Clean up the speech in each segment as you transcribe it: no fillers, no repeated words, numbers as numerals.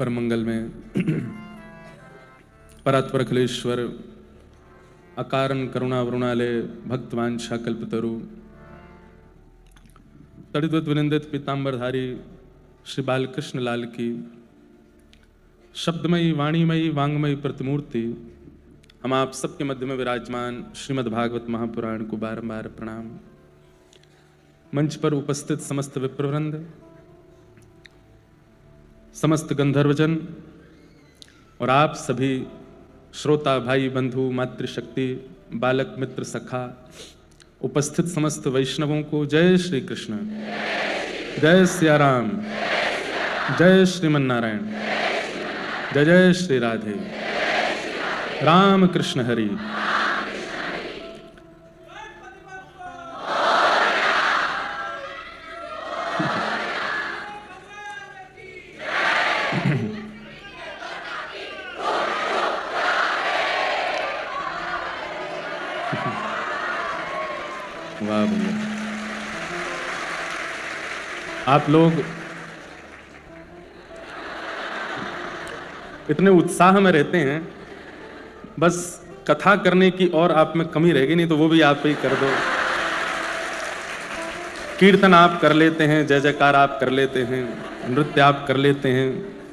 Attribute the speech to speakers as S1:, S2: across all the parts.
S1: परम मंगल में परात्पर अखिलेश्वर अकारण करुणा वरुणालय भक्तवांछा कल्पतरु तड़िद्वत विनिंदित पीतांबरधारी श्री बालकृष्ण लाल की शब्दमयी वाणीमयी वांगमयी प्रतिमूर्ति हम आप सबके मध्य में विराजमान श्रीमद् भागवत महापुराण को बारंबार प्रणाम। मंच पर उपस्थित समस्त विप्रवृंद, समस्त गंधर्वजन और आप सभी श्रोता भाई बंधु मातृशक्ति बालक मित्र सखा उपस्थित समस्त वैष्णवों को जय श्री कृष्ण, जय सिया राम, जय श्रीमन नारायण, जय जय श्री राधे, राम कृष्ण हरि। वाह भैया, आप लोग इतने उत्साह में रहते हैं, बस कथा करने की और आप में कमी रहेगी, नहीं तो वो भी आप ही कर दो। कीर्तन आप कर लेते हैं, जय जयकार आप कर लेते हैं, नृत्य आप कर लेते हैं,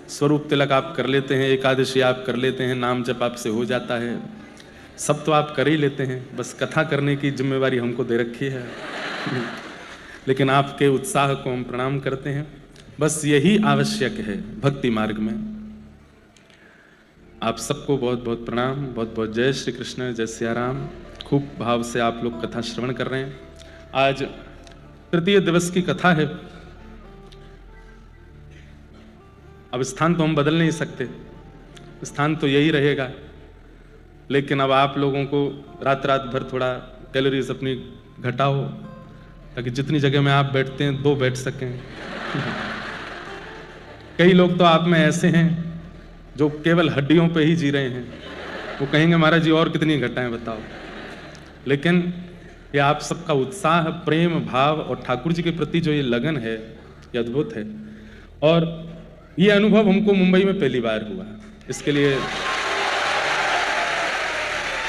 S1: स्वरूप तिलक आप कर लेते हैं, एकादशी आप कर लेते हैं, नाम जप आपसे हो जाता है, सब तो आप कर ही लेते हैं, बस कथा करने की जिम्मेवारी हमको दे रखी है। लेकिन आपके उत्साह को हम प्रणाम करते हैं, बस यही आवश्यक है भक्ति मार्ग में। आप सबको बहुत बहुत प्रणाम, बहुत बहुत जय श्री कृष्ण, जय सिया राम। खूब भाव से आप लोग कथा श्रवण कर रहे हैं। आज तृतीय दिवस की कथा है। अब स्थान तो हम बदल नहीं सकते, स्थान तो यही रहेगा, लेकिन अब आप लोगों को रात रात भर थोड़ा कैलोरीज अपनी घटाओ, ताकि जितनी जगह में आप बैठते हैं दो बैठ सकें। कई लोग तो आप में ऐसे हैं जो केवल हड्डियों पे ही जी रहे हैं, वो कहेंगे महाराज जी और कितनी घटाएं बताओ। लेकिन ये आप सबका उत्साह, प्रेम भाव और ठाकुर जी के प्रति जो ये लगन है, ये अद्भुत है। और ये अनुभव हमको मुंबई में पहली बार हुआ, इसके लिए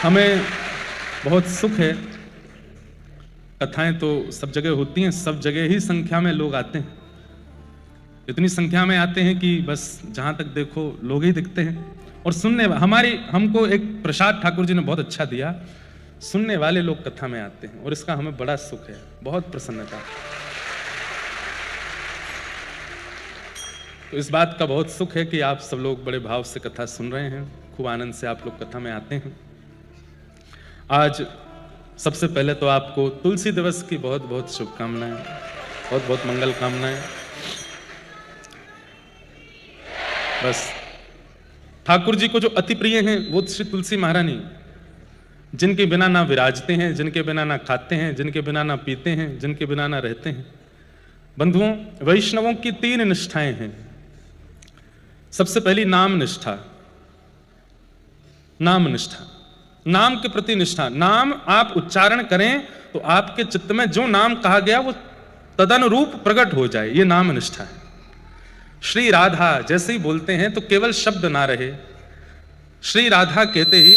S1: हमें बहुत सुख है। कथाएं तो सब जगह होती हैं, सब जगह ही संख्या में लोग आते हैं, इतनी संख्या में आते हैं कि बस जहां तक देखो लोग ही दिखते हैं। और सुनने हमको एक प्रसाद ठाकुर जी ने बहुत अच्छा दिया, सुनने वाले लोग कथा में आते हैं, और इसका हमें बड़ा सुख है, बहुत प्रसन्नता। तो इस बात का बहुत सुख है कि आप सब लोग बड़े भाव से कथा सुन रहे हैं, खूब आनंद से आप लोग कथा में आते हैं। आज सबसे पहले तो आपको तुलसी दिवस की बहुत बहुत शुभकामनाएं, बहुत बहुत मंगल कामनाएं। बस ठाकुर जी को जो अति प्रिय हैं वो श्री तुलसी महारानी, जिनके बिना ना विराजते हैं, जिनके बिना ना खाते हैं, जिनके बिना ना पीते हैं, जिनके बिना ना रहते हैं। बंधुओं, वैष्णवों की 3 निष्ठाएं हैं। सबसे पहली नाम निष्ठा, नाम निष्ठा, नाम के प्रति निष्ठा। नाम आप उच्चारण करें तो आपके चित्त में जो नाम कहा गया वो तदनुरूप प्रकट हो जाए, ये नाम निष्ठा है। श्री राधा जैसे ही बोलते हैं तो केवल शब्द ना रहे, श्री राधा कहते ही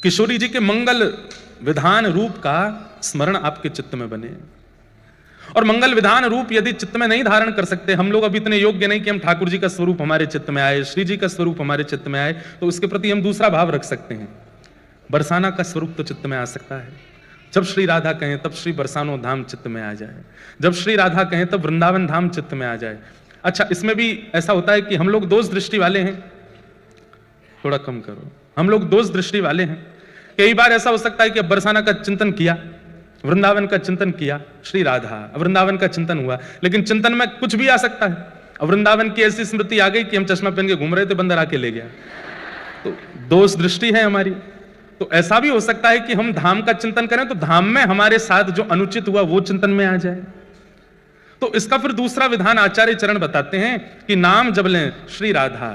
S1: किशोरी जी के मंगल विधान रूप का स्मरण आपके चित्त में बने। और मंगल विधान रूप यदि चित्त में नहीं धारण कर सकते, हम लोग अभी इतने योग्य नहीं कि हम ठाकुर जी का स्वरूप हमारे चित्त में आए, श्री जी का स्वरूप हमारे चित्त में आए, तो उसके प्रति हम दूसरा भाव रख सकते हैं। बरसाना का स्वरूप तो चित्त में आ सकता है, जब श्री राधा कहें तब श्री बरसानो धाम चित्त में आ जाए, जब श्री राधा कहें तब वृंदावन धाम चित्त में आ जाए। अच्छा, इसमें भी ऐसा होता है कि हम लोग दोष दृष्टि वाले हैं, थोड़ा कम करो, हम लोग दोष दृष्टि वाले हैं। कई बार ऐसा हो सकता है कि अब बरसाना का चिंतन किया, वृंदावन का चिंतन किया, श्री राधा वृंदावन का चिंतन हुआ, लेकिन चिंतन में कुछ भी आ सकता है। अब वृंदावन की ऐसी स्मृति आ गई कि हम चश्मा पहन के घूम रहे थे, बंदर आके ले गया, तो दोष दृष्टि है हमारी। तो ऐसा भी हो सकता है कि हम धाम का चिंतन करें तो धाम में हमारे साथ जो अनुचित हुआ वो चिंतन में आ जाए। तो इसका फिर दूसरा विधान आचार्य चरण बताते हैं कि नाम जब लें श्री राधा,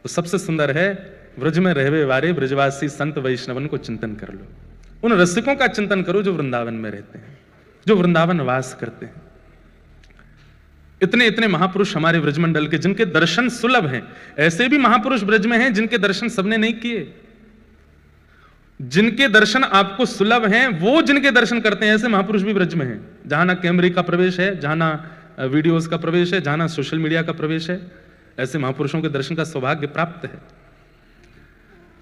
S1: तो सबसे सुंदर है ब्रज में रहवे वारे ब्रजवासी संत वैष्णवन को चिंतन कर लो। उन रसिकों का चिंतन करो जो वृंदावन में रहते हैं, जो वृंदावन वास करते हैं। इतने इतने महापुरुष हमारे ब्रजमंडल के, जिनके दर्शन सुलभ हैं। ऐसे भी महापुरुष ब्रज में हैं जिनके दर्शन सबने नहीं किए। जिनके दर्शन आपको सुलभ हैं, वो जिनके दर्शन करते हैं, ऐसे महापुरुष भी ब्रज में हैं। जहां ना कैमरे का प्रवेश है, जहां ना वीडियोस का प्रवेश है, जहां ना सोशल मीडिया का प्रवेश है, ऐसे महापुरुषों के दर्शन का सौभाग्य प्राप्त है।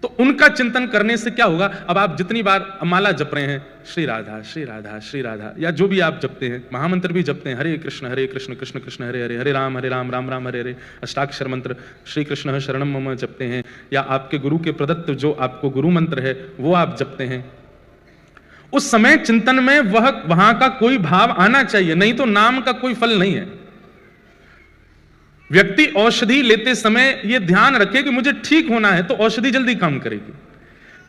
S1: तो उनका चिंतन करने से क्या होगा? अब आप जितनी बार माला जप रहे हैं, श्री राधा श्री राधा श्री राधा, या जो भी आप जपते हैं, महामंत्र भी जपते हैं, हरे कृष्ण कृष्ण कृष्ण हरे हरे, हरे राम राम राम हरे हरे, अष्टाक्षर मंत्र श्री कृष्ण शरणम मम जपते हैं, या आपके गुरु के प्रदत्त जो आपको गुरु मंत्र है वो आप जपते हैं, उस समय चिंतन में वहां का कोई भाव आना चाहिए, नहीं तो नाम का कोई फल नहीं है। व्यक्ति औषधि लेते समय यह ध्यान रखे कि मुझे ठीक होना है, तो औषधि जल्दी काम करेगी।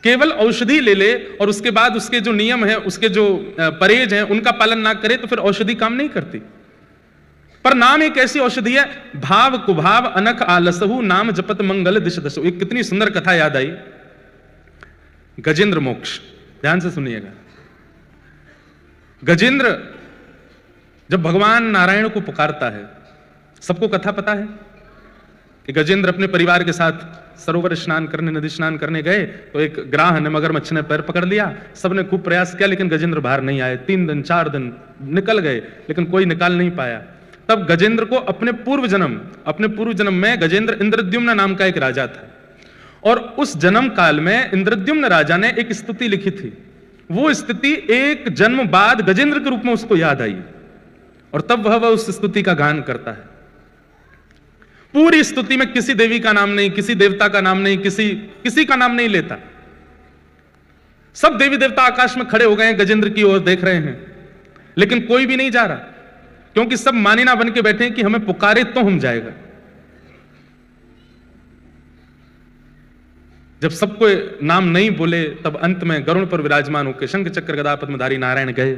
S1: केवल औषधि ले ले और उसके बाद उसके जो नियम है, उसके जो परहेज है, उनका पालन ना करे, तो फिर औषधि काम नहीं करती। पर नाम एक ऐसी औषधि है, भाव कुभाव अनख आलसहु नाम जपत मंगल दिश दसु। एक कितनी सुंदर कथा याद आई, गजेंद्र मोक्ष, ध्यान से सुनिएगा। गजेंद्र जब भगवान नारायण को पुकारता है, सबको कथा पता है कि गजेंद्र अपने परिवार के साथ सरोवर स्नान करने, नदी स्नान करने गए, तो एक ग्राह ने, मगरमच्छ ने पैर पकड़ लिया। सबने खूब प्रयास किया, लेकिन गजेंद्र बाहर नहीं आए। 3 दिन 4 दिन निकल गए, लेकिन कोई निकाल नहीं पाया। तब गजेंद्र को अपने पूर्व जन्म में गजेंद्र इंद्रद्युम्न नाम का एक राजा था, और उस जन्म काल में इंद्रद्युम्न राजा ने एक स्तुति लिखी थी। वो स्तुति एक जन्म बाद गजेंद्र के रूप में उसको याद आई, और तब वह उस स्तुति का गान करता है। पूरी स्तुति में किसी देवी का नाम नहीं, किसी देवता का नाम नहीं, किसी का नाम नहीं लेता। सब देवी देवता आकाश में खड़े हो गए हैं, गजेंद्र की ओर देख रहे हैं, लेकिन कोई भी नहीं जा रहा, क्योंकि सब मानिना बन के बैठे हैं कि हमें पुकारे तो हम जाएगा। जब सबको नाम नहीं बोले, तब अंत में गरुड़ पर विराजमान होकर शंख चक्र गदा पद्मधारी नारायण गए।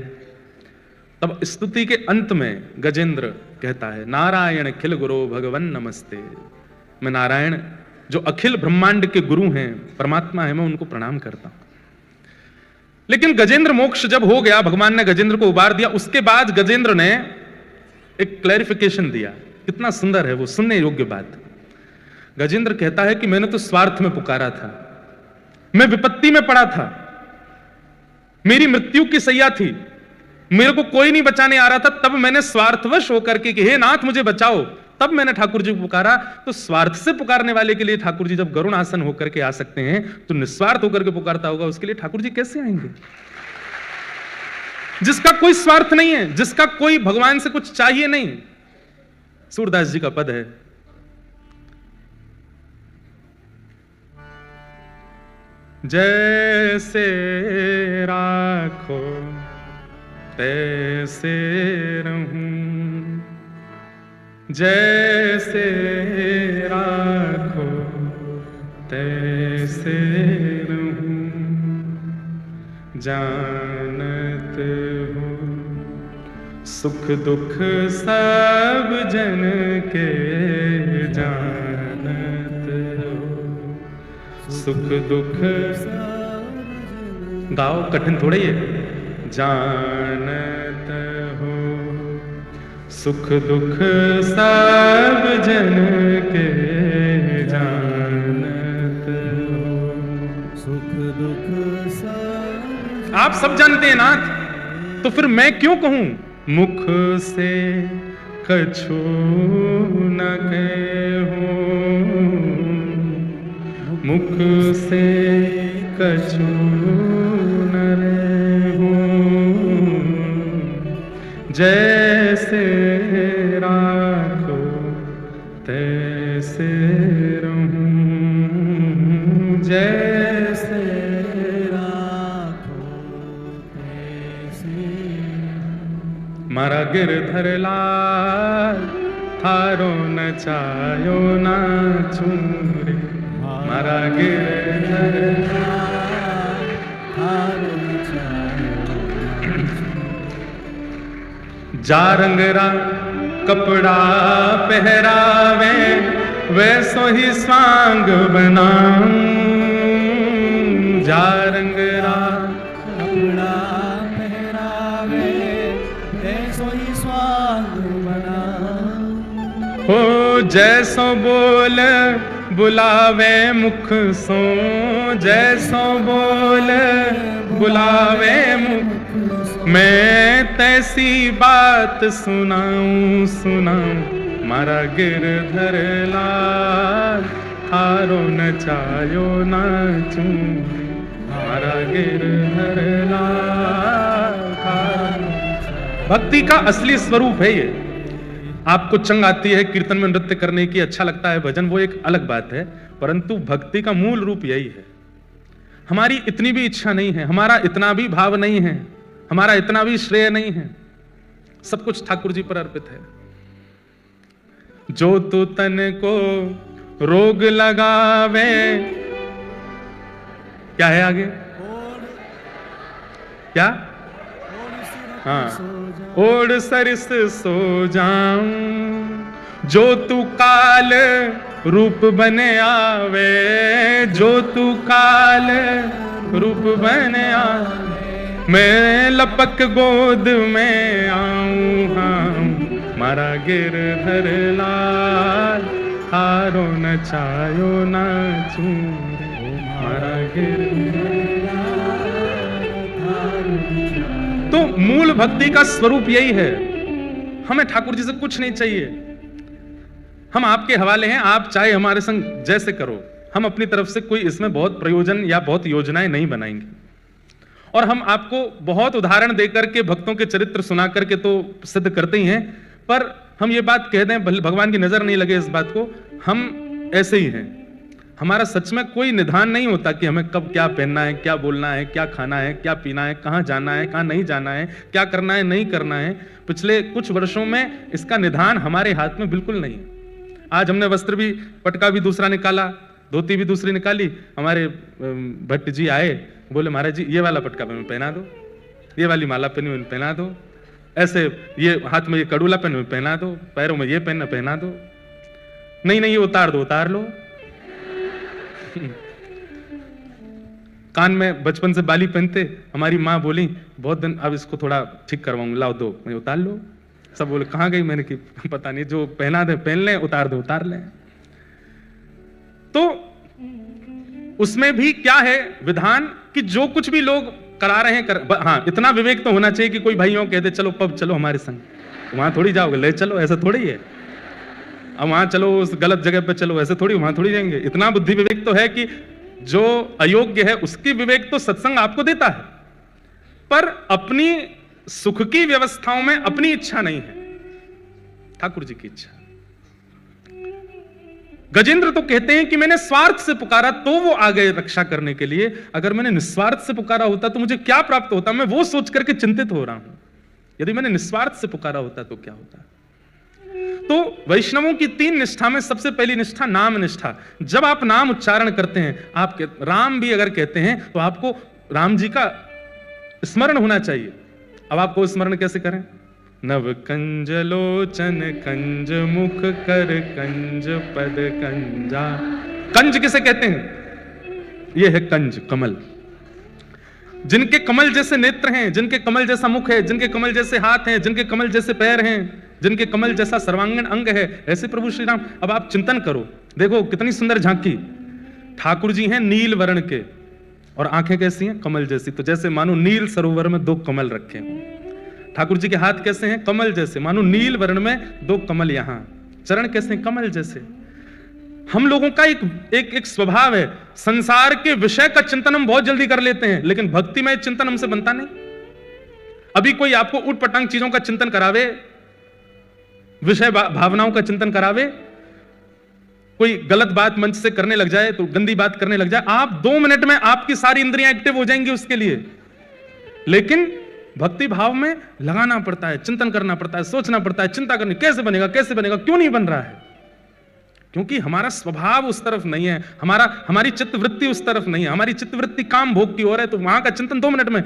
S1: तब स्तुति के अंत में गजेंद्र कहता है, नारायण खिल गुरो भगवन नमस्ते। मैं नारायण जो अखिल ब्रह्मांड के गुरु हैं, परमात्मा है, मैं उनको प्रणाम करता हूं। लेकिन गजेंद्र मोक्ष जब हो गया, भगवान ने गजेंद्र को उबार दिया, उसके बाद गजेंद्र ने एक क्लैरिफिकेशन दिया। कितना सुंदर है वो, सुनने योग्य बात। गजेंद्र कहता है कि मैंने तो स्वार्थ में पुकारा था, मैं विपत्ति में पड़ा था, मेरी मृत्यु की सैया थी, मेरे को कोई नहीं बचाने आ रहा था, तब मैंने स्वार्थवश होकर के कि हे नाथ मुझे बचाओ, तब मैंने ठाकुर जी को पुकारा। तो स्वार्थ से पुकारने वाले के लिए ठाकुर जी जब गरुण आसन होकर के आ सकते हैं, तो निस्वार्थ होकर के पुकारता होगा, उसके लिए ठाकुर जी कैसे आएंगे? जिसका कोई स्वार्थ नहीं है, जिसका कोई भगवान से कुछ चाहिए नहीं। सूरदास जी का पद है, जैसे राखो तैसे रहूं, जैसे राखो तैसे रहूं, जानत हो सुख दुख सब जन के, जानत हो सुख दुख। गाओ, कठिन थोड़ा ही है। जानत हो सुख दुख सब जन के, जानत हो सुख दुख सब। आप सब जानते हैं नाथ, तो फिर मैं क्यों कहूं? मुख से कछु न कहूं, मुख से कछु न रहूं, जैसे राखो तैसे रहूं, जैसे राखो तैसे। मारा गिरधर लाल थारो न चायो ना चूरे, मारा गिरधर लाल थारो न चायो। जा रंगरा कपड़ा पहरावे, वैसो ही स्वांग बनाऊं, जा रंगरा कपड़ा पहरावे, वैसो ही स्वांग बनाऊं, जैसो बोल बुलावे मुख सो, जैसो बोल बुलावे मुख, मैं तैसी बात सुनाऊं सुनाऊं, मारा गिरधर लाल थारो नचायो नाचूं, मारा गिरधर लाल थारो। भक्ति का असली स्वरूप है ये। आपको चंग आती है कीर्तन में नृत्य करने की, अच्छा लगता है भजन, वो एक अलग बात है, परंतु भक्ति का मूल रूप यही है। हमारी इतनी भी इच्छा नहीं है, हमारा इतना भी भाव नहीं है, हमारा इतना भी श्रेय नहीं है, सब कुछ ठाकुर जी पर अर्पित है। जो तू तन को रोग लगावे, क्या है आगे, क्या, हाँ, ओढ़ सरिस सो जाऊं, जो तू काल रूप बने आवे, जो तू काल रूप बने आवे, मैं लपक गोद में आऊं, हाँ, मारा गिरधर लाल थारो नचायो नाचूं, मारा गिरधर। तो मूल भक्ति का स्वरूप यही है। हमें ठाकुर जी से कुछ नहीं चाहिए, हम आपके हवाले हैं, आप चाहे हमारे संग जैसे करो, हम अपनी तरफ से कोई इसमें बहुत प्रयोजन या बहुत योजनाएं नहीं बनाएंगे। और हम आपको बहुत उदाहरण देकर के भक्तों के चरित्र सुना करके तो सिद्ध करते ही हैं, पर हम ये बात कह दें, भगवान की नजर नहीं लगे इस बात को, हम ऐसे ही हैं। हमारा सच में कोई निधान नहीं होता कि हमें कब क्या पहनना है, क्या बोलना है, क्या खाना है, क्या पीना है, कहाँ जाना है, कहाँ नहीं जाना है, क्या करना है, नहीं करना है। पिछले कुछ वर्षों में इसका निधान हमारे हाथ में बिल्कुल नहीं है। आज हमने वस्त्र भी, पटका भी दूसरा निकाला, धोती भी दूसरी निकाली। हमारे भट्ट जी आए, बोले महाराज जी ये वाला पटका पहना दो, ये वाली माला पहना दो, ऐसे ये हाथ में ये कड़ूला पहना दो, पैरों में ये पहना दो, नहीं नहीं ये उतार दो, उतार लो। कान में बचपन से बाली पहनते, हमारी माँ बोली बहुत दिन अब इसको थोड़ा ठीक करवाऊंगा, लाओ दो, मैं उतार लो। सब बोले कहां गई, मैंने कि पता नहीं, जो पहना दे पहन लें, उतार दे उतार लें। तो उसमें भी क्या है विधान कि जो कुछ भी लोग करा रहे हैं हाँ, इतना विवेक तो होना चाहिए कि कोई भाइयों कहते चलो पब चलो हमारे संग, वहां थोड़ी जाओगे, ले चलो, ऐसा थोड़ी है। अब वहां चलो, उस गलत जगह पे चलो, ऐसे थोड़ी, वहां थोड़ी जाएंगे। इतना बुद्धि विवेक तो है कि जो अयोग्य है उसकी विवेक तो सत्संग आपको देता है, पर अपनी सुख की व्यवस्थाओं में अपनी इच्छा नहीं है, ठाकुर जी की इच्छा। गजेंद्र तो कहते हैं कि मैंने स्वार्थ से पुकारा तो वो आ गए रक्षा करने के लिए, अगर मैंने निस्वार्थ से पुकारा होता तो मुझे क्या प्राप्त होता, मैं वो सोच करके चिंतित हो रहा हूं। यदि मैंने निस्वार्थ से पुकारा होता तो क्या होता। तो वैष्णवों की 3 निष्ठा में सबसे पहली निष्ठा नाम निष्ठा। जब आप नाम उच्चारण करते हैं, आप राम भी अगर कहते हैं तो आपको राम जी का स्मरण होना चाहिए। अब आपको स्मरण कैसे करें? नव कंज लोचन कंज मुख कर कंज पद कंजा। कंज किसे कहते हैं? यह है कंज, कमल। जिनके कमल जैसे नेत्र हैं, जिनके कमल जैसा मुख है, जिनके कमल जैसे हाथ हैं, जिनके कमल जैसे पैर हैं, जिनके कमल जैसा सर्वांगीण अंग है, ऐसे प्रभु श्री राम। अब आप चिंतन करो, देखो कितनी सुंदर झांकी। ठाकुर जी हैं नील वर्ण के और आंखें कैसी हैं? कमल जैसी। तो जैसे मानो नील सरोवर में 2 कमल रखे हैं। ठाकुर जी के हाथ कैसे हैं? कमल जैसे, मानो नील वर्ण में 2 कमल यहां। चरण कैसे हैं? कमल जैसे। हम लोगों का एक स्वभाव है, संसार के विषय का चिंतन हम बहुत जल्दी कर लेते हैं, लेकिन भक्ति में चिंतन हमसे बनता नहीं। अभी कोई आपको उठ पटांग चीजों का चिंतन करावे, विषय भावनाओं का चिंतन करावे, कोई गलत बात मंच से करने लग जाए, तो गंदी बात करने लग जाए, आप 2 मिनट में आपकी सारी इंद्रियां एक्टिव हो जाएंगी उसके लिए। लेकिन भक्ति भाव में लगाना पड़ता है, चिंतन करना पड़ता है, सोचना पड़ता है, चिंता करनी, कैसे बनेगा, कैसे बनेगा, क्यों नहीं बन रहा है? क्योंकि हमारा स्वभाव उस तरफ नहीं है, हमारी चित्तवृत्ति उस तरफ नहीं है। हमारी चित्तवृत्ति काम भोग की ओर है, तो वहां का चिंतन 2 मिनट में।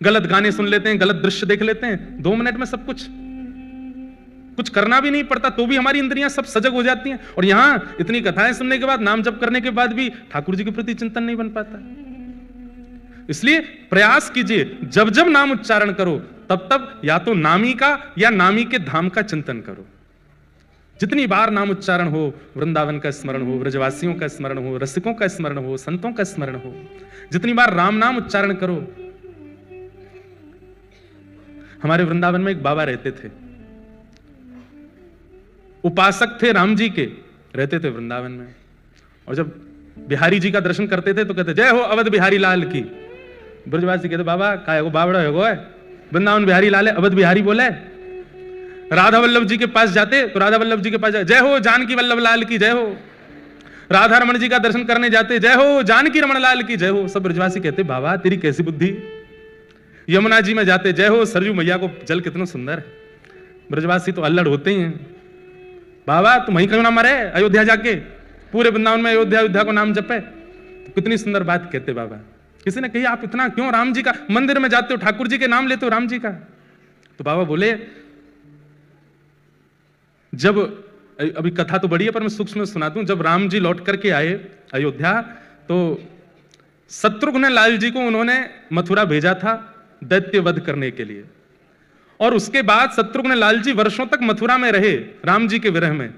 S1: गलत गाने सुन लेते हैं, गलत दृश्य देख लेते हैं, 2 मिनट में सब कुछ करना भी नहीं पड़ता, तो भी हमारी इंद्रियां सब सजग हो जाती हैं। और यहां इतनी कथाएं सुनने के बाद, नाम जप करने के बाद भी ठाकुर जी के प्रति चिंतन नहीं बन पाता। इसलिए प्रयास कीजिए, जब जब नाम उच्चारण करो तब तब या तो नामी का या नामी के धाम का चिंतन करो। जितनी बार नाम उच्चारण हो, वृंदावन का स्मरण हो, ब्रजवासियों का स्मरण हो, रसिकों का स्मरण हो, संतों का स्मरण हो, जितनी बार राम नाम उच्चारण करो। हमारे वृंदावन में एक बाबा रहते थे, उपासक थे राम जी के, रहते थे वृंदावन में। और जब बिहारी जी का दर्शन करते थे तो कहते जय हो अवध बिहारी लाल की। ब्रजवासी कहते बाबा काय हो, बावड़ा है, वृंदावन बिहारी लाल है, अवध बिहारी बोले। राधा वल्लभ जी के पास जाते तो राधा वल्लभ जी के पास जय हो जानकी वल्लभ लाल की जय हो। राधा रमण जी का दर्शन करने जाते जय हो जानकी रमण लाल की जय हो। सब ब्रजवासी कहते बाबा तेरी कैसी बुद्धि। यमुना जी में जाते जय हो सरजू मैया को जल कितना सुंदर है। ब्रजवासी तो अल्लड़ होते ही हैं, बाबा तुम वहीं क्यों ना मरे, अयोध्या जाके पूरे वृंदावन में अयोध्या को नाम जपे। तो कितनी सुंदर बात कहते बाबा। किसी ने कही आप इतना क्यों राम जी का मंदिर में जाते हो, ठाकुर जी के नाम लेते हो राम जी का। तो बाबा बोले जब, अभी कथा तो बड़ी है पर मैं सूक्ष्म में सुनाता हूं। जब राम जी लौट करके आए अयोध्या तो शत्रुघ्न लाल जी को उन्होंने मथुरा भेजा था दैत्य वध करने के लिए। और उसके बाद शत्रुघ्न लाल जी वर्षों तक मथुरा में रहे राम जी के विरह में।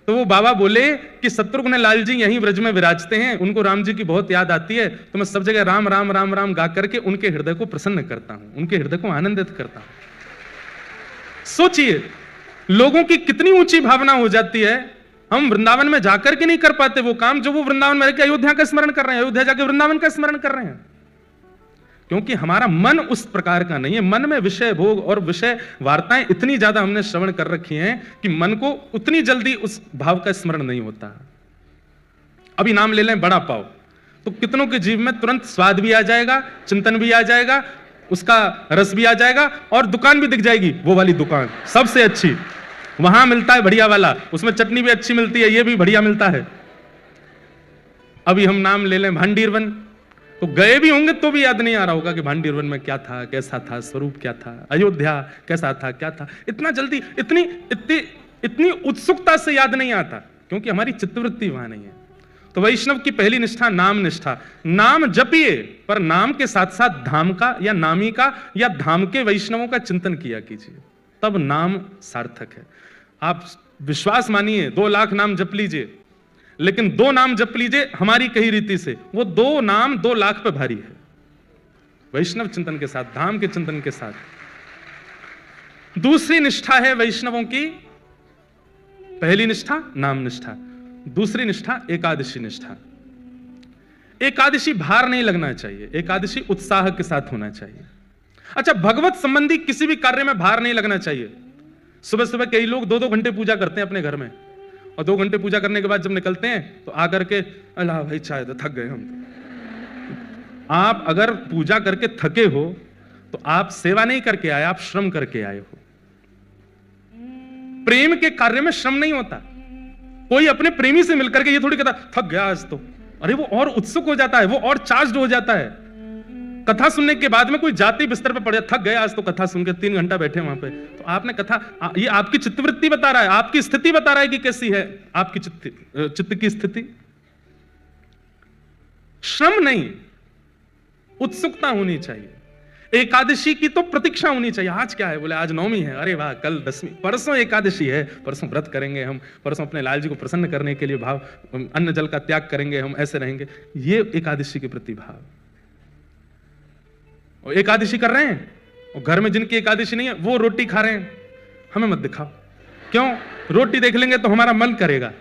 S1: तो वो बाबा बोले कि शत्रुघ्न लाल जी यहीं ब्रज में विराजते हैं, उनको राम जी की बहुत याद आती है, तो मैं सब जगह राम राम राम राम गा करके उनके हृदय को प्रसन्न करता हूं, उनके हृदय को आनंदित करता हूं। सोचिए लोगों की कितनी ऊंची भावना हो जाती है। हम वृंदावन में जाकर के नहीं कर पाते वो काम जो वो वृंदावन में रहकर अयोध्या का स्मरण कर रहे हैं, अयोध्या जाके वृंदावन का स्मरण कर रहे हैं। क्योंकि हमारा मन उस प्रकार का नहीं है। मन में विषय भोग और विषय वार्ताएं इतनी ज्यादा हमने श्रवण कर रखी हैं कि मन को उतनी जल्दी उस भाव का स्मरण नहीं होता। अभी नाम ले लें बड़ा पाव, तो कितनों के जीव में तुरंत स्वाद भी आ जाएगा, चिंतन भी आ जाएगा, उसका रस भी आ जाएगा और दुकान भी दिख जाएगी, वो वाली दुकान सबसे अच्छी, वहां मिलता है बढ़िया वाला, उसमें चटनी भी अच्छी मिलती है, ये भी बढ़िया मिलता है। अभी हम नाम ले लें भांडीरवन, तो गए भी होंगे तो भी याद नहीं आ रहा होगा कि भांडीरवन में क्या था, कैसा था, स्वरूप क्या था, अयोध्या कैसा था, क्या था। इतना जल्दी इतनी इतनी इतनी उत्सुकता से याद नहीं आता क्योंकि हमारी चित्तवृत्ति वहां नहीं है। तो वैष्णव की पहली निष्ठा नाम निष्ठा। नाम जपिए पर नाम के साथ साथ धाम का या नामी का या धाम के वैष्णवों का चिंतन किया कीजिए, तब नाम सार्थक है। आप विश्वास मानिए 2 लाख नाम जप लीजिए, लेकिन 2 नाम जप लीजिए हमारी कही रीति से, वो 2 नाम 2 लाख पे भारी है। वैष्णव चिंतन के साथ, धाम के चिंतन के साथ। दूसरी निष्ठा है वैष्णवों की, पहली निष्ठा नाम निष्ठा, दूसरी निष्ठा एकादशी निष्ठा। एकादशी भार नहीं लगना चाहिए, एकादशी उत्साह के साथ होना चाहिए। अच्छा, भगवत संबंधी किसी भी कार्य में भार नहीं लगना चाहिए। सुबह सुबह कई लोग 2-2 घंटे पूजा करते हैं अपने घर में, और 2 घंटे पूजा करने के बाद जब निकलते हैं तो आकर के अल्लाह भाई चाय दो, थक गए हम। आप अगर पूजा करके थके हो तो आप सेवा नहीं करके आए, आप श्रम करके आए हो। प्रेम के कार्य में श्रम नहीं होता। कोई अपने प्रेमी से मिलकर के ये थोड़ी कहता थक गया आज तो, अरे वो और उत्सुक हो जाता है, वो और चार्ज्ड हो जाता है। कथा सुनने के बाद में कोई जाति बिस्तर पे पड़ जाए, थक गए आज तो कथा सुन के 3 घंटा बैठे वहां पे, तो आपने कथा, ये आपकी चित्तवृत्ति बता रहा है, आपकी स्थिति बता रहा है कि कैसी है आपकी चित्त की स्थिति। श्रम नहीं, उत्सुकता होनी चाहिए। एकादशी की तो प्रतीक्षा होनी चाहिए। आज क्या है, बोले आज नवमी है, अरे वाह कल 10वीं, परसों एकादशी है, परसों व्रत करेंगे हम, परसों अपने लाल जी को प्रसन्न करने के लिए भाव, अन्न जल का त्याग करेंगे हम, ऐसे रहेंगे। ये एकादशी के प्रति भाव। और एकादशी कर रहे हैं और घर में जिनकी एकादशी नहीं है वो रोटी खा रहे हैं, हमें मत दिखाओ। क्यों? रोटी देख लेंगे तो हमारा मन करेगा।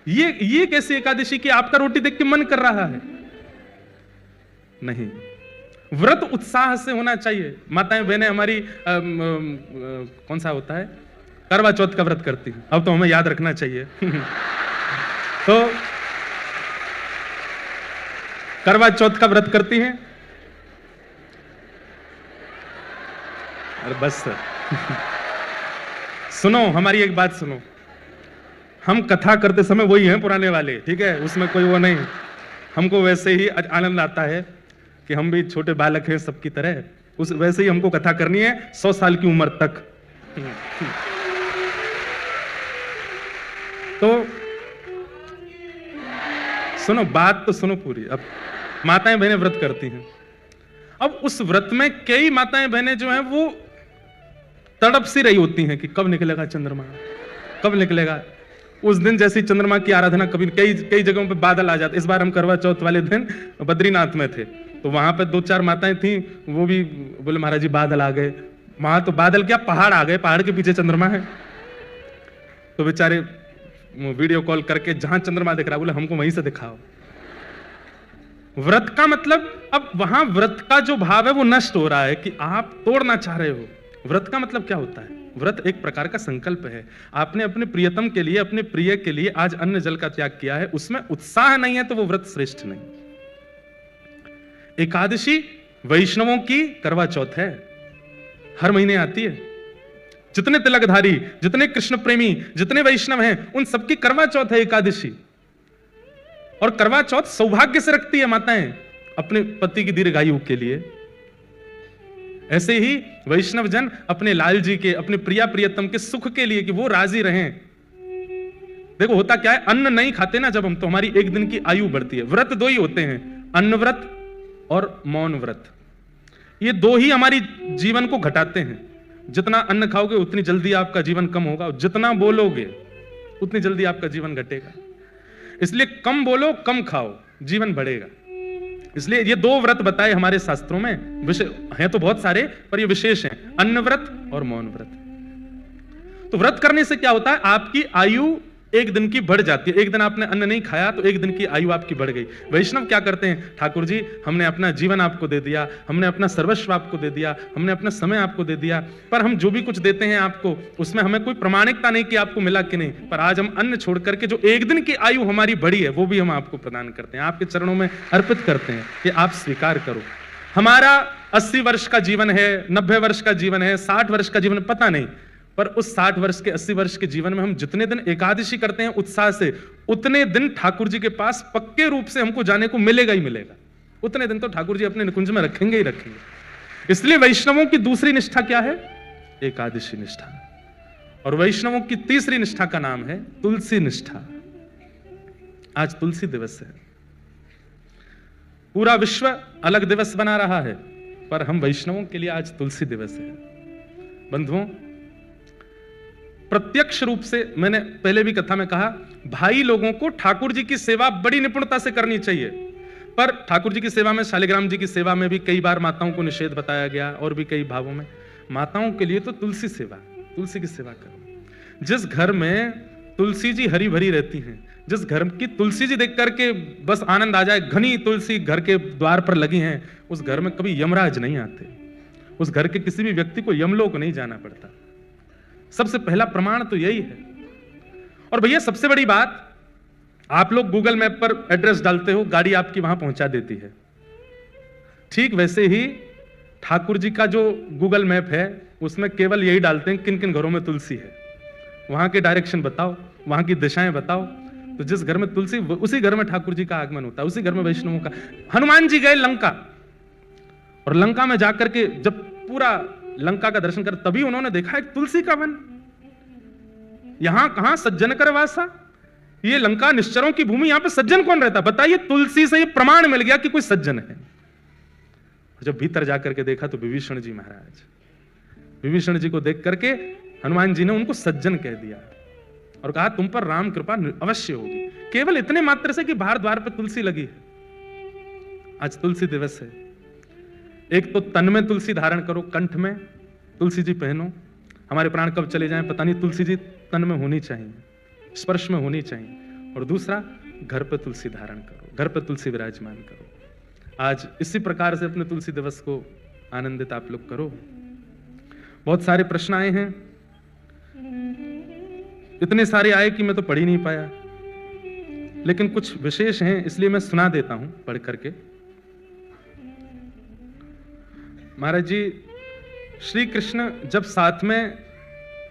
S1: ये कैसी एकादशी की आपका रोटी देख के मन कर रहा है? नहीं, व्रत उत्साह से होना चाहिए। माताएं बहनें हमारी कौन सा होता है, करवा चौथ का व्रत करती हैं, अब तो हमें याद रखना चाहिए। तो करवा चौथ का व्रत करती हैं। अरे बस सुनो, हमारी एक बात सुनो, हम कथा करते समय वही हैं पुराने वाले, ठीक है, उसमें कोई वो नहीं। हमको वैसे ही आनंद आता है कि हम भी छोटे बालक हैं सबकी तरह, उस वैसे ही हमको कथा करनी है 100 साल की उम्र तक। तो सुनो, बात तो सुनो पूरी। अब माताएं बहनें व्रत करती हैं, अब उस व्रत में कई माताएं बहनें जो हैं वो तड़प सी रही होती हैं कि कब निकलेगा चंद्रमा, कब निकलेगा। उस दिन जैसी चंद्रमा की आराधना, कभी कई कई जगहों पे बादल आ जाते। इस बार हम करवा चौथ वाले दिन बद्रीनाथ में थे, तो वहां पे 2-4 माताएं थी, वो भी बोले महाराज जी बादल आ गए। वहां तो बादल क्या, पहाड़ आ गए, पहाड़ के पीछे चंद्रमा है। तो बेचारे वीडियो कॉल करके जहां चंद्रमा दिख रहा है, बोले हमको वहीं से दिखाओ। व्रत का मतलब, अब वहां व्रत का जो भाव है वो नष्ट हो रहा है कि आप तोड़ना चाह रहे हो। व्रत का मतलब क्या होता है? व्रत एक प्रकार का संकल्प है। आपने अपने प्रियतम के लिए, अपने प्रिय के लिए आज अन्न जल का त्याग किया है, उसमें उत्साह नहीं है तो वो व्रत श्रेष्ठ नहीं। एकादशी वैष्णवों की करवा चौथ है, हर महीने आती है। जितने तिलकधारी, जितने कृष्ण प्रेमी, जितने वैष्णव हैं, उन सबकी करवा चौथ है एकादशी। और करवा चौथ सौभाग्य से रखती है माताएं अपने पति की दीर्घायु के लिए। ऐसे ही वैष्णव जन अपने लाल जी के, अपने प्रिया प्रियतम के सुख के लिए, कि वो राजी रहें। देखो होता क्या है, अन्न नहीं खाते ना जब हम, तो हमारी एक दिन की आयु बढ़ती है। व्रत 2 ही होते हैं, अन्न व्रत और मौन व्रत। ये 2 ही हमारी जीवन को घटाते हैं। जितना अन्न खाओगे उतनी जल्दी आपका जीवन कम होगा, जितना बोलोगे उतनी जल्दी आपका जीवन घटेगा। इसलिए कम बोलो, कम खाओ, जीवन बढ़ेगा। इसलिए ये 2 व्रत बताए हमारे शास्त्रों में, विषय हैं तो बहुत सारे, पर ये विशेष हैं, अन्न व्रत और मौन व्रत। तो व्रत करने से क्या होता है, आपकी आयु एक दिन की बढ़ जाती है। एक दिन आपने अन्न नहीं खाया तो एक दिन की आयु आपकी बढ़ गई। वैष्णव क्या करते हैं, ठाकुर जी हमने अपना जीवन आपको दे दिया, हमने अपना सर्वस्व आपको दे दिया, हमने अपना समय आपको दे दिया, पर हम जो भी कुछ देते हैं आपको, उसमें हमें कोई प्रमाणिकता नहीं कि आपको मिला कि नहीं, पर आज हम अन्न छोड़ करके जो एक दिन की आयु हमारी बढ़ी है वो भी हम आपको प्रदान करते हैं, आपके चरणों में अर्पित करते हैं कि आप स्वीकार करो। हमारा 80 वर्ष का जीवन है, 90 वर्ष का जीवन है, 60 वर्ष का जीवन, पता नहीं, पर उस 60 वर्ष के 80 वर्ष के जीवन में हम जितने दिन एकादशी करते हैं उत्साह से, उतने दिन ठाकुर जी के पास पक्के रूप से हमको जाने को मिलेगा ही मिलेगा। उतने दिन तो ठाकुर जी अपने निकुंज में रखेंगे ही रखेंगे। इसलिए वैष्णवों की दूसरी निष्ठा क्या है, एकादशी निष्ठा। और वैष्णवों की तीसरी निष्ठा का नाम है तुलसी निष्ठा। आज तुलसी दिवस है, पूरा विश्व अलग दिवस बना रहा है, पर हम वैष्णवों के लिए आज तुलसी दिवस है। बंधुओं, प्रत्यक्ष रूप से, मैंने पहले भी कथा में कहा, भाई लोगों को ठाकुर जी की सेवा बड़ी निपुणता से करनी चाहिए। पर ठाकुर जी की सेवा में, शालिग्राम जी की सेवा में भी कई बार माताओं को निषेध बताया गया, और भी कई भावों में। माताओं के लिए तो तुलसी सेवा, तुलसी की सेवा करो। जिस घर में तुलसी जी हरी भरी रहती हैं, जिस घर की तुलसी जी देख करके बस आनंद आ जाए, घनी तुलसी घर के द्वार पर लगी हैं, उस घर में कभी यमराज नहीं आते। उस घर के किसी भी व्यक्ति को यमलोक नहीं जाना पड़ता। सबसे पहला प्रमाण तो यही है। और भैया सबसे बड़ी बात, आप लोग गूगल मैप पर एड्रेस डालते हो, गाड़ी आपकी वहां पहुंचा देती है। ठीक वैसे ही ठाकुर जी का जो गूगल मैप है उसमें केवल यही डालते हैं किन किन घरों में तुलसी है, वहां के डायरेक्शन बताओ, वहां की दिशाएं बताओ। तो जिस घर में तुलसी, उसी घर में ठाकुर जी का आगमन होता है, उसी घर में वैष्णवों का। हनुमान जी गए लंका, और लंका में जाकर के जब पूरा लंका का दर्शन कर, तभी उन्होंने देखा एक तुलसी का वन। यहां कहां सज्जन कर वासा, ये लंका निश्चरों की भूमि, यहां पे सज्जन कौन रहता? बताइए, तुलसी से ये प्रमाण मिल गया कि कोई सज्जन है। जब भीतर जाकर के देखा तो विभीषण जी महाराज, विभीषण जी को देख करके हनुमान जी ने उनको सज्जन कह दिया और कहा तुम पर राम कृपा अवश्य होगी। केवल इतने मात्र से कि बाहर द्वार पर तुलसी लगी है। आज तुलसी दिवस है। एक तो तन में तुलसी धारण करो, कंठ में तुलसी जी पहनो। हमारे प्राण कब चले जाएं पता नहीं, तुलसी जी तन में होनी चाहिए, स्पर्श में होनी चाहिए। और दूसरा, घर पे तुलसी धारण करो, घर पे तुलसी विराजमान करो। आज इसी प्रकार से अपने तुलसी दिवस को आनंदित आप लोग करो। बहुत सारे प्रश्न आए हैं, इतने सारे आए कि मैं तो पढ़ ही नहीं पाया, लेकिन कुछ विशेष हैं इसलिए मैं सुना देता हूं पढ़ करके। महाराज जी, श्री कृष्ण जब साथ में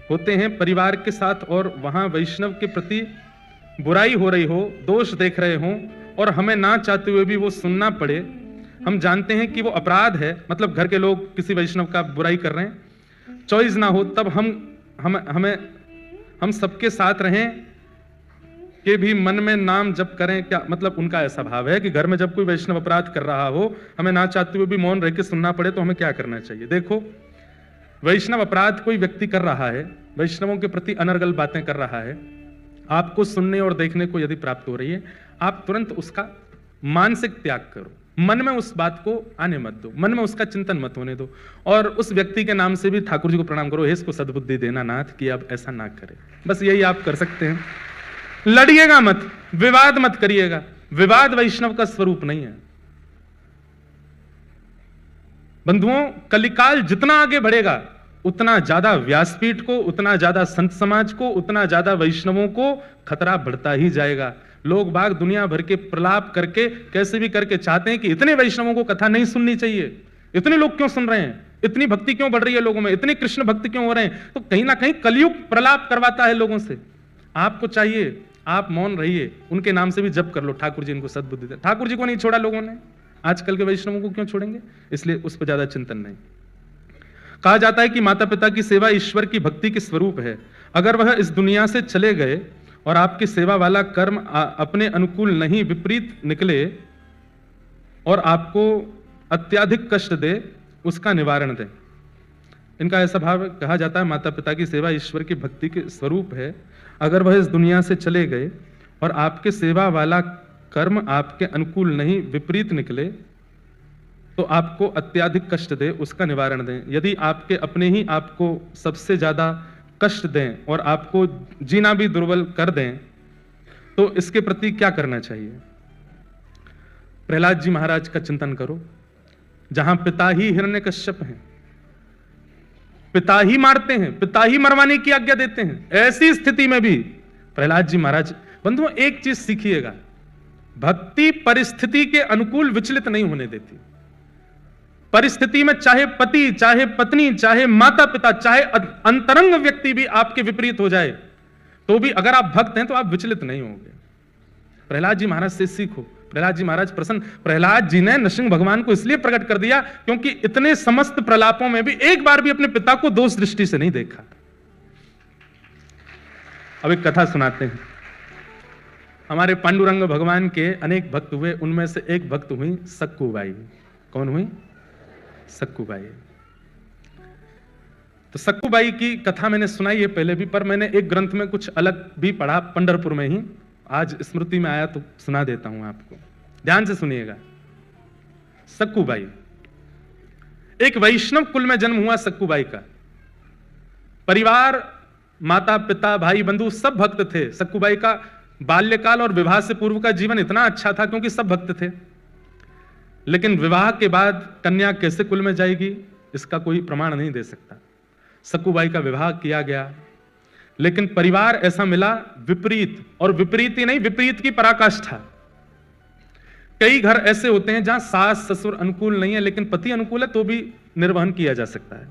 S1: होते हैं परिवार के साथ, और वहां वैष्णव के प्रति बुराई हो रही हो, दोष देख रहे हो, और हमें ना चाहते हुए भी वो सुनना पड़े, हम जानते हैं कि वो अपराध है, मतलब घर के लोग किसी वैष्णव का बुराई कर रहे हैं, चॉइस ना हो, तब हम सबके साथ रहें कि भी मन में नाम जप करें। क्या मतलब उनका ऐसा भाव है कि घर में जब कोई वैष्णव अपराध कर रहा हो, हमें ना चाहते हुए भी मौन रह के सुनना पड़े, तो हमें क्या करना चाहिए? देखो, वैष्णव अपराध कोई व्यक्ति कर रहा है, वैष्णवों के प्रति अनर्गल बातें कर रहा है, आपको सुनने और देखने को यदि प्राप्त हो रही है, आप तुरंत उसका मानसिक त्याग करो, मन में उस बात को आने मत दो, मन में उसका चिंतन मत होने दो, और उस व्यक्ति के नाम से भी ठाकुर जी को प्रणाम करो, हे इसको सद्बुद्धि देना नाथ कि अब ऐसा ना करे। बस यही आप कर सकते हैं। लड़िएगा मत, विवाद मत करिएगा, विवाद वैष्णव का स्वरूप नहीं है। बंधुओं, कलिकाल जितना आगे बढ़ेगा उतना ज्यादा व्यासपीठ को, उतना ज्यादा संत समाज को, उतना ज्यादा वैष्णवों को खतरा बढ़ता ही जाएगा। लोग बाग दुनिया भर के प्रलाप करके कैसे भी करके चाहते हैं कि इतने वैष्णवों को कथा नहीं सुननी चाहिए, इतने लोग क्यों सुन रहे हैं, इतनी भक्ति क्यों बढ़ रही है लोगों में, इतने कृष्ण भक्ति क्यों हो रहे हैं। तो कहीं ना कहीं कलयुग प्रलाप करवाता है लोगों से। आपको चाहिए आप मौन रहिए, उनके नाम से भी जप कर लो, ठाकुर जी इनको सद्बुद्धि दे। ठाकुर जी को नहीं छोड़ा लोगों ने, आजकल के वैष्णवों को क्यों छोड़ेंगे, इसलिए उस पर ज्यादा चिंतन नहीं। कहा जाता है कि माता पिता की सेवा ईश्वर की भक्ति के स्वरूप है। अगर वह इस दुनिया से चले गए और आपकी सेवा वाला कर्म अपने अनुकूल नहीं, विपरीत निकले और आपको अत्यधिक कष्ट दे, उसका निवारण दें। इनका ऐसा भाव कहा जाता है, माता पिता की सेवा ईश्वर की भक्ति के स्वरूप है। अगर वह इस दुनिया से चले गए और आपके सेवा वाला कर्म आपके अनुकूल नहीं, विपरीत निकले तो आपको अत्यधिक कष्ट दे, उसका निवारण दें। यदि आपके अपने ही आपको सबसे ज्यादा कष्ट दें और आपको जीना भी दुर्बल कर दें, तो इसके प्रति क्या करना चाहिए। प्रहलाद जी महाराज का चिंतन करो, जहां पिता ही हिरण्यकश्यप हैं, पिता ही मारते हैं, पिता ही मरवाने की आज्ञा देते हैं, ऐसी स्थिति में भी प्रहलाद जी महाराज। बंधुओं, एक चीज सीखिएगा, भक्ति परिस्थिति के अनुकूल विचलित नहीं होने देती। परिस्थिति में चाहे पति, चाहे पत्नी, चाहे माता पिता, चाहे अंतरंग व्यक्ति भी आपके विपरीत हो जाए, तो भी अगर आप भक्त हैं तो आप विचलित नहीं होंगे। प्रहलाद जी महाराज से सीखो। प्रहलाद जी महाराज प्रसन्न, प्रहलाद जी ने नृसिंह भगवान को इसलिए प्रकट कर दिया क्योंकि इतने समस्त प्रलापों में भी एक बार भी अपने पिता को दोष दृष्टि से नहीं देखा। अब एक कथा सुनाते हैं। हमारे पांडुरंग भगवान के अनेक भक्त हुए, उनमें से एक भक्त हुई सक्कूबाई। कौन हुई? सक्कूबाई। तो सक्कूबाई की कथा मैंने सुनाई है पहले भी, पर मैंने एक ग्रंथ में कुछ अलग भी पढ़ा, पंढरपुर में ही। आज स्मृति में आया तो सुना देता हूं आपको, ध्यान से सुनिएगा। सक्कूबाई, एक वैष्णव कुल में जन्म हुआ सक्कूबाई का। परिवार, माता पिता, भाई बंधु सब भक्त थे। सक्कूबाई का बाल्यकाल और विवाह से पूर्व का जीवन इतना अच्छा था क्योंकि सब भक्त थे। लेकिन विवाह के बाद कन्या कैसे कुल में जाएगी, इसका कोई प्रमाण नहीं दे सकता। सक्कूबाई का विवाह किया गया, लेकिन परिवार ऐसा मिला विपरीत, और विपरीत ही नहीं, विपरीत की पराकाष्ठा। कई घर ऐसे होते हैं जहां सास ससुर अनुकूल नहीं है लेकिन पति अनुकूल है तो भी निर्वहन किया जा सकता है।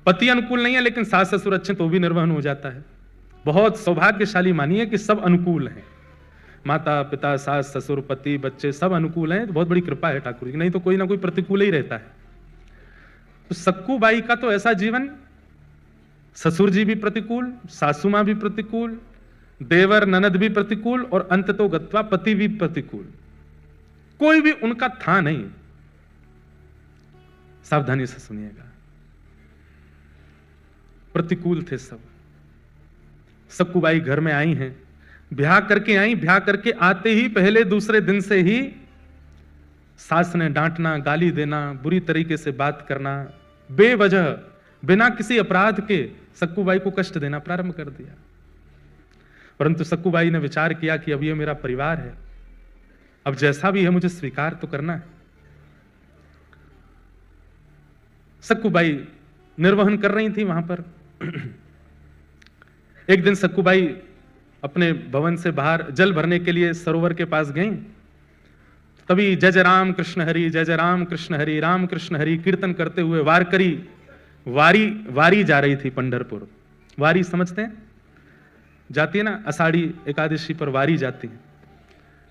S1: पति अनुकूल नहीं है लेकिन सास ससुर अच्छे तो भी निर्वहन हो जाता है। बहुत सौभाग्यशाली मानिए कि सब अनुकूल हैं, माता पिता, सास ससुर, पति, बच्चे सब अनुकूल हैं, तो बहुत बड़ी कृपा है ठाकुर जी। नहीं तो कोई ना कोई प्रतिकूल ही रहता है। तो सक्कूबाई का तो ऐसा जीवन, ससुर जी भी प्रतिकूल, सासू मां भी प्रतिकूल, देवर ननद भी प्रतिकूल, और अंत तो गत्वा पति भी प्रतिकूल, कोई भी उनका था नहीं। सावधानी से सुनिएगा, प्रतिकूल थे सब। सक्कूबाई घर में आई हैं, ब्याह करके आई, ब्याह करके आते ही पहले दूसरे दिन से ही सास ने डांटना, गाली देना, बुरी तरीके से बात करना, बेवजह बिना किसी अपराध के सक्कूबाई को कष्ट देना प्रारंभ कर दिया। परंतु सक्कूबाई ने विचार किया कि अब ये मेरा परिवार है, अब जैसा भी है मुझे स्वीकार तो करना है। सक्कूबाई निर्वहन कर रही थी वहां पर। एक दिन सक्कूबाई अपने भवन से बाहर जल भरने के लिए सरोवर के पास गई। तभी जय जय राम कृष्ण हरि, जय जय राम कृष्ण हरि, राम कृष्ण हरि कीर्तन करते हुए वारकरी वारी जा रही थी पंढरपुर। वारी समझते हैं, जाती है ना, आषाढ़ी एकादशी पर वारी जाती है।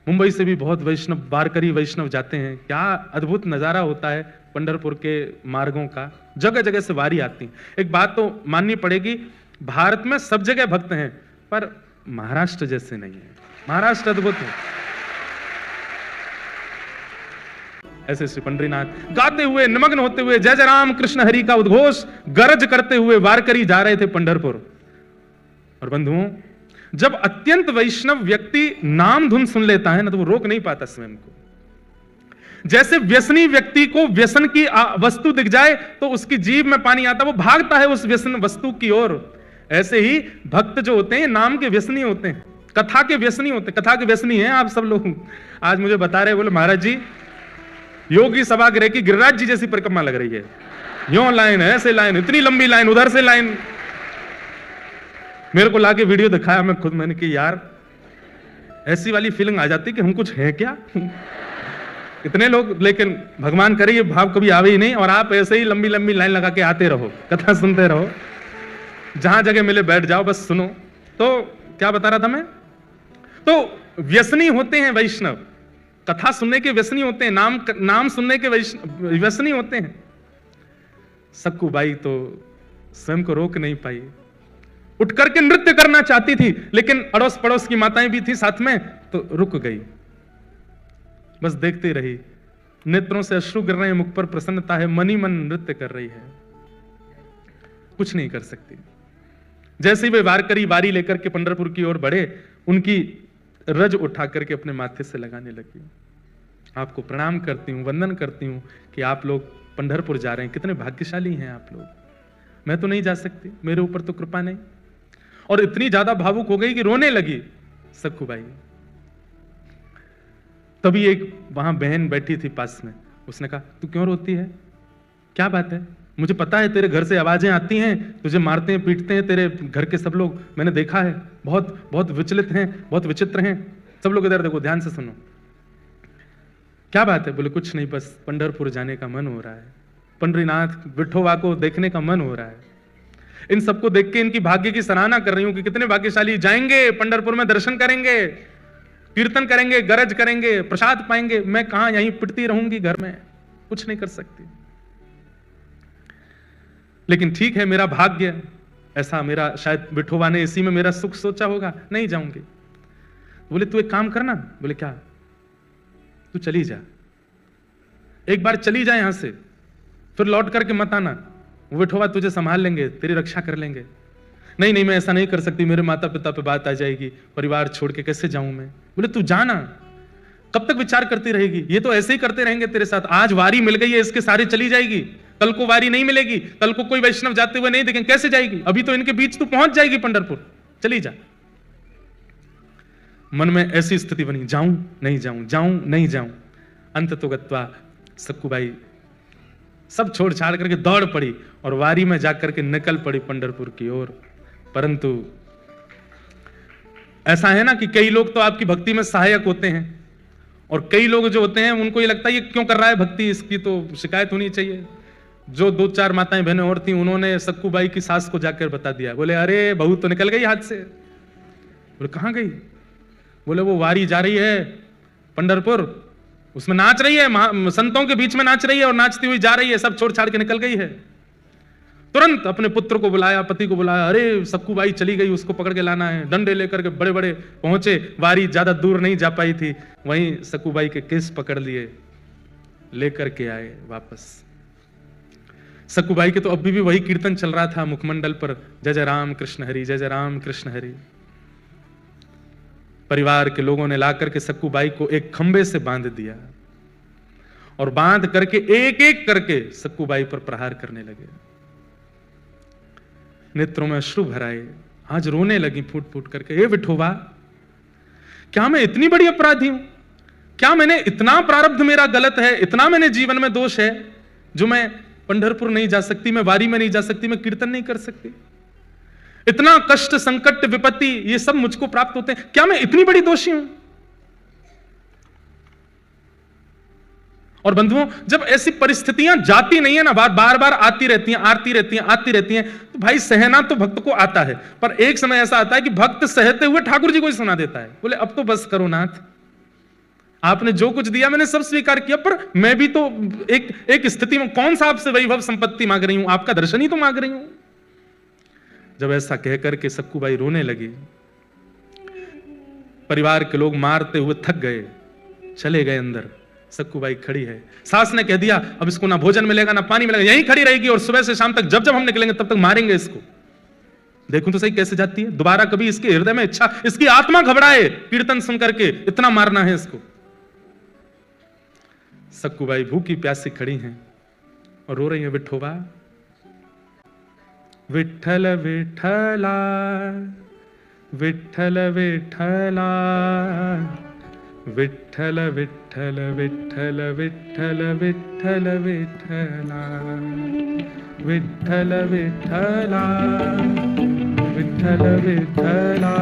S1: मुंबई से भी बहुत वैष्णव, वारकरी वैष्णव जाते हैं। क्या अद्भुत नजारा होता है पंढरपुर के मार्गों का, जगह जगह से वारी आती है। एक बात तो माननी पड़ेगी, भारत में सब जगह भक्त हैं पर महाराष्ट्र जैसे नहीं है। महाराष्ट्र अद्भुत है। ऐसे श्री पंडरीनाथ गाते हुए, निमग्न होते हुए, जय जय राम कृष्ण हरि का उद्घोष गरज करते हुए वारकरी जा रहे थे पंढरपुर। और बंधुओं, जब अत्यंत वैष्णव व्यक्ति नाम धुन सुन लेता है ना, तो वो रोक नहीं पाता स्वयं को। जैसे व्यसनी व्यक्ति को व्यसन की वस्तु दिख जाए तो उसकी जीभ में पानी आता, वो भागता है उस व्यसन वस्तु की ओर। ऐसे ही भक्त जो होते हैं नाम के व्यसनी होते हैं, कथा के व्यसनी होते हैं। कथा के व्यसनी हैं आप सब लोग। आज मुझे बता रहे, बोले महाराज जी योगी सभागृह की गिरिराज जी जैसी परिक्रमा लग रही है, यूं लाइन है, ऐसे लाइन, इतनी लंबी लाइन, उधर से लाइन। मेरे को लाके वीडियो दिखाया, मैं खुद मैंने कि यार ऐसी वाली फीलिंग आ जाती कि हम कुछ हैं क्या इतने लोग। लेकिन भगवान करे ये भाव कभी आवे ही नहीं, और आप ऐसे ही लंबी लंबी लाइन लगा के आते रहो, कथा सुनते रहो, जहां जगह मिले बैठ जाओ, बस सुनो। तो क्या बता रहा था मैं? तो व्यसनी होते हैं वैष्णव, कथा सुनने के व्यसनी होते हैं, नाम सुनने के व्यसनी होते हैं। सक्कू बाई तो स्वयं को रोक नहीं पाई, उठ करके नृत्य करना चाहती थी, लेकिन अड़ोस पड़ोस की माताएं भी थी साथ में, तो रुक गई, बस देखती रही। नेत्रों से अश्रु गिर रहे हैं, मुख पर प्रसन्नता है, मन ही मन नृत्य कर रही है, कुछ नहीं कर सकती। जैसे ही वे वारकरी वारी लेकर के पंढरपुर की ओर बढ़े, उनकी रज उठा करके अपने माथे से लगाने लगी। आपको प्रणाम करती हूं, वंदन करती हूं कि आप लोग पंढरपुर जा रहे हैं, कितने भाग्यशाली हैं आप लोग, मैं तो नहीं जा सकती, मेरे ऊपर तो कृपा नहीं। और इतनी ज्यादा भावुक हो गई कि रोने लगी सक्कू बाई। तभी एक वहां बहन बैठी थी पास में, उसने कहा तू क्यों रोती है, क्या बात है? मुझे पता है तेरे घर से आवाजें आती हैं, तुझे मारते हैं पीटते हैं तेरे घर के सब लोग, मैंने देखा है, बहुत बहुत विचलित हैं, बहुत विचित्र हैं सब लोग। इधर देखो, ध्यान से सुनो, क्या बात है? बोले कुछ नहीं, बस पंढरपुर जाने का मन हो रहा है, पंडरीनाथ विठोबा को देखने का मन हो रहा है। इन सबको देख के इनकी भाग्य की सराहना कर रही हूं कि कितने भाग्यशाली, जाएंगे पंढरपुर में, दर्शन करेंगे, कीर्तन करेंगे, गरज करेंगे, प्रसाद पाएंगे। मैं कहां यहीं पिटती रहूंगी घर में, कुछ नहीं कर सकती। लेकिन ठीक है, मेरा भाग्य ऐसा, मेरा शायद विठोबा ने इसी में मेरा सुख सोचा होगा, नहीं जाऊंगी। बोले तू एक काम करना। बोले क्या? तू चली जा, एक बार चली जा यहां से, फिर लौट करके मत आना, विठोबा तुझे संभाल लेंगे, तेरी रक्षा कर लेंगे। नहीं नहीं, मैं ऐसा नहीं कर सकती, मेरे माता पिता पे बात आ जाएगी, परिवार छोड़ के कैसे जाऊं मैं। बोले तू जाना, कब तक विचार करती रहेगी, ये तो ऐसे ही करते रहेंगे तेरे साथ। आज वारी मिल गई है, इसके सारे चली जाएगी, कल को वारी नहीं मिलेगी, कल को कोई वैष्णव जाते हुए नहीं देखेंगे, कैसे जाएगी? अभी तो इनके बीच तू पहुंच जाएगी पंढरपुर, चली जा। मन में ऐसी स्थिति बनी, जाऊं नहीं जाऊं, जाऊं नहीं जाऊं। अंत तो गत्वा सक्कूबाई सब छोड़ छाड़ करके दौड़ पड़ी और वारी में जाकर के निकल पड़ी पंढरपुर की ओर। परंतु ऐसा है ना कि कई लोग तो आपकी भक्ति में सहायक होते हैं, और कई लोग जो होते हैं उनको ये लगता है ये क्यों कर रहा है भक्ति, इसकी तो शिकायत होनी चाहिए। जो 2-4 माताएं बहनें और थी, उन्होंने सक्कूबाई की सास को जाकर बता दिया। बोले अरे बहू तो निकल गई हाथ से। बोले कहां गई? बोले वो वारी जा रही है पंढरपुर, उसमें नाच रही है, संतों के बीच में नाच रही है, और नाचती हुई जा रही है, सब छोड़ छाड़ के निकल गई है। तुरंत अपने पुत्र को बुलाया, पति को बुलाया, अरे सक्कूबाई चली गई, उसको पकड़ के लाना है। डंडे लेकर के बड़े बड़े पहुंचे, वारी ज्यादा दूर नहीं जा पाई थी, वहीं सक्कूबाई के केस पकड़ लिए, लेकर के आए वापस। सक्कूबाई के तो अभी भी वही कीर्तन चल रहा था मुखमंडल पर, जय जय राम कृष्ण हरि, जय जय राम कृष्ण हरि। परिवार के लोगों ने लाकर के सक्कूबाई को एक खंबे से बांध दिया, और बांध करके एक एक करके सक्कूबाई पर प्रहार करने लगे। नेत्रों में अश्रु भराए, आज रोने लगी फूट फूट करके, हे विठोबा, क्या मैं इतनी बड़ी अपराधी हूं? क्या मैंने इतना प्रारब्ध मेरा गलत है, इतना मैंने जीवन में दोष है जो मैं पंढरपुर नहीं जा सकती, मैं वारी में नहीं जा सकती, मैं कीर्तन नहीं कर सकती? इतना कष्ट, संकट, विपत्ति ये सब मुझको प्राप्त होते हैं, क्या मैं इतनी बड़ी दोषी हूं? और बंधुओं, जब ऐसी परिस्थितियां जाती नहीं है ना, बार बार आती रहती हैं, आती रहती हैं, आती रहती हैं, तो भाई सहना तो भक्त को आता है, पर एक समय ऐसा आता है कि भक्त सहते हुए ठाकुर जी को ही सुना देता है। बोले अब तो बस करो नाथ, आपने जो कुछ दिया मैंने सब स्वीकार किया, पर मैं भी तो एक स्थिति में, कौन सा आपसे वैभव संपत्ति मांग रही हूं, आपका दर्शन ही तो मांग रही हूं। जब ऐसा कहकर के सक्कूबाई रोने लगी, परिवार के लोग मारते हुए थक गए, चले गए अंदर। सक्कूबाई खड़ी है, सास ने कह दिया अब इसको ना भोजन मिलेगा ना पानी मिलेगा, यहीं खड़ी रहेगी और सुबह से शाम तक जब जब हम निकलेंगे तब तक मारेंगे इसको। देखूं तो सही कैसे जाती है, दोबारा कभी इसके हृदय में इच्छा, इसकी आत्मा घबराए कीर्तन सुन करके, इतना मारना है इसको। सक्कूबाई भूखी प्यासी खड़ी हैं और रो रही है, विठोबा विठ्ठल विठ्ठला विठ्ठल विठ्ठला विठ्ठल विठ्ठल विठ्ठल विठ्ठल विठ्ठल विठ्ठला विठ्ठल विठ्ठला विठ्ठल विठ्ठला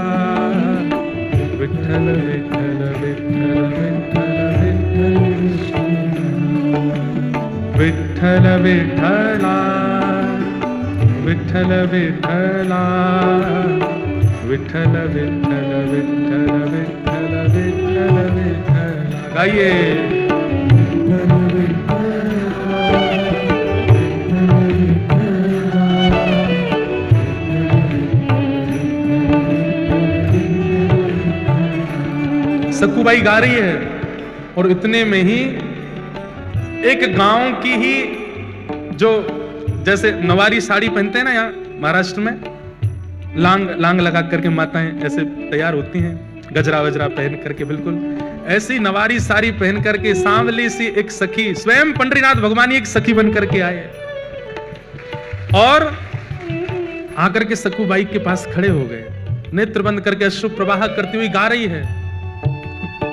S1: विठ्ठल विठ्ठल विठ्ठल विठ्ठल विठ्ठल विठ्ठला विठ्ठल विठ्ठला विठ्ठल विठ्ठल विठ्ठल विठ्ठल विठ्ठल विठ्ठल। गाइए। सक्कूबाई गा रही है और इतने में ही एक गांव की ही जो जैसे नवारी साड़ी पहनते हैं ना यहाँ महाराष्ट्र में, लांग लगा करके माताएं ऐसे तैयार होती हैं, गजरा वजरा पहन करके, बिल्कुल ऐसी नवारी साड़ी पहन करके सांवली सी एक सखी, स्वयं पंडरीनाथ भगवान एक सखी बन करके आए और आकर के सक्कूबाई के पास खड़े हो गए, नेत्र बंद करके अश्रु प्रवाह करती हुई गा रही है।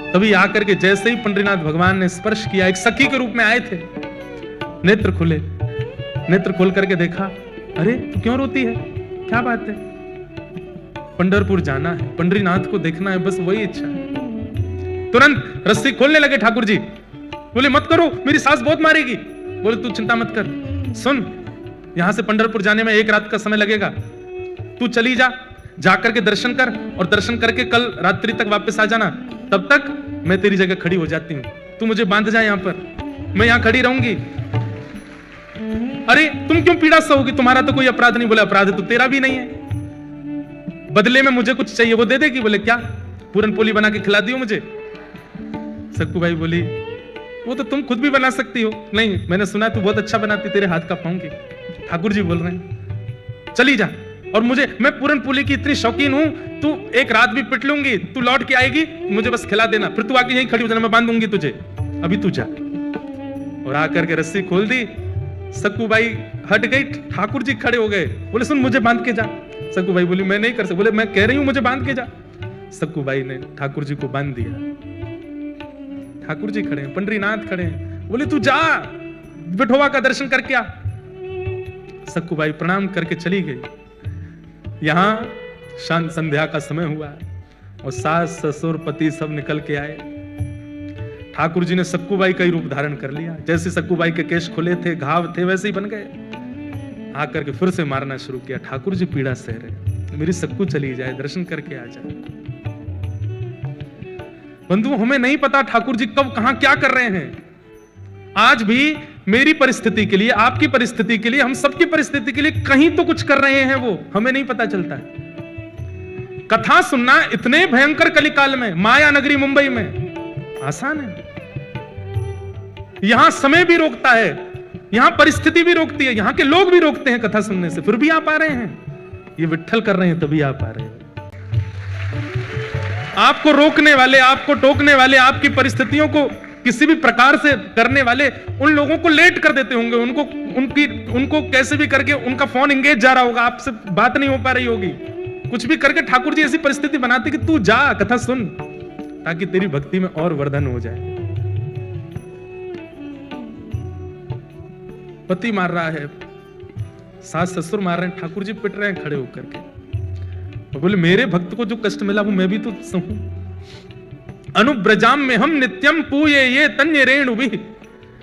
S1: तभी आकर के जैसे ही पंडरीनाथ भगवान ने स्पर्श किया, एक सखी के रूप में आए थे, नेत्र खुले, नेत्र खोल करके देखा, अरे तू क्यों रोती है, क्या बात है? पंढरपुर जाना है, पंडरीनाथ को देखना है, बस वही इच्छा है। तुरंत रस्सी खोलने लगे ठाकुर जी, बोले मत करो, मेरी सास बहुत मारेगी। बोले तू चिंता मत कर, सुन यहां से पंढरपुर जाने में 1 रात का समय लगेगा, तू चली जा, जाकर के दर्शन कर और दर्शन करके कल रात्रि तक वापस आ जाना, तब तक मैं तेरी जगह खड़ी हो जाती हूं, तू मुझे बांध जा यहां पर, मैं यहां खड़ी रहूंगी। अरे तुम क्यों पीड़ा सहोगी, तुम्हारा तो कोई अपराध नहीं। बोले अपराध तो तेरा भी नहीं है, बदले में मुझे कुछ चाहिए, वो दे देगी। बोले क्या, पूरन पोली बना के खिला दियो मुझे। सक्कूबाई बोली वो तो तुम खुद भी बना सकती हो। नहीं, मैंने सुना तू बहुत अच्छा बनाती, तेरे हाथ का पाऊंगी। ठाकुर जी बोल रहे हैं चली जा, और मैं पूरन पोली की इतनी शौकीन हूं, तू 1 रात भी पिट लूंगी, तू लौट के आएगी, मुझे बस खिला देना, फिर तू आके यहीं खड़ी हो जाना, मैं बांध दूंगी तुझे, अभी तू जा। और आकर के रस्सी खोल दी, सक्कूबाई हट गई, ठाकुर जी खड़े हो गए, बोले सुन मुझे बांध के जा। सक्कूबाई बोली मैं नहीं कर सकती। बोले मैं कह रही हूं मुझे बांध के जा। सक्कूबाई ने ठाकुर जी को बांध दिया। ठाकुर जी खड़े हैं, पंडरीनाथ खड़े हैं, बोले तू जा विठोबा का दर्शन करके आ। सक्कूबाई प्रणाम करके चली गई। यहां शाम संध्या का समय हुआ और सास ससुर पति सब निकल के आए। ठाकुर जी ने सक्कूबाई का ही रूप धारण कर लिया, जैसे सक्कूबाई के केश खुले थे, घाव थे, वैसे ही बन गए। आकर के फिर से मारना शुरू किया। ठाकुर जी पीड़ा सह रहे, मेरी सक्कू चली जाए, दर्शन करके आ जाए। बंधु हमें नहीं पता ठाकुर जी कब कहां क्या कर रहे हैं। आज भी मेरी परिस्थिति के लिए, आपकी परिस्थिति के लिए, हम सबकी परिस्थिति के लिए कहीं तो कुछ कर रहे हैं, वो हमें नहीं पता चलता है। कथा सुनना इतने भयंकर कलिकाल में, माया नगरी मुंबई में आसान है। यहां समय भी रोकता है, यहां परिस्थिति भी रोकती है, यहां के लोग भी रोकते हैं कथा सुनने से, फिर भी आप आ रहे हैं। ये विट्ठल कर रहे हैं तभी आप आ रहे हैं। आपको रोकने वाले, आपको टोकने वाले, आपकी परिस्थितियों को किसी भी प्रकार से करने वाले उन लोगों को लेट कर देते होंगे, उनको कैसे भी करके उनका फोन एंगेज जा रहा होगा, आपसे बात नहीं हो पा रही होगी, कुछ भी करके ठाकुर जी ऐसी परिस्थिति बनाते कि तू जा कथा सुन, ताकि तेरी भक्ति में और वर्धन हो जाए। पति मार रहा है, सास ससुर मार रहे हैं, ठाकुर जी पिट रहे हैं खड़े होकर के। बोले मेरे भक्त को जो कष्ट मिला वो मैं भी तो सहूं। अनुब्रजाम में हम नित्यम पूये ये तन्य रेणु भी।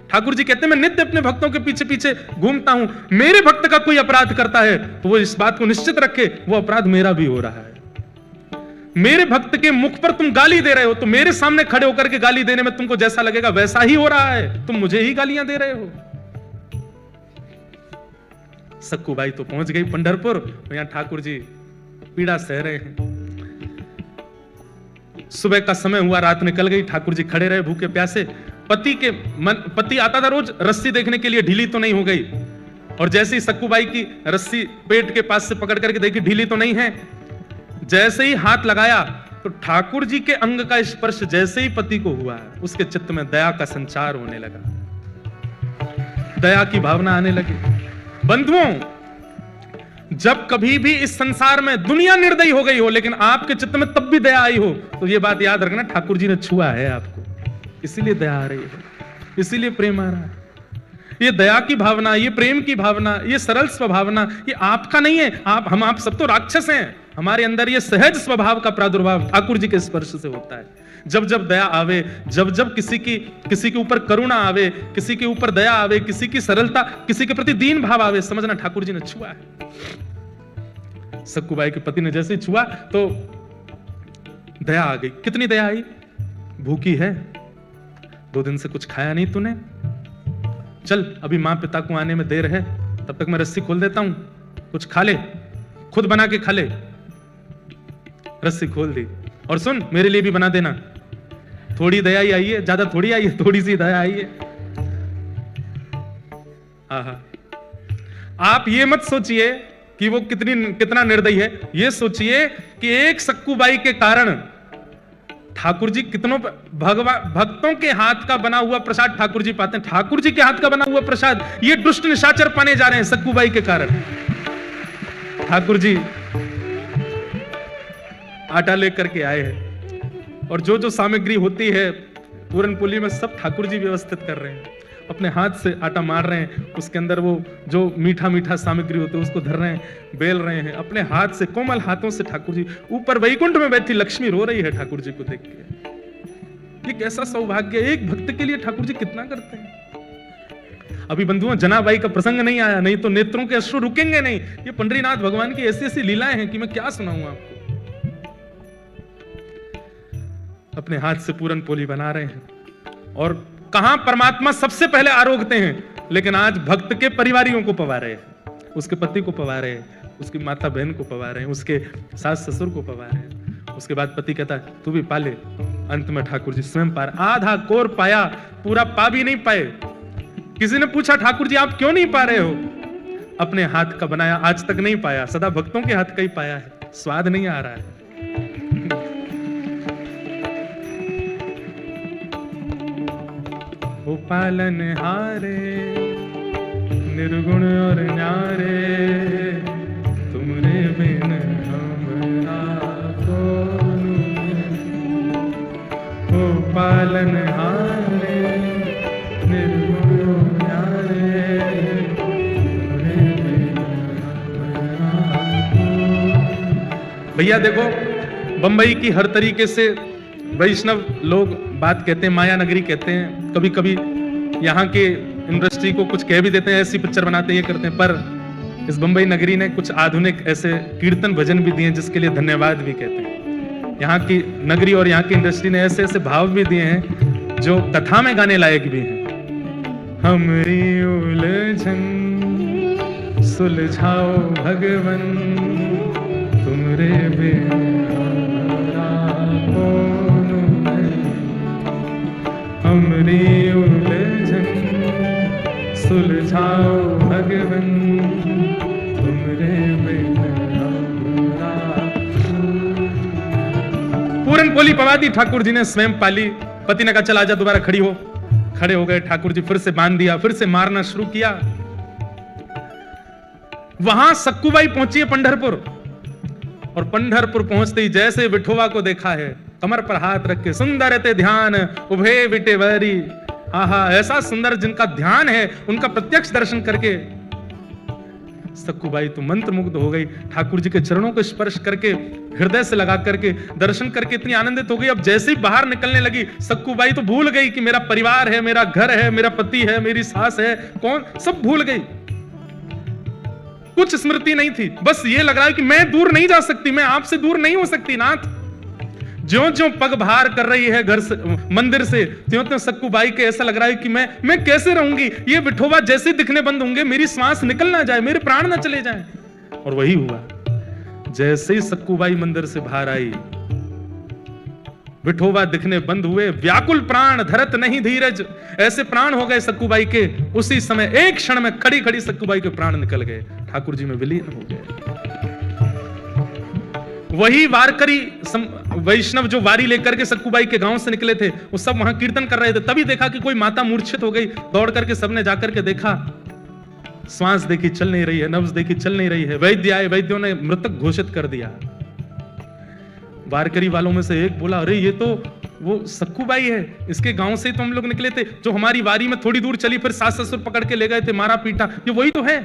S1: ठाकुर जी कहते हैं मैं नित्य अपने भक्तों के पीछे पीछे घूमता हूं। मेरे भक्त का कोई अपराध करता है तो वो इस बात को निश्चित रखे वो अपराध मेरा भी हो रहा है। मेरे भक्त के मुख पर तुम गाली दे रहे हो तो मेरे सामने खड़े होकर के गाली देने में तुमको जैसा लगेगा वैसा ही हो रहा है, तुम मुझे ही गालियां दे रहे हो। सक्कूबाई तो पहुंच गई पंढरपुर, यहां ठाकुर जी पीड़ा सह रहे हैं। सुबह का समय हुआ, रात निकल गई, ठाकुर जी खड़े रहे भूखे प्यासे। पति आता था रोज रस्सी देखने के लिए, ढीली तो नहीं हो गई, और जैसे ही सक्कूबाई की रस्सी पेट के पास से पकड़ करके देखी ढीली तो नहीं है, जैसे ही हाथ लगाया तो ठाकुर जी के अंग का स्पर्श जैसे ही पति को हुआ, उसके चित्त में दया का संचार होने लगा, दया की भावना आने लगी। बंधुओं, जब कभी भी इस संसार में दुनिया निर्दयी हो गई हो लेकिन आपके चित्त में तब भी दया आई हो, तो यह बात याद रखना, ठाकुर जी ने छुआ है आपको, इसीलिए दया आ रही है, इसीलिए प्रेम आ रहा है। ये दया की भावना, ये प्रेम की भावना, ये सरल स्वभावना, ये आपका नहीं है। आप सब तो राक्षस हैं। हमारे अंदर ये सहज स्वभाव का प्रादुर्भाव ठाकुर जी के स्पर्श से होता है। जब जब दया आवे, जब जब किसी के ऊपर करुणा आवे, किसी के ऊपर दया आवे, किसी की सरलता, किसी के प्रति दीन भाव आवे, समझना ठाकुर जी ने छुआ है। सक्कूबाई के पति ने जैसे ही छुआ तो दया आ गई। कितनी दया आई? भूखी है, 2 दिन से कुछ खाया नहीं तूने, चल अभी मां पिता को आने में देर है, तब तक मैं रस्सी खोल देता हूं, कुछ खा ले, खुद बना के खा ले। रस्सी खोल दी, और सुन मेरे लिए भी बना देना। थोड़ी दया ही आई है, ज्यादा थोड़ी आई है, थोड़ी सी दया आई है। आहा, आप ये मत सोचिए कि वो कितना निर्दयी है, ये सोचिए कि एक सक्कूबाई के कारण ठाकुर जी कितनों भक्तों के हाथ का बना हुआ प्रसाद ठाकुर जी पाते हैं। ठाकुर जी के हाथ का बना हुआ प्रसाद ये दुष्ट निशाचर पाने जा रहे हैं सक्कूबाई के कारण। ठाकुर जी आटा लेकर के आए हैं, और जो जो सामग्री होती है पूरनपोली में सब ठाकुर जी व्यवस्थित कर रहे हैं। अपने हाथ से आटा मार रहे हैं, उसके अंदर वो जो मीठा मीठा सामग्री होती है उसको धर रहे हैं, बेल रहे हैं अपने हाथ से, कोमल हाथों से। ठाकुर जी ऊपर वैकुंठ में बैठी लक्ष्मी रो रही है ठाकुर जी को देख के। ये कैसा सौभाग्य, एक भक्त के लिए ठाकुर जी कितना करते हैं। अभी बंधुओं जनाबाई का प्रसंग नहीं आया, नहीं तो नेत्रों के अश्रु रुकेंगे नहीं। ये पंडरीनाथ भगवान की ऐसी ऐसी लीलाएं हैं कि मैं क्या सुनाऊं आपको। अपने हाथ से पूरनपोली बना रहे हैं, और कहां परमात्मा सबसे पहले आरोगते हैं, लेकिन आज भक्त के परिवारियों को पवा रहे हैं, उसके पति को पवा रहे हैं, उसकी माता बहन को पवा रहे हैं, उसके सास ससुर को पवा रहे हैं। उसके बाद पति कहता है तू भी पा ले। अंत में ठाकुर जी स्वयं पा रहे, आधा कोर पाया, पूरा पा भी नहीं पाए। किसी ने पूछा ठाकुर जी आप क्यों नहीं पा रहे हो? अपने हाथ का बनाया आज तक नहीं पाया, सदा भक्तों के हाथ का ही पाया है, स्वाद नहीं आ रहा है। वो पालन हारे निर्गुण और न्यारे, तुमरे बिन हमरा कौन। वो पालन हारे निर्गुण और न्यारे, तुमरे बिन हमरा कौन। भैया देखो, बंबई की हर तरीके से वैष्णव लोग बात कहते हैं, माया नगरी कहते हैं, कभी कभी यहाँ के इंडस्ट्री को कुछ कह भी देते हैं, ऐसी पिक्चर बनाते हैं, ये करते हैं। पर इस बंबई नगरी ने कुछ आधुनिक ऐसे कीर्तन भजन भी दिए जिसके लिए धन्यवाद भी कहते हैं। यहाँ की नगरी और यहाँ की इंडस्ट्री ने ऐसे ऐसे भाव भी दिए हैं जो कथा में गाने लायक भी हैं। हमरी उलझन सुलझाओ भगवन, तुमरे बिन हमरी उलझन सुलझाओ भगवन, तुमरे बिन हमरा। पूरनपोली पवादी ठाकुर जी ने स्वयं पाली। पति ने कहा चल आजा, दोबारा खड़ी हो। खड़े हो गए ठाकुर जी, फिर से बांध दिया, फिर से मारना शुरू किया। वहां सक्कूबाई पहुंची है पंढरपुर, और पंढरपुर पहुंचते ही जैसे विठोबा को देखा है, कमर पर हाथ रख के सुंदर ते ध्यान उभे विटेवरी। आहा, ऐसा सुंदर जिनका ध्यान है, उनका प्रत्यक्ष दर्शन करके सक्कूबाई तो मंत्रमुग्ध हो गई। ठाकुर जी के चरणों को स्पर्श करके, हृदय से लगा करके दर्शन करके इतनी आनंदित हो गई। अब जैसे ही बाहर निकलने लगी, सक्कूबाई तो भूल गई कि मेरा परिवार है, मेरा घर है, मेरा पति है, मेरी सास है, कौन, सब भूल गई। कुछ स्मृति नहीं थी, बस ये लग रहा है कि मैं दूर नहीं जा सकती, मैं आपसे दूर नहीं हो सकती नाथ। ज्यों ज्यों पग बाहर कर रही है घर से, मंदिर से, त्यों त्यों सक्कूबाई के ऐसा लग रहा है कि मैं कैसे रहूंगी, ये विठोबा जैसे दिखने बंद होंगे, मेरी सांस निकल ना जाए, मेरे प्राण ना चले जाएं। और वही हुआ। जैसे ही सक्कूबाई मंदिर से बाहर आई, विठोबा दिखने बंद हुए, व्याकुल प्राण धरत नहीं धीरज। ऐसे प्राण हो गए सक्कूबाई के, उसी समय एक क्षण में खड़ी खड़ी सक्कूबाई के प्राण निकल गए, ठाकुर जी में विलीन हो गए। वही वारकरी वैष्णव जो वारी लेकर के सक्कूबाई के गांव से निकले थे, वो सब वहां कीर्तन कर रहे थे। तभी देखा कि कोई माता मूर्छित हो गई। दौड़ करके सबने जाकर के देखा, श्वास देखी चल नहीं रही है, नब्ज देखी चल नहीं रही है। वैद्य आए, वैद्यों ने मृतक घोषित कर दिया। वारकरी वालों में से एक बोला, अरे ये तो वो सक्कूबाई है, इसके गांव से ही तो हम लोग निकले थे, जो हमारी वारी में थोड़ी दूर चली, फिर सास ससुर पकड़ के ले गए थे, मारा पीटा, ये वही तो है।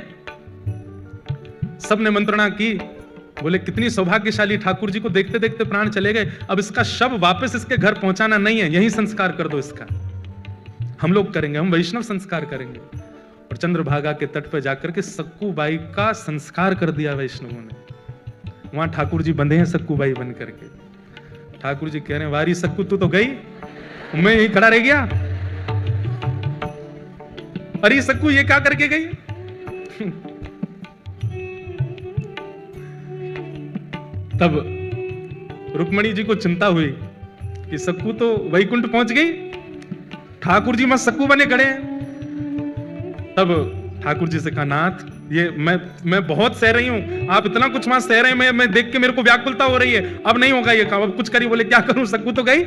S1: सबने मंत्रणा की, बोले कितनी सौभाग्यशाली, ठाकुर जी को देखते देखते प्राण चले गए। अब इसका शव वापस इसके घर पहुंचाना नहीं है, यही संस्कार कर दो इसका, हम लोग करेंगे, हम वैष्णव संस्कार करेंगे। और चंद्रभागा के तट पर जाकर के सक्कूबाई का संस्कार कर दिया वैष्णवों ने। वहां ठाकुर जी बंधे हैं सक्कूबाई बन करके। ठाकुर जी कह रहे हैं, वारी सक्कू तू तो गई, मैं यही खड़ा रह गया। अरे सक्कू ये क्या करके गई? तब रुक्मणी जी को चिंता हुई कि सक्कू तो वैकुंठ पहुंच गई, ठाकुर जी मत सक्कू बने खड़े हैं। तब ठाकुर जी से कहा, नाथ ये मैं बहुत सह रही हूं, आप इतना कुछ वहां सह रहे हैं, मैं देख के मेरे को व्याकुलता हो रही है, अब नहीं होगा ये काम, अब कुछ करिए। बोले क्या करूं, सक्कू तो गई,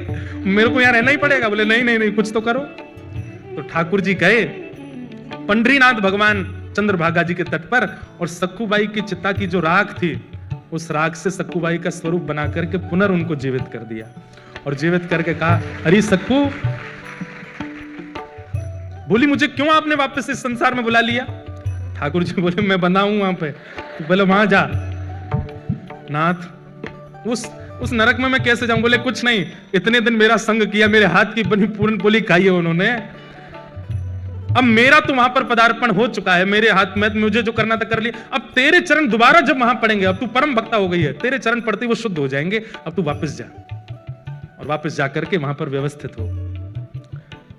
S1: मेरे को यहां रहना ही पड़ेगा। बोले नहीं नहीं नहीं, कुछ तो करो। तो ठाकुर जी गए पंडरीनाथ भगवान चंद्रभागा जी के तट पर, और सक्कूबाई की चिता की जो राख थी, उस राख से सक्कूबाई का स्वरूप बना करके पुनर् उनको जीवित कर दिया। और जीवित करके कहा, अरे सक्कू, बोली मुझे क्यों आपने वापस इस संसार में बुला लिया? ठाकुर जी बोले, मैं बंधा हूं वहां पे। बोले वहां जा। नाथ उस नरक में मैं कैसे जाऊं? बोले कुछ नहीं, इतने दिन मेरा संग किया, मेरे हाथ की बनी पूर्ण पोली खाई है उन्होंने, अब मेरा तो वहां पर पदार्पण हो चुका है, मेरे हाथ में मुझे जो करना था कर लिया। अब तेरे चरण दोबारा जब वहां पड़ेंगे, अब तू परम भक्ता हो गई है, तेरे चरण पड़ते वो शुद्ध हो जाएंगे, अब तू वापस जा। और वापस जाकर के वहां पर व्यवस्थित हो।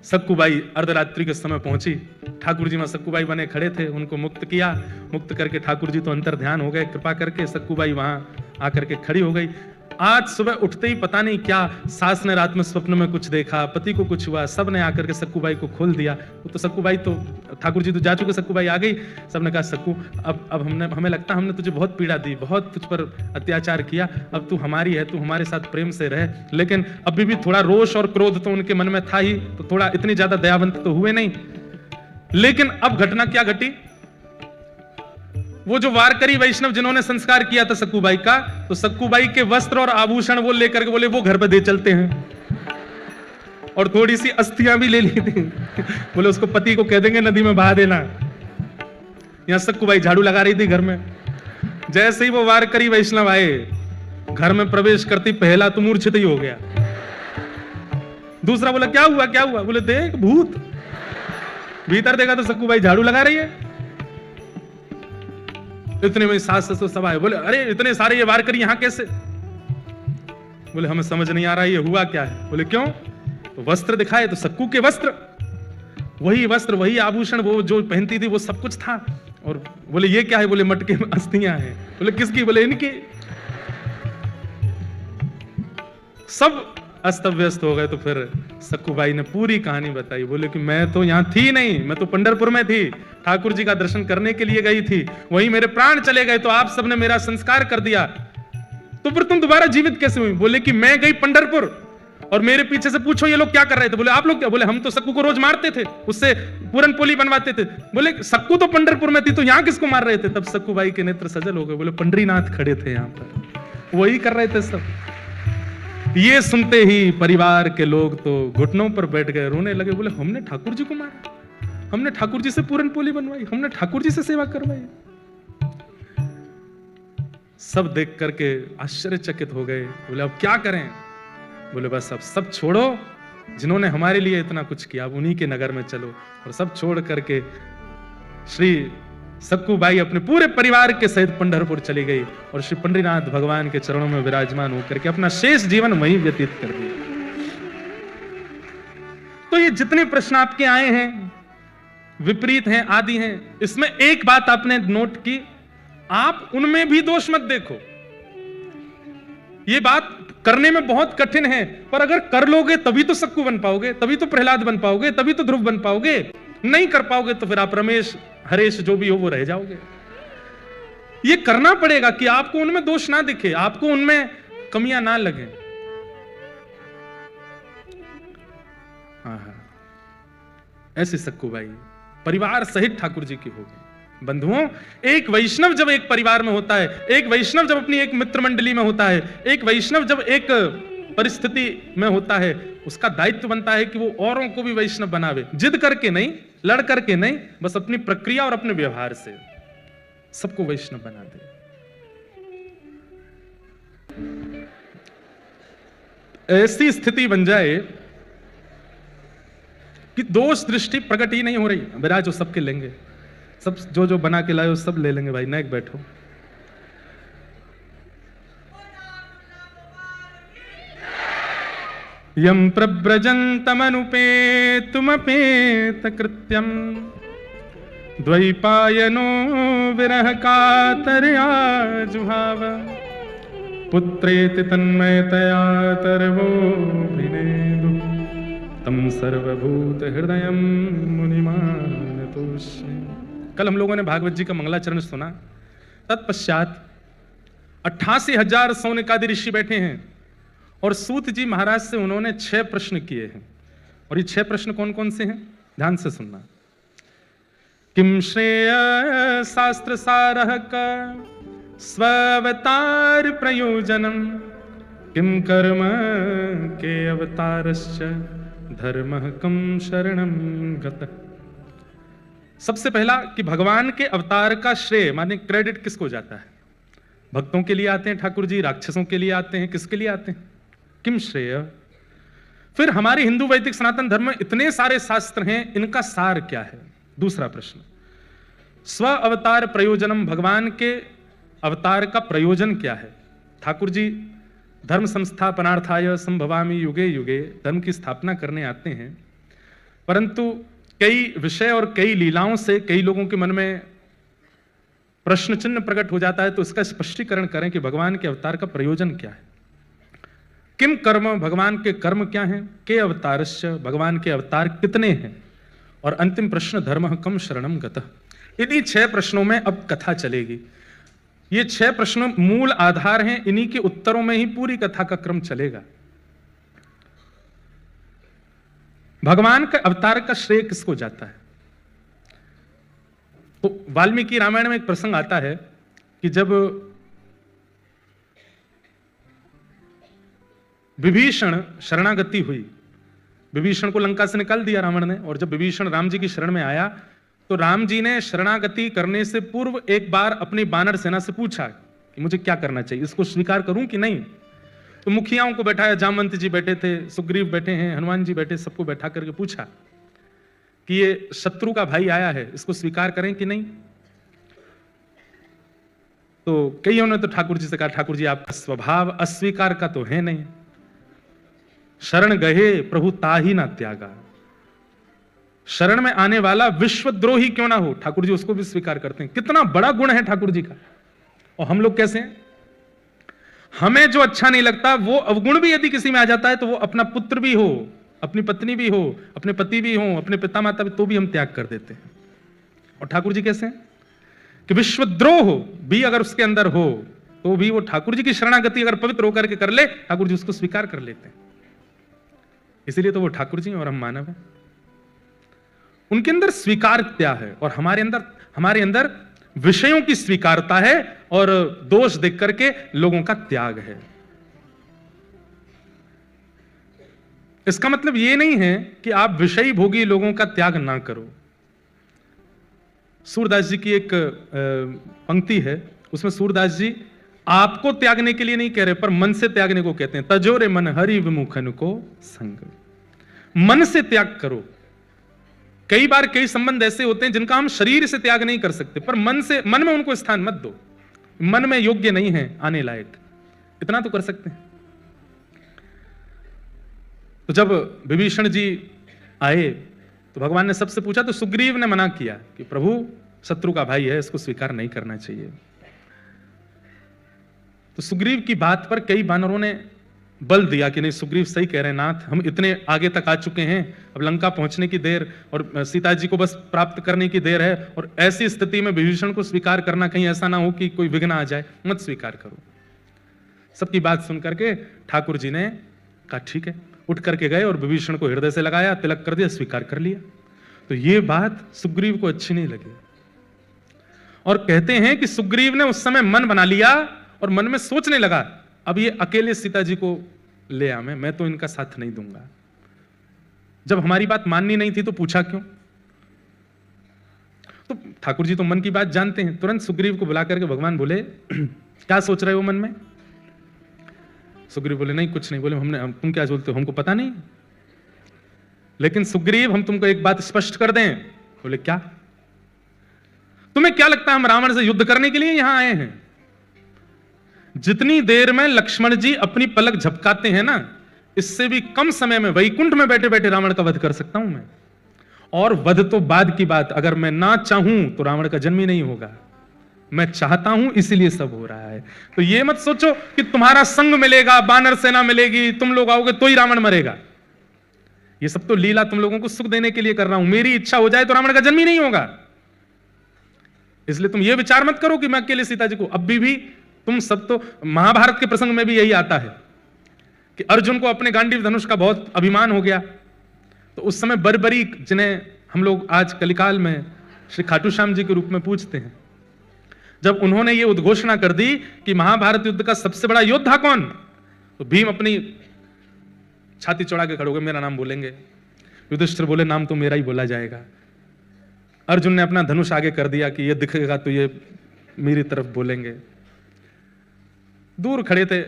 S1: सक्कूबाई अर्धरात्रि के समय पहुंची, ठाकुर जी वहां सक्कूबाई बने खड़े थे, उनको मुक्त किया। मुक्त करके ठाकुर जी तो अंतर ध्यान हो गए, कृपा करके सक्कूबाई वहां आकर के खड़ी हो गई। आज सुबह उठते ही पता नहीं क्या, सास ने रात में स्वप्न में कुछ देखा, पति को कुछ हुआ, सब ने आकर के सक्कूबाई को खोल दिया। तो सक्कूबाई तो ठाकुर जी तो जा चुके, सक्कूबाई आ गई। सबने कहा, सक्कू अब हमें लगता हमें तुझे बहुत पीड़ा दी, बहुत तुझ पर अत्याचार किया, अब तू हमारी है, तू हमारे साथ प्रेम से रह। लेकिन अभी भी थोड़ा रोष और क्रोध तो उनके मन में था ही, तो थोड़ा इतनी ज्यादा दयावंत तो हुए नहीं। लेकिन अब घटना क्या घटी, वो जो वारकरी वैष्णव जिन्होंने संस्कार किया था सक्कूबाई का, तो सक्कूबाई के वस्त्र और आभूषण वो लेकर के बोले वो घर पे दे चलते हैं, और थोड़ी सी अस्थियां भी ले ली थी। बोले उसको पति को कह देंगे नदी में बहा देना। यहां सक्कूबाई झाड़ू लगा रही थी घर में। जैसे ही वो वारकरी वैष्णव आए, घर में प्रवेश करती पहला तो मूर्छित ही हो गया। दूसरा बोला क्या हुआ क्या हुआ? बोले देख भूत। भीतर देखा तो सक्कूबाई झाड़ू लगा रही है। इतने में सास ससुर सब आए, बोले अरे इतने सारे ये वारकरी यहां कैसे? बोले हमें समझ नहीं आ रहा ये हुआ क्या है। बोले क्यों? तो वस्त्र दिखाए तो सक्कू के वस्त्र, वही वस्त्र वही आभूषण वो जो पहनती थी वो सब कुछ था। और बोले ये क्या है? बोले मटके में अस्थियां हैं। बोले किसकी? बोले इनकी। सब अस्त व्यस्त हो गए। तो फिर सक्कूबाई ने पूरी कहानी बताई। बोले कि मैं तो यहां थी नहीं, मैं तो पंढरपुर में थी, ठाकुर जी का दर्शन करने के लिए गई थी, वहीं मेरे प्राण चले गए, तो आप सबने मेरा संस्कार कर दिया, तो फिर तुम दोबारा जीवित कैसे हुई? बोले कि मैं गई पंढरपुर और मेरे पीछे से पूछो ये लोग क्या कर रहे थे। बोले आप लोग क्या? बोले हम तो सक्कू को रोज मारते थे, उससे पूरन पोली बनवाते थे। बोले सक्कू तो पंढरपुर में थी, तो यहां किसको मार रहे थे? तब सक्कूबाई के नेत्र सजल हो गए। बोले पंडरीनाथ खड़े थे यहां पर, वही कर रहे थे सब। ये सुनते ही परिवार के लोग तो घुटनों पर बैठ गए, रोने लगे। बोले हमने ठाकुर जी को मारा, हमने ठाकुर जी से पूरन पोली बनवाई, हमने ठाकुर जी से सेवा करवाई। सब देख करके आश्चर्यचकित हो गए। बोले अब क्या करें? बोले बस अब सब छोड़ो, जिन्होंने हमारे लिए इतना कुछ किया, अब उन्हीं के नगर में चलो। और सब छोड़ करके श्री सक्कूबाई अपने पूरे परिवार के सहित पंढरपुर चली गई और श्री पंडरीनाथ भगवान के चरणों में विराजमान होकर के अपना शेष जीवन वहीं व्यतीत कर दिया। तो ये जितने प्रश्न आपके आए हैं, विपरीत हैं, आदि हैं, इसमें एक बात आपने नोट की, आप उनमें भी दोष मत देखो। ये बात करने में बहुत कठिन है, पर अगर कर लोगे तभी तो सक्कू बन पाओगे, तभी तो प्रहलाद बन पाओगे, तभी तो ध्रुव बन पाओगे। नहीं कर पाओगे तो फिर आप रमेश हरेश जो भी हो वो रह जाओगे। ये करना पड़ेगा कि आपको उनमें दोष ना दिखे, आपको उनमें कमियां ना लगे। ऐसे सक्कू भाई परिवार सहित ठाकुर जी की होगी। बंधुओं, एक वैष्णव जब एक परिवार में होता है, एक वैष्णव जब अपनी एक मित्र मंडली में होता है, एक वैष्णव जब एक परिस्थिति में होता है, उसका दायित्व बनता है कि वो औरों को भी वैष्णव बनावे। जिद करके नहीं, लड़ करके नहीं, बस अपनी प्रक्रिया और अपने व्यवहार से सबको वैष्णव बना दे। ऐसी स्थिति बन जाए कि दोष दृष्टि प्रकट ही नहीं हो रही। विराज जो सबके लेंगे, सब जो जो बना के लाए हो सब ले लेंगे भाई, नेक बैठो। यम प्रव्रजन्तमनुपेतुमपेत कृत्यम द्वैपायनो विरह कातरया जुहाव पुत्रेति तन्मयतया तरवो विनेदु तम सर्वभूत हृदय मुनिमानतोष्ये। कल हम लोगों ने भागवत जी का मंगलाचरण सुना। तत्पश्चात 88,000 सौनकादि ऋषि बैठे हैं और सूत जी महाराज से उन्होंने 6 प्रश्न किए हैं। और ये 6 प्रश्न कौन कौन से हैं, ध्यान से सुनना। किम श्रेय शास्त्र सारः का स्वावतार प्रयोजनम किम कर्म के अवतारश्च धर्मः कम शरणम गतः। सबसे पहला कि भगवान के अवतार का श्रेय माने क्रेडिट किसको जाता है। भक्तों के लिए आते हैं ठाकुर जी, राक्षसों के लिए आते हैं, किसके लिए आते हैं, किम श्रेय। फिर हमारे हिंदू वैदिक सनातन धर्म में इतने सारे शास्त्र हैं, इनका सार क्या है। दूसरा प्रश्न, स्व अवतार प्रयोजनम, भगवान के अवतार का प्रयोजन क्या है। ठाकुर जी धर्म संस्थापनार्थाय संभवामि युगे युगे, धर्म की स्थापना करने आते हैं, परंतु कई विषय और कई लीलाओं से कई लोगों के मन में प्रश्न चिन्ह प्रकट हो जाता है। तो इसका स्पष्टीकरण करें कि भगवान के अवतार का प्रयोजन क्या है। किम कर्म, भगवान के कर्म क्या हैं, के अवतारश्च, भगवान के अवतार कितने हैं, और अंतिम प्रश्न धर्मः कम शरणम गतः। इन्हीं 6 प्रश्नों में अब कथा चलेगी। ये 6 प्रश्न मूल आधार हैं, इन्हीं के उत्तरों में ही पूरी कथा का क्रम चलेगा। भगवान का अवतार का श्रेय किसको जाता है। तो वाल्मीकि रामायण में एक प्रसंग आता है कि जब विभीषण शरणागति हुई, विभीषण को लंका से निकाल दिया रावण ने, और जब विभीषण राम जी की शरण में आया तो राम जी ने शरणागति करने से पूर्व एक बार अपनी वानर सेना से पूछा कि मुझे क्या करना चाहिए, इसको स्वीकार करूं कि नहीं। तो मुखियाओं को बैठाया, जामवंत जी बैठे थे, सुग्रीव बैठे हैं, हनुमान जी बैठे, सबको बैठा करके पूछा कि ये शत्रु का भाई आया है, इसको स्वीकार करें कि नहीं। तो कईयों ने तो ठाकुर जी से कहा, ठाकुर जी आपका स्वभाव अस्वीकार का तो है नहीं, शरण गहे प्रभु ताही ना त्यागा। शरण में आने वाला विश्वद्रोही क्यों ना हो, ठाकुर जी उसको भी स्वीकार करते हैं। कितना बड़ा गुण है ठाकुर जी का। और हम लोग कैसे हैं, हमें जो अच्छा नहीं लगता वो अवगुण भी यदि किसी में आ जाता है तो वो अपना पुत्र भी हो, अपनी पत्नी भी हो, अपने पति भी हो, अपने पिता माता भी, तो भी हम त्याग कर देते हैं। और ठाकुर जी कैसे हैं कि विश्वद्रोह भी अगर उसके अंदर हो तो भी वो ठाकुर जी की शरणागति अगर पवित्र होकर के कर ले, ठाकुर जी उसको स्वीकार कर लेते हैं। इसीलिए तो वो ठाकुर जी और हम मानव हैं। उनके अंदर स्वीकारता है और हमारे अंदर विषयों की स्वीकारता है और दोष देख करके लोगों का त्याग है। इसका मतलब यह नहीं है कि आप विषयी भोगी लोगों का त्याग ना करो। सूरदास जी की एक पंक्ति है, उसमें सूरदास जी आपको त्यागने के लिए नहीं कह रहे, पर मन से त्यागने को कहते हैं। तजोरे मन हरि विमुखन को संग, मन से त्याग करो। कई बार कई संबंध ऐसे होते हैं जिनका हम शरीर से त्याग नहीं कर सकते, पर मन में उनको स्थान मत दो, मन में योग्य नहीं है आने लायक, इतना तो कर सकते हैं। तो जब विभीषण जी आए तो भगवान ने सबसे पूछा, तो सुग्रीव ने मना किया कि प्रभु शत्रु का भाई है, इसको स्वीकार नहीं करना चाहिए। तो सुग्रीव की बात पर कई वानरों ने बल दिया कि नहीं सुग्रीव सही कह रहे हैं नाथ, हम इतने आगे तक आ चुके हैं, अब लंका पहुंचने की देर और सीता जी को बस प्राप्त करने की देर है, और ऐसी स्थिति में विभीषण को स्वीकार करना कहीं ऐसा ना हो कि कोई विघ्न आ जाए, मत स्वीकार करो। सबकी बात सुन करके ठाकुर जी ने कहा ठीक है, उठ करके गए और विभीषण को हृदय से लगाया, तिलक कर दिया, स्वीकार कर लिया। तो ये बात सुग्रीव को अच्छी नहीं लगी, और कहते हैं कि सुग्रीव ने उस समय मन बना लिया और मन में सोचने लगा, अब ये अकेले सीता जी को ले आवे, मैं तो इनका साथ नहीं दूंगा। जब हमारी बात माननी नहीं थी तो पूछा क्यों? तो ठाकुर जी तो मन की बात जानते हैं। तुरंत सुग्रीव को बुला करके भगवान बोले क्या सोच रहे हो मन में? सुग्रीव बोले नहीं कुछ नहीं। बोले तुम क्या बोलते हो, हमको पता नहीं। लेकिन सुग्रीव हम तुमको एक बात स्पष्ट कर दें। बोले क्या? तुम्हें क्या लगता है हम रावण से युद्ध करने के लिए यहां आए हैं? जितनी देर में लक्ष्मण जी अपनी पलक झपकाते हैं ना, इससे भी कम समय में वैकुंठ में बैठे बैठे रावण का वध कर सकता हूं मैं। और वध तो बाद की बात, अगर मैं ना चाहूं तो रावण का जन्म ही नहीं होगा। मैं चाहता हूं इसीलिए सब हो रहा है। तो ये मत सोचो कि तुम्हारा संग मिलेगा, बानर सेना मिलेगी, तुम लोग आओगे तो ही रावण मरेगा। ये सब तो लीला तुम लोगों को सुख देने के लिए कर रहा हूं। मेरी इच्छा हो जाए तो रावण का जन्म ही नहीं होगा। इसलिए तुम ये विचार मत करो कि मैं अकेले सीता जी को। अब भी तुम सब तो, महाभारत के प्रसंग में भी यही आता है कि अर्जुन को अपने गांडीव धनुष का बहुत अभिमान हो गया। तो उस समय बर्बरीक, जिन्हें हम लोग आज कलिकाल में श्री खाटू श्याम जी के रूप में पूजते हैं, जब उन्होंने ये उद्घोषणा कर दी कि महाभारत युद्ध का सबसे बड़ा योद्धा कौन, तो भीम अपनी छाती चौड़ा के खड़े हो गए, मेरा नाम बोलेंगे। युधिष्ठिर बोले नाम तो मेरा ही बोला जाएगा। अर्जुन ने अपना धनुष आगे कर दिया कि ये दिखेगा तो ये मेरी तरफ बोलेंगे। दूर खड़े थे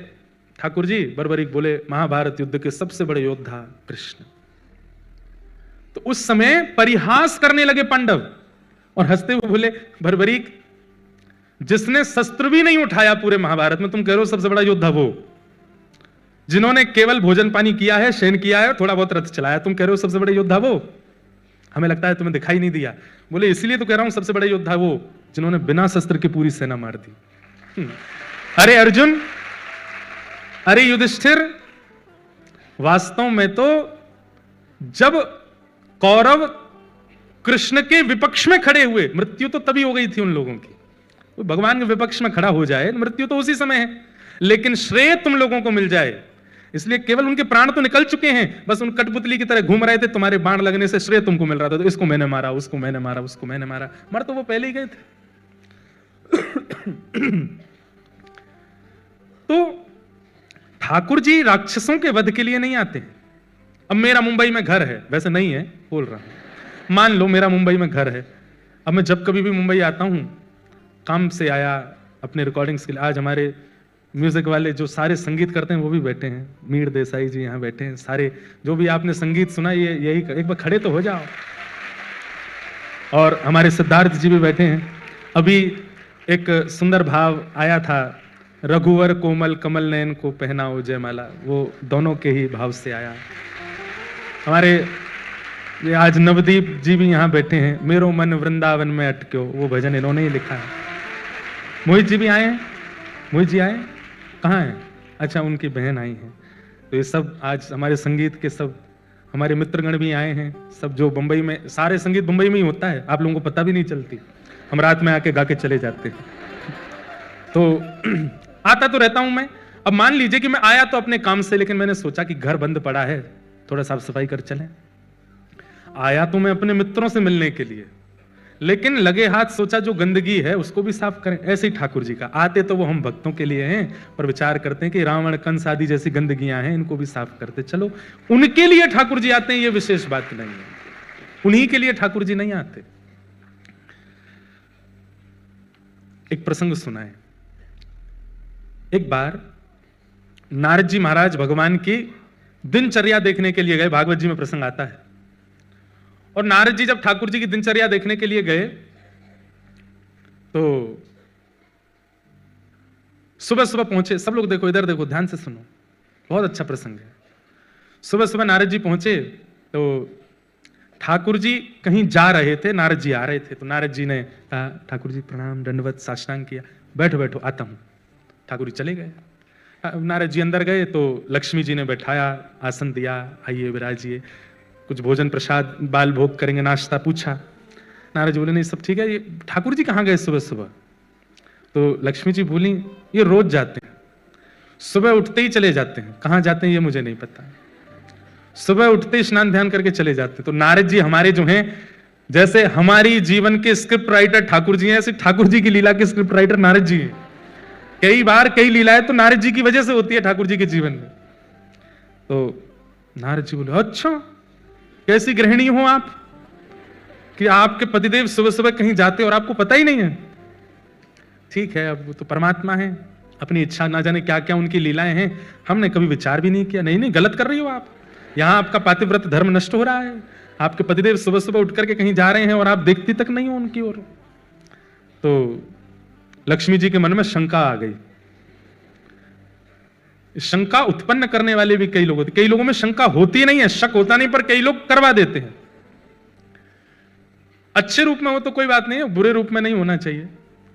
S1: ठाकुर जी, बर्बरीक बोले महाभारत युद्ध के सबसे बड़े योद्धा कृष्ण। तो उस समय परिहास करने लगे पांडव और हंसते हुए बोले बर्बरीक, जिसने शस्त्र भी नहीं उठाया पूरे महाभारत में, तुम कह रहे हो सबसे बड़ा योद्धा वो? जिन्होंने केवल भोजन पानी किया है, शयन किया है, थोड़ा बहुत रथ चलाया, तुम कह रहे हो सबसे बड़े योद्धा वो? हमें लगता है तुम्हें दिखाई नहीं दिया। बोले इसलिए तो कह रहा हूं सबसे बड़े योद्धा वो जिन्होंने बिना शस्त्र की पूरी सेना मार दी। अरे अर्जुन, अरे युधिष्ठिर, वास्तव में तो जब कौरव कृष्ण के विपक्ष में खड़े हुए, मृत्यु तो तभी हो गई थी उन लोगों की। तो भगवान के विपक्ष में खड़ा हो जाए, मृत्यु तो उसी समय है, लेकिन श्रेय तुम लोगों को मिल जाए। इसलिए केवल उनके प्राण तो निकल चुके हैं, बस उन कठपुतली की तरह घूम रहे थे, तुम्हारे बाण लगने से श्रेय तुमको मिल रहा था। तो इसको मैंने मारा, उसको मैंने मारा, उसको मैंने मारा। मर तो वो पहले ही गए थे। तो ठाकुर जी राक्षसों के वध के लिए नहीं आते। अब मेरा मुंबई में घर है, वैसे नहीं है, बोल रहा हूं, मान लो मेरा मुंबई में घर है। अब मैं जब कभी भी मुंबई आता हूं, काम से आया अपने रिकॉर्डिंग्स के लिए, आज हमारे म्यूजिक वाले जो सारे संगीत करते हैं वो भी बैठे हैं, मीर देसाई जी यहाँ बैठे हैं, सारे जो भी आपने संगीत सुना ये यही, एक बार खड़े तो हो जाओ। और हमारे सिद्धार्थ जी भी बैठे हैं। अभी एक सुंदर भाव आया था, रघुवर कोमल कमल नयन को पहनाओ जयमाला, वो दोनों के ही भाव से आया। हमारे ये आज नवदीप जी भी यहाँ बैठे हैं, मेरो मन वृंदावन में अटक्यो, वो भजन इन्होंने ही लिखा है। मोहित जी भी आए हैं, मोहित जी आए, कहाँ हैं? अच्छा, उनकी बहन आई हैं। तो ये सब आज हमारे संगीत के सब हमारे मित्रगण भी आए हैं, सब जो बंबई में, सारे संगीत बंबई में ही होता है, आप लोगों को पता भी नहीं चलती, हम रात में आके गा के चले जाते हैं। तो आता तो रहता हूं मैं। अब मान लीजिए कि मैं आया तो अपने काम से, लेकिन मैंने सोचा कि घर बंद पड़ा है, थोड़ा साफ सफाई कर चलें। आया तो मैं अपने मित्रों से मिलने के लिए, लेकिन लगे हाथ सोचा जो गंदगी है उसको भी साफ करें। ऐसे ही ठाकुर जी का, आते तो वो हम भक्तों के लिए हैं, पर विचार करते हैं कि रावण कंस आदि जैसी गंदगियां हैं, इनको भी साफ करते चलो। उनके लिए ठाकुर जी आते हैं, ये विशेष बात नहीं है, उन्हीं के लिए ठाकुर जी नहीं आते। एक प्रसंग सुना है। एक बार नारद जी महाराज भगवान की दिनचर्या देखने के लिए गए, भागवत जी में प्रसंग आता है। और नारद जी जब ठाकुर जी की दिनचर्या देखने के लिए गए तो सुबह सुबह पहुंचे। सब लोग देखो, इधर देखो, ध्यान से सुनो, बहुत अच्छा प्रसंग है। सुबह सुबह नारद जी पहुंचे तो ठाकुर जी कहीं जा रहे थे, नारद जी आ रहे थे। तो नारद जी ने कहा ठाकुर जी प्रणाम, दंडवत, साष्टांग किया, बैठो बैठो आता हूं। ठाकुर जी चले गए। नारद जी अंदर गए तो लक्ष्मी जी ने बैठाया, आसन दिया, आइए विराजिए, कुछ भोजन प्रसाद बाल भोग करेंगे, नाश्ता पूछा। नारद जी बोले नहीं सब ठीक है, ये ठाकुर जी कहाँ गए सुबह सुबह? तो लक्ष्मी जी बोली ये रोज जाते हैं, सुबह उठते ही चले जाते हैं, कहाँ जाते हैं ये मुझे नहीं पता, सुबह उठते ही स्नान ध्यान करके चले जाते हैं। तो नारद जी हमारे जो हैं, जैसे हमारी जीवन के स्क्रिप्ट राइटर ठाकुर जी हैं, ऐसे ठाकुर जी की लीला के स्क्रिप्ट राइटर नारद जी हैं। कई बार कई लीलाएं तो नारद जी की वजह से होती है ठाकुर जी के जीवन में। तो नारद जी बोले अच्छा कैसी गृहिणी हो आप कि आपके पतिदेव सुबह सुबह कहीं जाते और आपको पता ही नहीं है? ठीक है, अब वो तो परमात्मा है, अपनी इच्छा, ना जाने क्या क्या उनकी लीलाएं हैं, हमने कभी विचार भी नहीं किया। नहीं नहीं गलत कर रही हो आप, यहां आपका पातिव्रत धर्म नष्ट हो रहा है, आपके पतिदेव सुबह सुबह उठ करके कहीं जा रहे हैं और आप देखती तक नहीं हो उनकी ओर। तो लक्ष्मी जी के मन में शंका आ गई। शंका उत्पन्न करने वाले भी कई लोग होते, कई लोगों में शंका होती नहीं है, शक होता नहीं, पर कई लोग करवा देते हैं। अच्छे रूप में हो तो कोई बात नहीं है, बुरे रूप में नहीं होना चाहिए।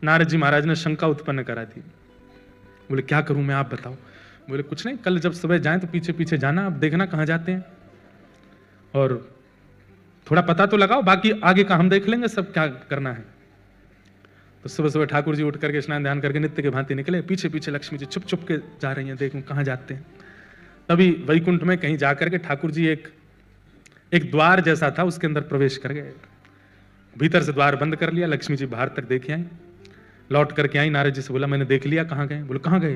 S1: नारद जी महाराज ने शंका उत्पन्न करा दी। बोले क्या करूं मैं, आप बताओ। बोले कुछ नहीं, कल जब सुबह जाएं तो पीछे पीछे जाना, आप देखना कहां जाते हैं और थोड़ा पता तो लगाओ, बाकी आगे का हम देख लेंगे सब क्या करना है। तो सुबह सुबह ठाकुर जी उठ करके स्नान ध्यान करके नित्य के भांति निकले, पीछे पीछे लक्ष्मी जी छुप छुप के जा रही हैं, देखूं कहां जाते हैं। तभी वैकुंठ में कहीं जाकर के ठाकुर जी एक द्वार जैसा था उसके अंदर प्रवेश कर गए। भीतर से द्वार बंद कर लिया, लक्ष्मी जी बाहर तक देख आई, लौट करके आई, नारद जी से बोला मैंने देख लिया, कहाँ गए? बोले कहाँ गए?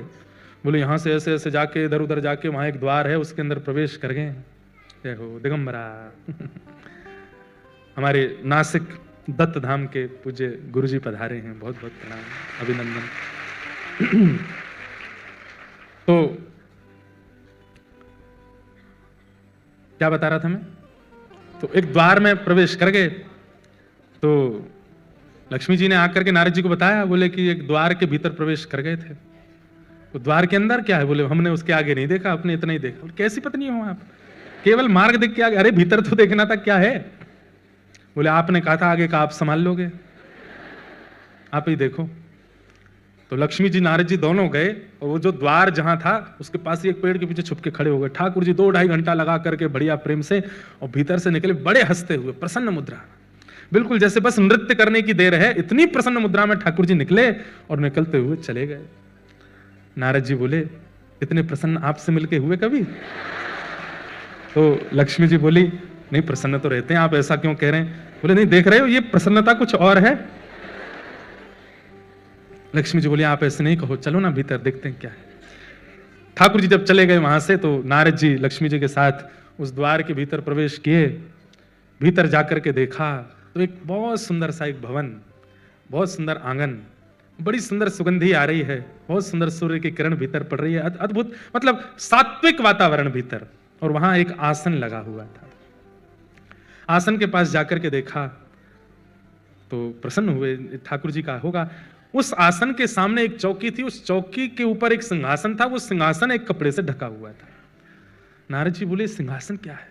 S1: बोले यहाँ से ऐसे ऐसे जाके इधर उधर जाके वहां एक द्वार है उसके अंदर प्रवेश कर गए। जय हो दिगंबरा। हमारे नासिक दत्त धाम के पूज्य गुरु जी पधारे हैं, बहुत बहुत प्रणाम, अभिनंदन। तो क्या बता रहा था मैं? तो एक द्वार में प्रवेश कर गए। तो लक्ष्मी जी ने आकर के नारद जी को बताया, बोले कि एक द्वार के भीतर प्रवेश कर गए थे। तो द्वार के अंदर क्या है? बोले हमने उसके आगे नहीं देखा, अपने इतना ही देखा। कैसी पत्नी हो आप, केवल मार्ग देख के आगे? अरे भीतर तो देखना था क्या है। बोले आपने कहा था आगे का आप संभाल लोगे, आप ही देखो। तो लक्ष्मी जी नारद जी दोनों गए और वो जो द्वार जहां था उसके पास ही एक पेड़ के पीछे छुप के खड़े हो गए। ठाकुर जी 2-2.5 घंटा लगा करके बढ़िया प्रेम से, और भीतर से निकले बड़े हंसते हुए, प्रसन्न मुद्रा, बिल्कुल जैसे बस नृत्य करने की देर है, इतनी प्रसन्न मुद्रा में ठाकुर जी निकले और निकलते हुए चले गए। नारद जी बोले इतने प्रसन्न आपसे मिलके हुए कभी? तो लक्ष्मी जी बोली नहीं प्रसन्न तो रहते हैं, आप ऐसा क्यों कह रहे हैं? बोले नहीं देख रहे हो ये प्रसन्नता कुछ और है। लक्ष्मी जी बोली आप ऐसे नहीं कहो, चलो ना भीतर देखते हैं क्या है। ठाकुर जी जब चले गए वहां से तो नारद जी लक्ष्मी जी के साथ उस द्वार के भीतर प्रवेश किए। भीतर जाकर के देखा तो एक बहुत सुंदर सा एक भवन, बहुत सुंदर आंगन, बड़ी सुंदर सुगंधी आ रही है, बहुत सुंदर सूर्य की किरण भीतर पड़ रही है, अद्भुत मतलब सात्विक वातावरण भीतर। और वहां एक आसन लगा हुआ था। आसन के पास जाकर के देखा तो प्रसन्न हुए, ठाकुर जी का होगा। उस आसन के सामने एक चौकी थी, उस चौकी के ऊपर एक सिंहासन था, वो सिंहासन एक कपड़े से ढका हुआ था। नारद जी बोले सिंहासन क्या है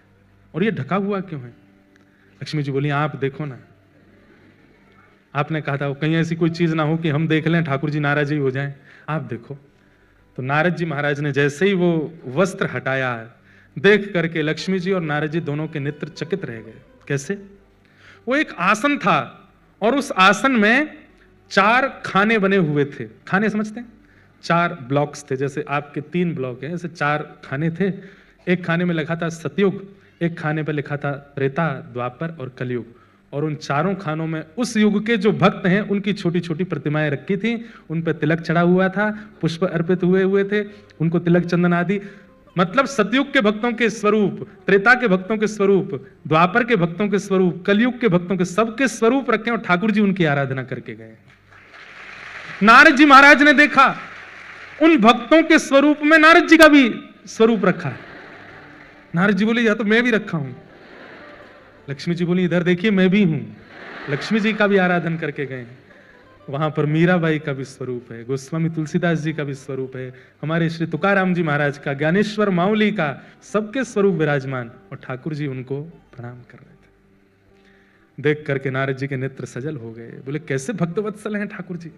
S1: और ये ढका हुआ क्यों है? लक्ष्मी जी बोली आप देखो ना, आपने कहा था कहीं ऐसी कोई चीज ना हो कि हम देख लें ठाकुर जी नाराज ही हो जाएं, आप देखो। तो नारद जी महाराज ने जैसे ही वो वस्त्र हटाया, देख करके लक्ष्मी जी और नारद जी दोनों के नेत्र चकित रह गए। कैसे? वो एक आसन था और उस आसन में 4 खाने बने हुए थे। खाने समझते हैं? 4 ब्लॉक्स थे, जैसे आपके 3 ब्लॉक हैं, ऐसे 4 खाने थे। एक खाने में लिखा था सतयुग, एक खाने पर लिखा था त्रेता, द्वापर और कलयुग। और उन चारों खानों में उस युग के जो भक्त हैं उनकी छोटी छोटी प्रतिमाएं रखी थी, उन पर तिलक चढ़ा हुआ था, पुष्प अर्पित हुए थे, उनको तिलक चंदन आदि, मतलब सतयुग के भक्तों के स्वरूप, त्रेता के भक्तों के स्वरूप, द्वापर के भक्तों के स्वरूप, कलयुग के भक्तों के, सबके स्वरूप रखे और ठाकुर जी उनकी आराधना करके गए। नारद जी महाराज ने देखा उन भक्तों के स्वरूप में नारद जी का भी स्वरूप रखा है। नारद जी बोले या तो मैं भी रखा हूं। लक्ष्मी जी बोली इधर देखिए मैं भी हूं। लक्ष्मी जी का भी आराधन करके गए। वहां पर मीराबाई का भी स्वरूप है, गोस्वामी तुलसीदास जी का भी स्वरूप है, हमारे श्री तुकाराम जी महाराज का, ज्ञानेश्वर माउली का, सबके स्वरूप विराजमान, और ठाकुर जी उनको प्रणाम कर रहे थे। देख करके नारद जी के नेत्र सजल हो गए। बोले कैसे भक्त वत्सल हैं ठाकुर जी,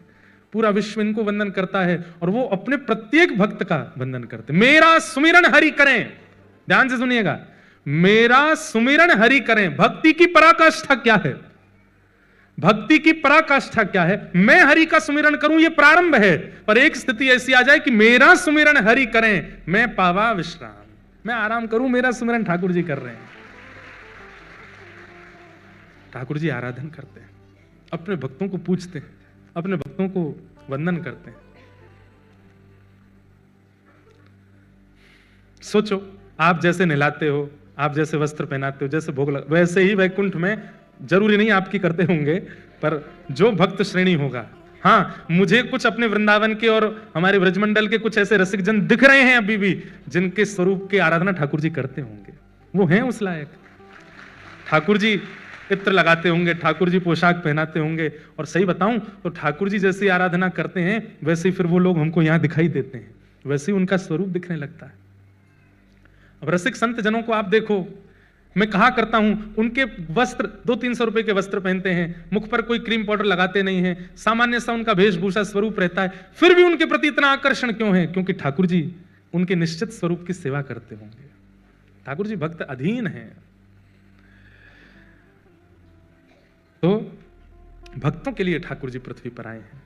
S1: पूरा विश्व इनको वंदन करता है और वो अपने प्रत्येक भक्त का वंदन करते। मेरा सुमिरन हरि करें, ध्यान से सुनिएगा, मेरा सुमिरन हरि करें। भक्ति की पराकाष्ठा क्या है? भक्ति की पराकाष्ठा क्या है? मैं हरि का सुमिरन करूं, यह प्रारंभ है, पर एक स्थिति ऐसी आ जाए कि मेरा सुमिरन हरि करें, मैं पावा विश्राम, मैं आराम करूं, मेरा सुमिरन ठाकुर जी कर रहे हैं। ठाकुर जी आराधन करते हैं, अपने भक्तों को पूछते हैं, अपने भक्तों को वंदन करते हैं। सोचो, आप जैसे नहलाते हो, आप जैसे वस्त्र पहनाते हो, जैसे भोग लगा, वैसे ही वैकुंठ में, जरूरी नहीं आपकी करते होंगे, पर जो भक्त श्रेणी होगा, हाँ, मुझे कुछ अपने वृंदावन के और हमारे ब्रजमंडल के कुछ ऐसे रसिक जन दिख रहे हैं अभी भी, जिनके स्वरूप की आराधना ठाकुर जी करते होंगे, वो हैं उस लायक। ठाकुर जी इत्र लगाते होंगे, ठाकुर जी पोशाक पहनाते होंगे, और सही बताऊं तो ठाकुर जी जैसी आराधना करते हैं वैसे ही फिर वो लोग हमको यहां दिखाई देते हैं, वैसे ही उनका स्वरूप दिखने लगता है। अब रसिक संत जनों को आप देखो, मैं कहा करता हूं, उनके वस्त्र 200-300 रुपए के वस्त्र पहनते हैं, मुख पर कोई क्रीम पाउडर लगाते नहीं हैं, सामान्य सा उनका वेशभूषा स्वरूप रहता है, फिर भी उनके प्रति इतना आकर्षण क्यों है? क्योंकि ठाकुर जी उनके निश्चित स्वरूप की सेवा करते होंगे। ठाकुर जी भक्त अधीन हैं। तो भक्तों के लिए ठाकुर जी पृथ्वी पर आए हैं।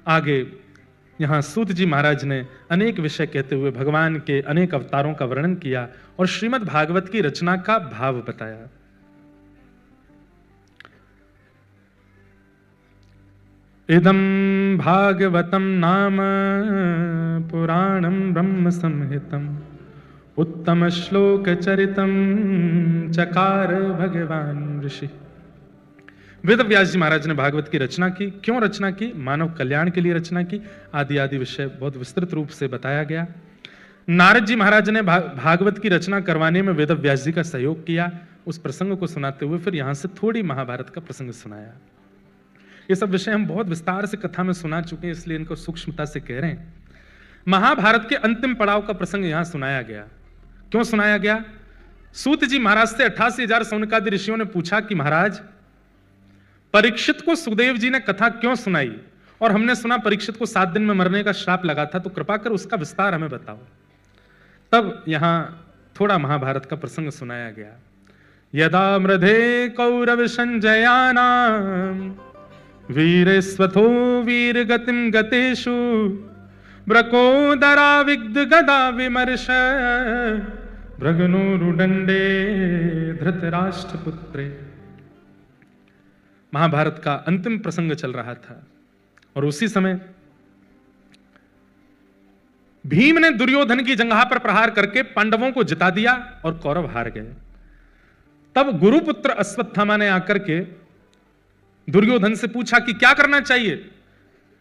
S1: आगे यहां सूत जी महाराज ने अनेक विषय कहते हुए भगवान के अनेक अवतारों का वर्णन किया और श्रीमद् भागवत की रचना का भाव बताया। इदं भागवतम नाम पुराणं ब्रह्म संहितम् उत्तम श्लोक चरितम चकार भगवान ऋषि। वेद व्यास जी महाराज ने भागवत की रचना की। क्यों रचना की? मानव कल्याण के लिए रचना की। आदि आदि विषय बहुत विस्तृत रूप से बताया गया। नारद जी महाराज ने भागवत की रचना करवाने में वेद व्यास जी का सहयोग किया। उस प्रसंग को सुनाते हुए फिर यहां से थोड़ी महाभारत का प्रसंग सुनाया। ये सब विषय हम बहुत विस्तार से कथा में सुना चुके हैं, इसलिए इनको सूक्ष्मता से कह रहे हैं। महाभारत के अंतिम पड़ाव का प्रसंग यहां सुनाया गया। क्यों सुनाया गया? सूत जी महाराज से 88,000 सौनकादि ऋषियों ने पूछा कि महाराज, परीक्षित को सुखदेव जी ने कथा क्यों सुनाई, और हमने सुना परीक्षित को 7 दिन में मरने का श्राप लगा था, तो कृपा कर उसका विस्तार हमें बताओ। तब यहां थोड़ा महाभारत का प्रसंग सुनाया गया। यदा मृधे कौरव संजयानाम वीरेस्वथो वीर गतिम गतेषु ब्रकोदरा विग्ध गदा विमर्श भृगनोरुदंडे धृतराष्ट्र पुत्रे। महाभारत का अंतिम प्रसंग चल रहा था और उसी समय भीम ने दुर्योधन की जंघा पर प्रहार करके पांडवों को जिता दिया और कौरव हार गए। तब गुरुपुत्र अश्वत्थामा ने आकर के दुर्योधन से पूछा कि क्या करना चाहिए।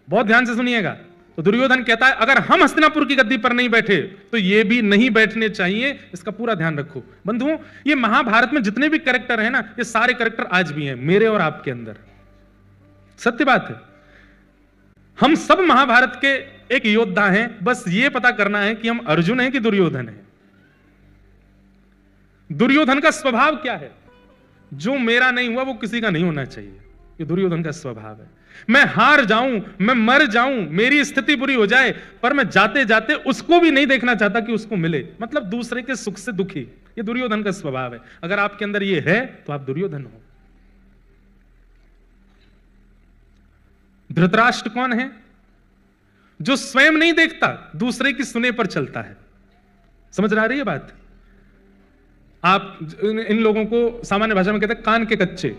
S1: बहुत ध्यान से सुनिएगा। तो दुर्योधन कहता है, अगर हम हस्तिनापुर की गद्दी पर नहीं बैठे तो ये भी नहीं बैठने चाहिए। इसका पूरा ध्यान रखो बंधुओं। ये महाभारत में जितने भी कैरेक्टर हैं ना, ये सारे कैरेक्टर आज भी हैं मेरे और आपके अंदर। सत्य बात है। हम सब महाभारत के एक योद्धा हैं। बस ये पता करना है कि हम अर्जुन हैं कि दुर्योधन हैं। दुर्योधन का स्वभाव क्या है? जो मेरा नहीं हुआ वो किसी का नहीं होना चाहिए। ये दुर्योधन का स्वभाव है। मैं हार जाऊं, मैं मर जाऊं, मेरी स्थिति बुरी हो जाए, पर मैं जाते जाते उसको भी नहीं देखना चाहता कि उसको मिले, मतलब दूसरे के सुख से दुखी। ये दुर्योधन का स्वभाव है। अगर आपके अंदर ये है तो आप दुर्योधन हो। धृतराष्ट्र कौन है? जो स्वयं नहीं देखता, दूसरे की सुने पर चलता है। समझ रही है बात? आप इन लोगों को सामान्य भाषा में कहते हैं कान के कच्चे।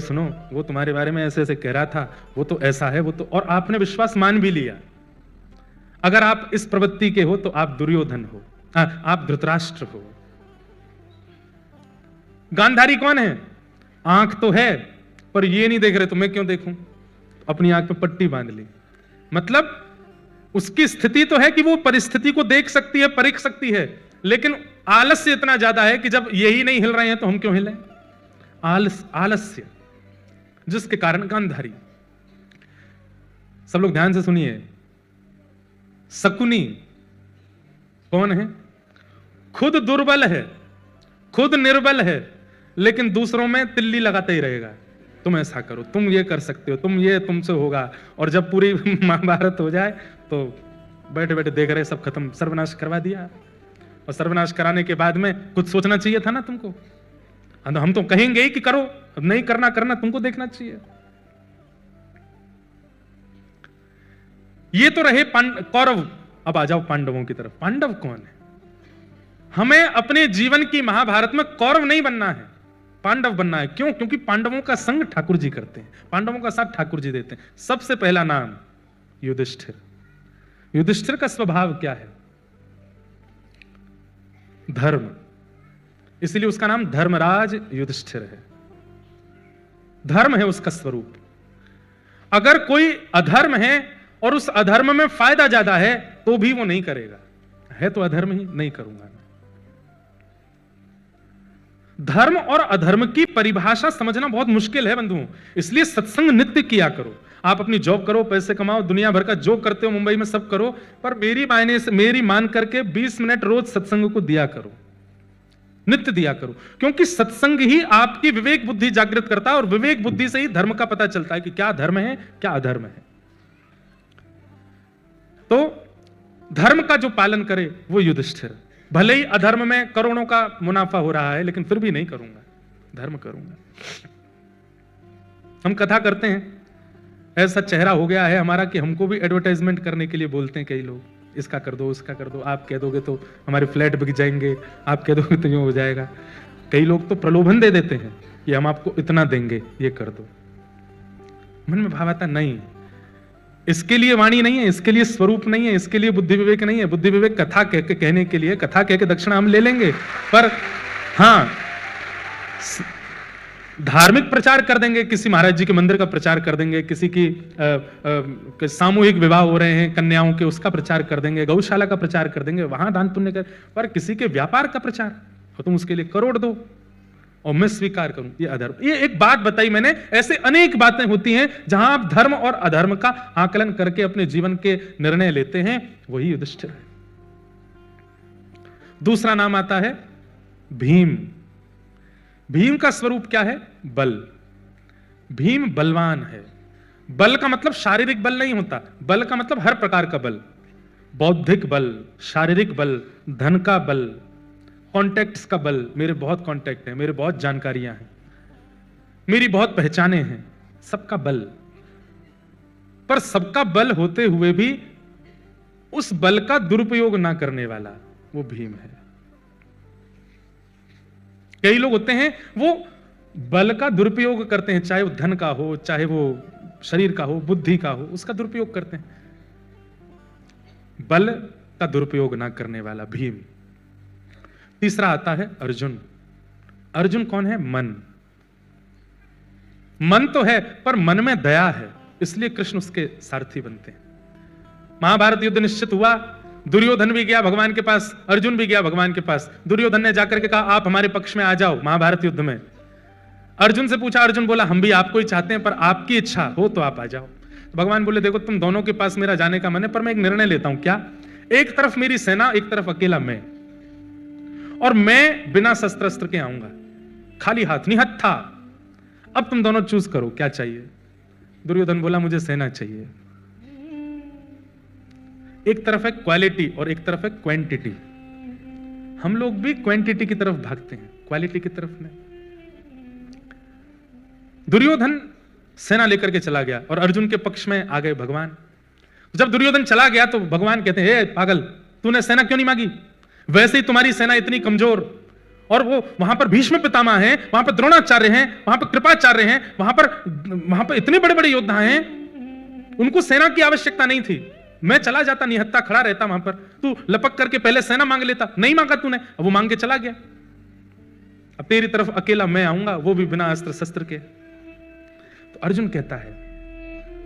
S1: सुनो, वो तुम्हारे बारे में ऐसे ऐसे कह रहा था, वो तो ऐसा है, वो तो, और आपने विश्वास मान भी लिया। अगर आप इस प्रवृत्ति के हो तो आप दुर्योधन हो, आप धृतराष्ट्र हो। गांधारी कौन है? आंख तो है पर ये नहीं देख रहे तो मैं क्यों देखूं? अपनी आंख पे पट्टी बांध ली। मतलब उसकी स्थिति तो है कि वो परिस्थिति को देख सकती है, परख सकती है, लेकिन आलस्य इतना ज्यादा है कि जब यही नहीं हिल रहे हैं तो हम क्यों हिले? आलस्य, जिसके कारण गांधारी। सब लोग ध्यान से सुनिए। शकुनी कौन है? खुद दुर्बल है, खुद निर्बल है, लेकिन दूसरों में तिल्ली लगाता ही रहेगा। तुम ऐसा करो, तुम ये कर सकते हो, तुम ये तुमसे होगा। और जब पूरी महाभारत हो जाए तो बैठे बैठे देख रहे सब खत्म, सर्वनाश करवा दिया। और सर्वनाश कराने के बाद में कुछ सोचना चाहिए था ना तुमको। हम तो कहेंगे ही कि करो, अब नहीं करना तुमको देखना चाहिए। ये तो रहे कौरव। अब आ जाओ पांडवों की तरफ। पांडव कौन है? हमें अपने जीवन की महाभारत में कौरव नहीं बनना है, पांडव बनना है। क्यों? क्योंकि पांडवों का संग ठाकुर जी करते हैं, पांडवों का साथ ठाकुर जी देते हैं। सबसे पहला नाम युधिष्ठिर। युधिष्ठिर का स्वभाव क्या है? धर्म, इसलिए उसका नाम धर्मराज युधिष्ठिर है। धर्म है उसका स्वरूप। अगर कोई अधर्म है और उस अधर्म में फायदा ज्यादा है तो भी वो नहीं करेगा। है तो अधर्म ही, नहीं करूंगा। धर्म और अधर्म की परिभाषा समझना बहुत मुश्किल है बंधुओं, इसलिए सत्संग नित्य किया करो। आप अपनी जॉब करो, पैसे कमाओ, दुनिया भर का जो करते हो मुंबई में सब करो, पर मेरी मान करके 20 मिनट रोज सत्संग को दिया करो, नित्य दिया करो। क्योंकि सत्संग ही आपकी विवेक बुद्धि जागृत करता है और विवेक बुद्धि से ही धर्म का पता चलता है कि क्या धर्म है, क्या अधर्म है। तो धर्म का जो पालन करे वो युधिष्ठिर। भले ही अधर्म में करोड़ों का मुनाफा हो रहा है, लेकिन फिर भी नहीं करूंगा, धर्म करूंगा। हम कथा करते हैं, ऐसा चेहरा हो गया है हमारा कि हमको भी एडवर्टाइजमेंट करने के लिए बोलते हैं कई लोग, इसका कर दो, उसका कर दो, आप कह दोगे तो हमारे फ्लैट बिक जाएंगे, आप कह दोगे तो यूं हो जाएगा। कई लोग तो प्रलोभन दे देते हैं कि हम आपको इतना देंगे, ये कर दो। मन में भाव आता नहीं, इसके लिए वाणी नहीं है, इसके लिए स्वरूप नहीं है, इसके लिए बुद्धि विवेक नहीं है। बुद्धि विवेक कथा कह के कहने के लिए, कथा कह के दक्षिणा हम ले लेंगे, पर हां धार्मिक प्रचार कर देंगे, किसी महाराज जी के मंदिर का प्रचार कर देंगे, किसी की सामूहिक विवाह हो रहे हैं कन्याओं के, उसका प्रचार कर देंगे, गौशाला का प्रचार कर देंगे, वहां दान पुण्य कर। पर किसी के व्यापार का प्रचार और तुम उसके लिए करोड़ दो और मैं स्वीकार करूं, ये अधर्म। ये एक बात बताई मैंने, ऐसे अनेक बातें होती हैं जहां आप धर्म और अधर्म का आकलन करके अपने जीवन के निर्णय लेते हैं, वही युधिष्ठिर है। दूसरा नाम आता है भीम। भीम का स्वरूप क्या है? बल। भीम बलवान है। बल का मतलब शारीरिक बल नहीं होता, बल का मतलब हर प्रकार का बल, बौद्धिक बल, शारीरिक बल, धन का बल, कॉन्टैक्ट्स का बल। मेरे बहुत कॉन्टैक्ट हैं, मेरे बहुत जानकारियां हैं, मेरी बहुत पहचाने हैं, सबका बल। पर सबका बल होते हुए भी उस बल का दुरुपयोग ना करने वाला वो भीम है। कई लोग होते हैं वो बल का दुरुपयोग करते हैं, चाहे वो धन का हो, चाहे वो शरीर का हो, बुद्धि का हो, उसका दुरुपयोग करते हैं। बल का दुरुपयोग ना करने वाला भीम। तीसरा आता है अर्जुन। अर्जुन कौन है? मन। मन तो है पर मन में दया है, इसलिए कृष्ण उसके सारथी बनते हैं। महाभारत युद्ध निश्चित हुआ, दुर्योधन भी गया भगवान के पास, अर्जुन भी गया भगवान के पास। दुर्योधन ने जाकर के कहा आप हमारे पक्ष में आ जाओ महाभारत युद्ध में। अर्जुन से पूछा, अर्जुन बोला हम भी आपको ही चाहते हैं, पर आपकी इच्छा हो तो आप आ जाओ। भगवान बोले देखो तुम दोनों के पास मेरा जाने का मन है, पर मैं एक निर्णय लेता हूं। क्या? एक तरफ मेरी सेना, एक तरफ अकेला मैं, और मैं बिना शस्त्र अस्त्र के आऊंगा, खाली हाथ, निहत्था। अब तुम दोनों चूज करो क्या चाहिए। दुर्योधन बोला मुझे सेना चाहिए। एक तरफ है क्वालिटी और एक तरफ है क्वांटिटी। हम लोग भी क्वांटिटी की तरफ भागते हैं, क्वालिटी की तरफ नहीं। दुर्योधन सेना लेकर के चला गया और अर्जुन के पक्ष में आ गए भगवान। जब दुर्योधन चला गया तो भगवान कहते हैं हे पागल, तूने सेना क्यों नहीं मांगी? वैसे ही तुम्हारी सेना इतनी कमजोर, और वो वहां पर भीष्म पितामह हैं, वहां पर द्रोणाचार्य हैं, वहां पर कृपाचार्य हैं, वहां पर इतने बड़े बड़े योद्धा हैं, उनको सेना की आवश्यकता नहीं थी। मैं चला जाता, निहत्था खड़ा रहता वहां पर, तू लपक करके पहले सेना मांग लेता। नहीं मांगा तूने, अब वो मांग के चला गया। अब तेरी तरफ अकेला मैं आऊंगा, वो भी बिना अस्त्र शस्त्र के। तो अर्जुन कहता है,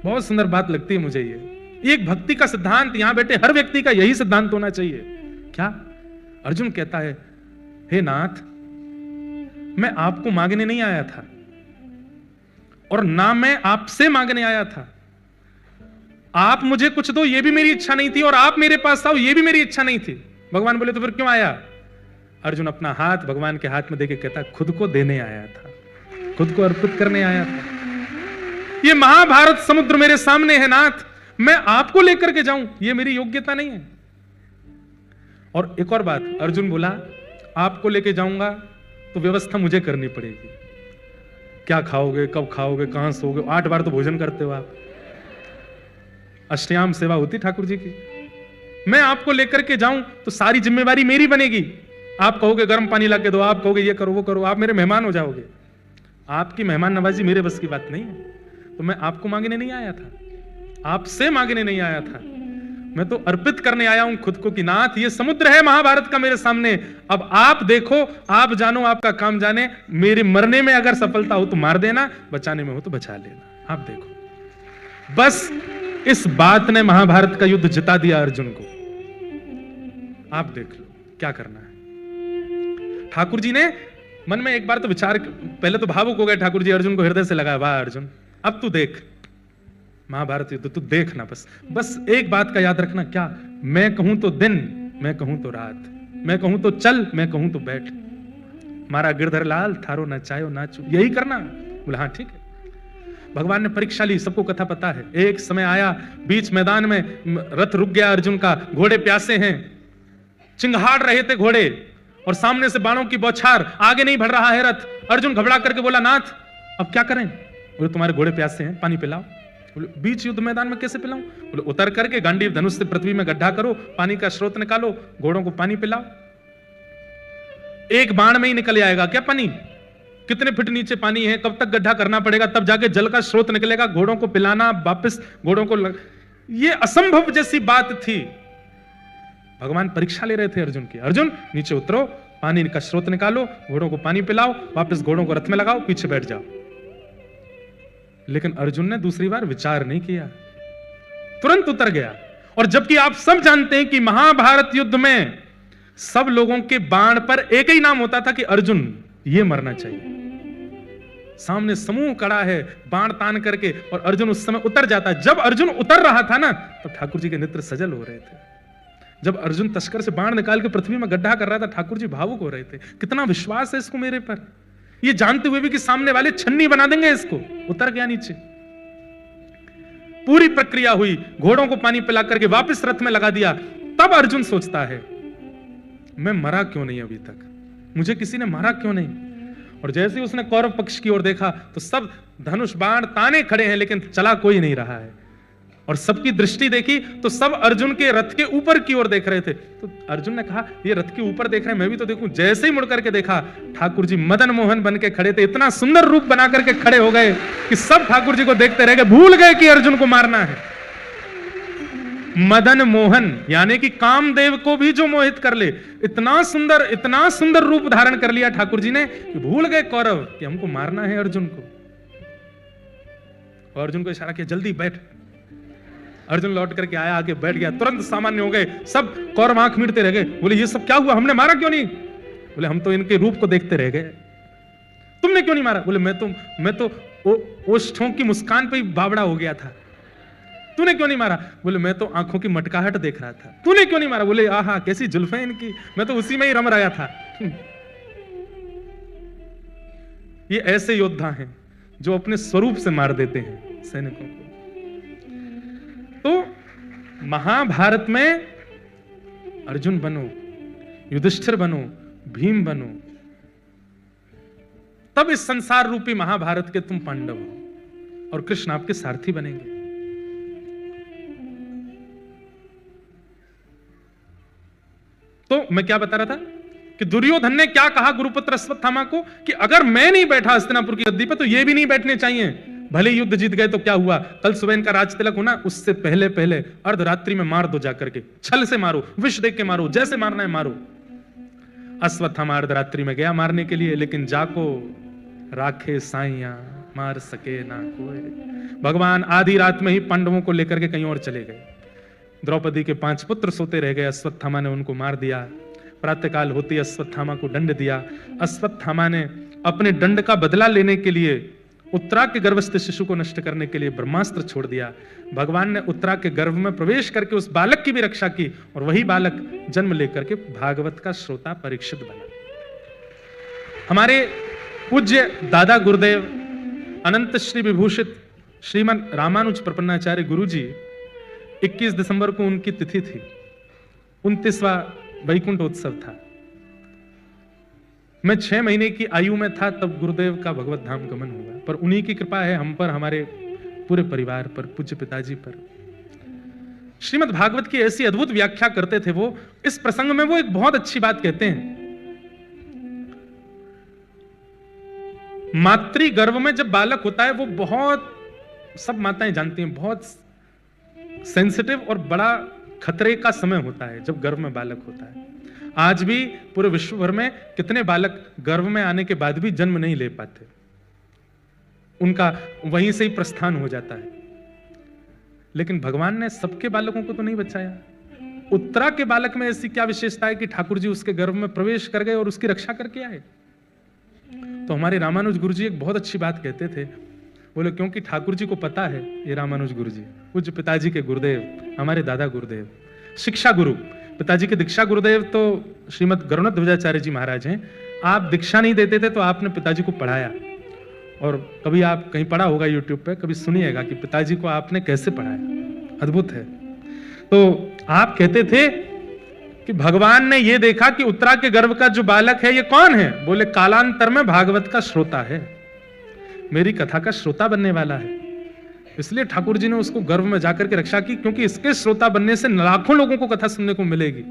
S1: बहुत सुंदर बात लगती है मुझे ये एक भक्ति का सिद्धांत, यहां बैठे हर व्यक्ति का यही सिद्धांत होना चाहिए। क्या? अर्जुन कहता है हे नाथ, मैं आपको मांगने नहीं आया था और ना मैं आपसे मांगने आया था। आप मुझे कुछ दो ये भी मेरी इच्छा नहीं थी, और आप मेरे पास आओ ये भी मेरी इच्छा नहीं थी। भगवान बोले तो फिर क्यों आया? अर्जुन अपना हाथ भगवान के हाथ में देके कहता खुद को देने आया था, खुद को अर्पित करने आया था। ये महाभारत समुद्र मेरे सामने है नाथ, मैं आपको लेकर के जाऊं, ये मेरी योग्यता नहीं है। और एक और बात, अर्जुन बोला आपको लेके जाऊंगा तो व्यवस्था मुझे करनी पड़ेगी। क्या खाओगे, कब खाओगे, कहां सोओगे, 8 बार तो भोजन करते हो आप, अष्टयाम सेवा होती ठाकुर जी की। मैं आपको लेकर के जाऊं तो सारी जिम्मेवारी मेरी बनेगी। आप कहोगे गर्म पानी ला के दो, आप कहोगे ये करो वो करो, आप मेरे मेहमान हो जाओगे। आपकी मेहमान नवाजी मेरे बस की बात नहीं है। तो मैं आपको मांगने नहीं आया था, आपसे मांगने नहीं आया था, मैं तो अर्पित करने आया हूं खुद को कि नाथ ये समुद्र है महाभारत का मेरे सामने, अब आप देखो, आप जानो, आपका काम जाने। मेरे मरने में अगर सफलता हो तो मार देना, बचाने में हो तो बचा लेना, आप देखो। बस इस बात ने महाभारत का युद्ध जिता दिया अर्जुन को। आप देख लो क्या करना है। ठाकुर जी ने मन में एक बार तो विचार, पहले तो भावुक हो गए ठाकुर जी, अर्जुन को हृदय से लगाया, वाह अर्जुन अब तू देख महाभारत युद्ध, तू देखना, बस एक बात का याद रखना, क्या मैं कहूं तो दिन, मैं कहूं तो रात, मैं कहूं तो चल, मैं कहूं तो बैठ, मारा गिरधर लाल थारो नचायो नाचू, यही करना। बोला हाँ ठीक है। भगवान ने परीक्षा ली, सबको कथा पता है। एक समय आया बीच मैदान में, रथ रुक गया अर्जुन का, घोड़े प्यासे हैं, चिंगाड़ रहे थे घोड़े और सामने से बाणों की बौछार, आगे नहीं बढ़ रहा है रथ। अर्जुन घबरा करके बोला नाथ अब क्या करें? बोले तुम्हारे घोड़े प्यासे हैं, पानी पिलाओ। बोले बीच युद्ध मैदान में कैसे पिलाऊं? बोले उतर करके गांडीव धनुष से पृथ्वी में गड्ढा करो, पानी का स्रोत निकालो, घोड़ों को पानी पिलाओ। एक बाण में ही निकल आएगा क्या पानी? कितने फीट नीचे पानी है, कब तक गड्ढा करना पड़ेगा, तब जाके जल का स्रोत निकलेगा। घोड़ों को पिलाना, वापस घोड़ों को ये असंभव जैसी बात थी। भगवान परीक्षा ले रहे थे अर्जुन की। अर्जुन नीचे उतरो, पानी का स्रोत निकालो, घोड़ों को पानी पिलाओ, वापस घोड़ों को रथ में लगाओ, पीछे बैठ जाओ। लेकिन अर्जुन ने दूसरी बार विचार नहीं किया, तुरंत उतर गया। और जबकि आप सब जानते हैं कि महाभारत युद्ध में सब लोगों के बाण पर एक ही नाम होता था कि अर्जुन, ये मरना चाहिए। सामने समूह खड़ा है बाण तान करके, और अर्जुन उस समय उतर जाता। जब अर्जुन उतर रहा था ना, तब ठाकुर जी के नेत्र सजल हो रहे थे। जब अर्जुन तस्कर से बाण निकाल के पृथ्वी में गड्ढा कर रहा था, ठाकुर जी भावुक हो रहे थे। कितना विश्वास है इसको मेरे पर, ये जानते हुए भी कि सामने वाले छन्नी बना देंगे इसको। उतर गया नीचे, पूरी प्रक्रिया हुई, घोड़ों को पानी पिला करके वापस रथ में लगा दिया। तब अर्जुन सोचता है मैं मरा क्यों नहीं अभी तक, मुझे किसी ने मारा क्यों नहीं। और जैसे ही उसने कौरव पक्ष की ओर देखा तो सब धनुष बाण ताने खड़े हैं, लेकिन चला कोई नहीं रहा है। और सबकी दृष्टि देखी तो सब अर्जुन के रथ के ऊपर की ओर देख रहे थे। तो अर्जुन ने कहा ये रथ के ऊपर देख रहे हैं, मैं भी तो देखूं। जैसे ही मुड़ करके देखा, ठाकुर जी मदन मोहन बन के खड़े थे। इतना सुंदर रूप बना करके खड़े हो गए कि सब ठाकुर जी को देखते रह गए, भूल गए कि अर्जुन को मारना है। मदन मोहन यानी कि कामदेव को भी जो मोहित कर ले, इतना सुंदर रूप धारण कर लिया ठाकुर जी ने कि भूल गए कौरव कि हमको मारना है अर्जुन को। और अर्जुन को इशारा किया जल्दी बैठ। अर्जुन लौट करके आया, आके बैठ गया, तुरंत सामान्य हो गए। सब कौरव आंख मीटते रह गए, बोले ये सब क्या हुआ, हमने मारा क्यों नहीं? बोले हम तो इनके रूप को देखते रह गए। तुमने क्यों नहीं मारा? बोले मैं तो ओष्ठों की मुस्कान पे ही बावड़ा हो गया था। तूने क्यों नहीं मारा? बोले मैं तो आंखों की मटकाहट देख रहा था। तूने क्यों नहीं मारा? बोले आहा कैसी जुल्फें इनकी, मैं तो उसी में ही रम रहा था। ये ऐसे योद्धा हैं जो अपने स्वरूप से मार देते हैं सैनिकों को। तो महाभारत में अर्जुन बनो, युधिष्ठिर बनो, भीम बनो, तब इस संसार रूपी महाभारत के तुम पांडव हो और कृष्ण आपके सारथी बनेंगे। तो मैं क्या बता रहा था कि दुर्योधन ने क्या कहा गुरुपुत्र अश्वत्थामा को कि अगर मैं नहीं बैठा हस्तिनापुर की गद्दी पे तो ये भी नहीं बैठने चाहिए। भले युद्ध जीत गए तो क्या हुआ, कल सुबह इनका राज तिलक होना, उससे पहले पहले अर्धरात्रि में मार दो, जाकर के छल से मारो, विष देख के मारो, जैसे मारना है मारो। अश्वत्थामा अर्धरात्रि में गया मारने के लिए, लेकिन जाको राखे साइया मार सके ना कोई। भगवान आधी रात में ही पांडवों को लेकर के कहीं और चले गए। द्रौपदी के 5 पुत्र सोते रह गए, अश्वत्थामा ने उनको मार दिया। प्रातःकाल होती अश्वत्थामा को दंड दिया। अश्वत्थामा ने अपने दंड का बदला लेने के लिए उत्तरा के गर्भस्थ शिशु को नष्ट करने के लिए ब्रह्मास्त्र छोड़ दिया। भगवान ने उत्तरा के गर्भ में प्रवेश करके उस बालक की भी रक्षा की, और वही बालक जन्म लेकर के भागवत का श्रोता परीक्षित बना। हमारे पूज्य दादा गुरुदेव अनंत श्री विभूषित श्रीमद रामानुज प्रपन्नाचार्य गुरु जी 21 दिसंबर को उनकी तिथि थी, 29वां वैकुंठ उत्सव था। मैं 6 महीने की आयु में था तब गुरुदेव का भगवत धाम गमन हुआ, पर उन्हीं की कृपा है हम पर, हमारे पूरे परिवार पर, पूज्य पिताजी पर। श्रीमद् भागवत की ऐसी अद्भुत व्याख्या करते थे वो। इस प्रसंग में वो एक बहुत अच्छी बात कहते हैं, मातृ गर्भ में जब बालक होता है वो बहुत, सब माताएं जानती हैं, बहुत सेंसिटिव और बड़ा खतरे का समय होता है जब गर्भ में बालक होता है। आज भी पूरे विश्व भर में कितने बालक गर्भ में आने के बाद भी जन्म नहीं ले पाते, उनका वहीं से ही प्रस्थान हो जाता है। लेकिन भगवान ने सबके बालकों को तो नहीं बचाया। उत्तरा के बालक में ऐसी क्या विशेषता है कि ठाकुर जी उसके गर्भ में प्रवेश कर गए और उसकी रक्षा करके आए। तो हमारे रामानुज गुरु जी एक बहुत अच्छी बात कहते थे, बोले क्योंकि ठाकुर जी को पता है, ये रामानुज गुरु जी पूज्य पिताजी के गुरुदेव, हमारे दादा गुरुदेव, शिक्षा गुरु, पिताजी के दीक्षा गुरुदेव तो श्रीमद गरुड़ ध्वजाचार्य जी महाराज हैं। आप दीक्षा नहीं देते थे तो आपने पिताजी को पढ़ाया, और कभी आप कहीं पढ़ा होगा यूट्यूब पे, कभी सुनिएगा कि पिताजी को आपने कैसे पढ़ाया, अद्भुत है। तो आप कहते थे कि भगवान ने ये देखा कि उत्तरा के गर्भ का जो बालक है ये कौन है, बोले कालांतर में भागवत का श्रोता है, मेरी कथा का श्रोता बनने वाला है। इसलिए ठाकुर जी ने उसको गर्भ में जाकर के रक्षा की, क्योंकि इसके श्रोता बनने से लाखों लोगों को कथा सुनने को मिलेगी।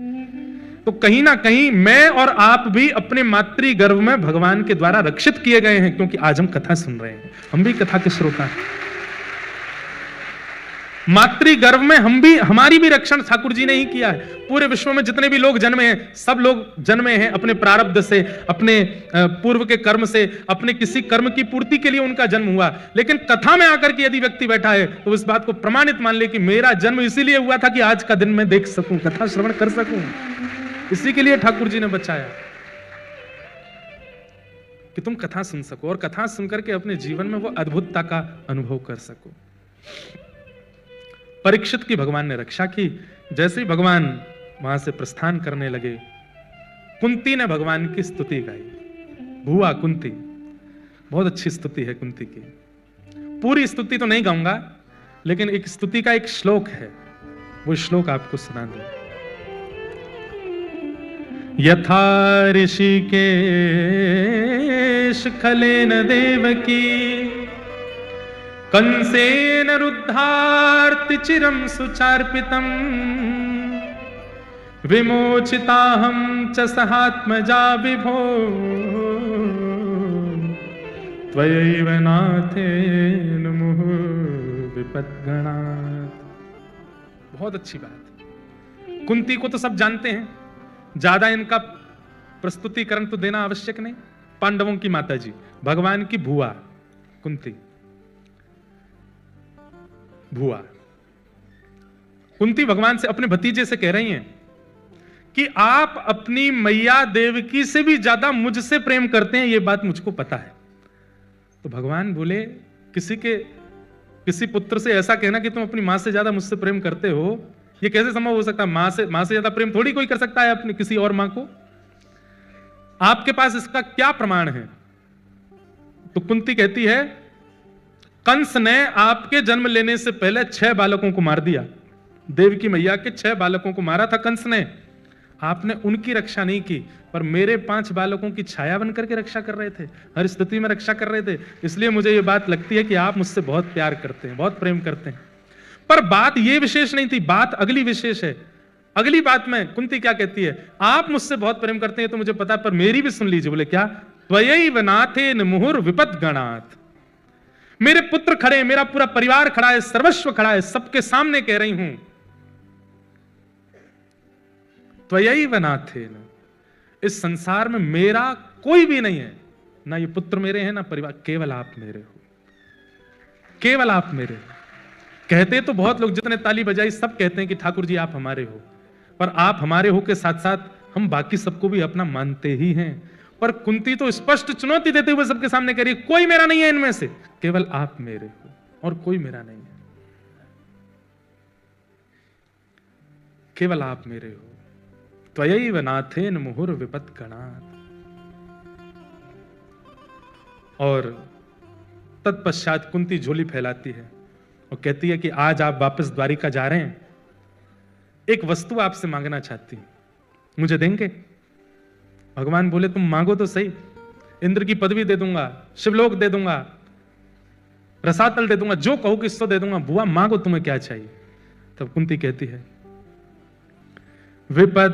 S1: तो कहीं ना कहीं मैं और आप भी अपने मातृ गर्भ में भगवान के द्वारा रक्षित किए गए हैं, क्योंकि आज हम कथा सुन रहे हैं, हम भी कथा के श्रोता हैं। मातृ गर्भ में हम भी, हमारी भी रक्षण ठाकुर जी ने ही किया है। पूरे विश्व में जितने भी लोग जन्मे हैं, सब लोग जन्मे हैं अपने प्रारब्ध से, अपने पूर्व के कर्म से, अपने किसी कर्म की पूर्ति के लिए उनका जन्म हुआ। लेकिन कथा में आकर के यदि व्यक्ति बैठा है तो इस बात को प्रमाणित मान ले कि मेरा जन्म इसीलिए हुआ था कि आज का दिन मैं देख सकूं, कथा श्रवण कर सकूं। इसी के लिए ठाकुर जी ने बचाया कि तुम कथा सुन सको, और कथा सुनकर के अपने जीवन में वो अद्भुतता का अनुभव कर सको। परीक्षित की भगवान ने रक्षा की। जैसे ही भगवान वहां से प्रस्थान करने लगे, कुंती ने भगवान की स्तुति गाई। भुआ कुंती, बहुत अच्छी स्तुति है कुंती की। पूरी स्तुति तो नहीं गाऊंगा, लेकिन एक स्तुति का एक श्लोक है, वो श्लोक आपको सुना दूं। यथा ऋषिकेश खलेन देवकी कंसेन रुद्धार्ति चिरं सुचार्पितम् विमोचिताहं च सहात्मजा विभो त्वयैव नाथेन मुहुः विपद्गणात्। बहुत अच्छी बात। कुंती को तो सब जानते हैं, ज्यादा इनका प्रस्तुतिकरण तो देना आवश्यक नहीं। पांडवों की माताजी, भगवान की भुआ कुंती, भुआ कुंती भगवान से, अपने भतीजे से कह रही हैं कि आप अपनी मैया देवकी से भी ज्यादा मुझसे प्रेम करते हैं, यह बात मुझको पता है। तो भगवान बोले किसी पुत्र से ऐसा कहना कि तुम अपनी मां से ज्यादा मुझसे प्रेम करते हो, यह कैसे संभव हो सकता है? मां से ज्यादा प्रेम थोड़ी कोई कर सकता है अपनी किसी और मां को। आपके पास इसका क्या प्रमाण है? तो कुंती कहती है, कंस ने आपके जन्म लेने से पहले 6 बालकों को मार दिया। देवकी मैया के 6 बालकों को मारा था कंस ने। आपने उनकी रक्षा नहीं की, पर मेरे 5 बालकों की छाया बनकर के रक्षा कर रहे थे, हर स्थिति में रक्षा कर रहे थे। इसलिए मुझे यह बात लगती है कि आप मुझसे बहुत प्यार करते हैं, बहुत प्रेम करते हैं। पर बात यह विशेष नहीं थी, बात अगली विशेष है। अगली बात में कुंती क्या कहती है? आप मुझसे बहुत प्रेम करते हैं तो मुझे पता है, पर मेरी भी सुन लीजिए। बोले क्या? त्वयैव नाथेन मुहुः विपद्गणात्। मेरे पुत्र खड़े हैं, मेरा पूरा परिवार खड़ा है, सर्वस्व खड़ा है, सबके सामने कह रही हूं त्वयैव नाथेन। इस संसार में मेरा कोई भी नहीं है, ना ये पुत्र मेरे हैं, ना परिवार, केवल आप मेरे हो, केवल आप मेरे हो। कहते तो बहुत लोग, जितने ताली बजाई सब कहते हैं कि ठाकुर जी आप हमारे हो, पर आप हमारे हो के साथ साथ हम बाकी सबको भी अपना मानते ही हैं। पर कुंती तो स्पष्ट चुनौती देते हुए सबके सामने कह रही है, कोई मेरा नहीं है इनमें से, केवल आप मेरे हो और कोई मेरा नहीं है, केवल आप मेरे हो। त्वयैव नाथेन मुहुः विपद्गणात्। और तत्पश्चात कुंती झोली फैलाती है और कहती है कि आज आप वापस द्वारिका जा रहे हैं, एक वस्तु आपसे मांगना चाहती हूं, मुझे देंगे? भगवान बोले तुम मांगो तो सही, इंद्र की पदवी दे दूंगा, शिवलोक दे दूंगा, रसातल दे दूंगा, जो कहो किसको दे दूंगा, बुआ मांगो तुम्हें क्या चाहिए। तब कुंती कहती है विपद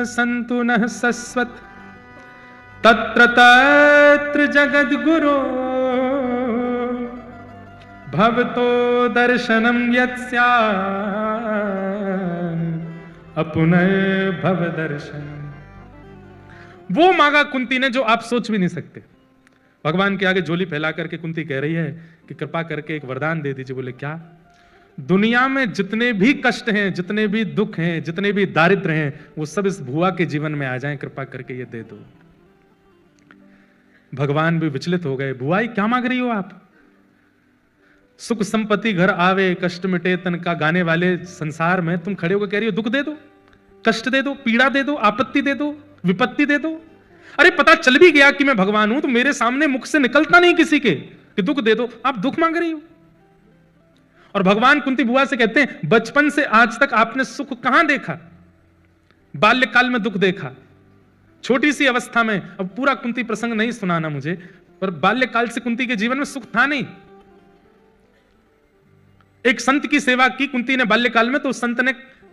S1: संतु नः सस्वत तत्र तत्र जगद गुरो भवतो दर्शनम यत्स्या अपुनः भव दर्शनम। वो मांगा कुंती ने जो आप सोच भी नहीं सकते। भगवान के आगे झोली फैला करके कुंती कह रही है कि कृपा करके एक वरदान दे दीजिए। बोले क्या? दुनिया में जितने भी कष्ट हैं, जितने भी दुख हैं, जितने भी दारिद्र हैं, वो सब इस भुआ के जीवन में आ जाएं, कृपा करके ये दे दो। भगवान भी विचलित हो गए। बुआई क्या मांग रही हो आप? सुख संपत्ति घर आवे, कष्ट मिटे तन का गाने वाले संसार में तुम खड़े होकर कह रही हो दुख दे दो, कष्ट दे दो, पीड़ा दे दो, आपत्ति दे दो, विपत्ति दे दो। अरे पता चल भी गया कि मैं भगवान हूं तो मेरे सामने मुख से निकलता नहीं किसी के कि दुख दे दो, आप दुख मांग रही हो। और भगवान कुंती बुआ से कहते हैं बचपन से आज तक आपने सुख कहां देखा? बाल्यकाल में दुख देखा, छोटी सी अवस्था में। अब पूरा कुंती प्रसंग नहीं सुनाना मुझे, पर बाल्यकाल से कुंती के जीवन में सुख था नहीं। एक संत की सेवा की कुंती ने बाल्यकाल में, तो उस संत ने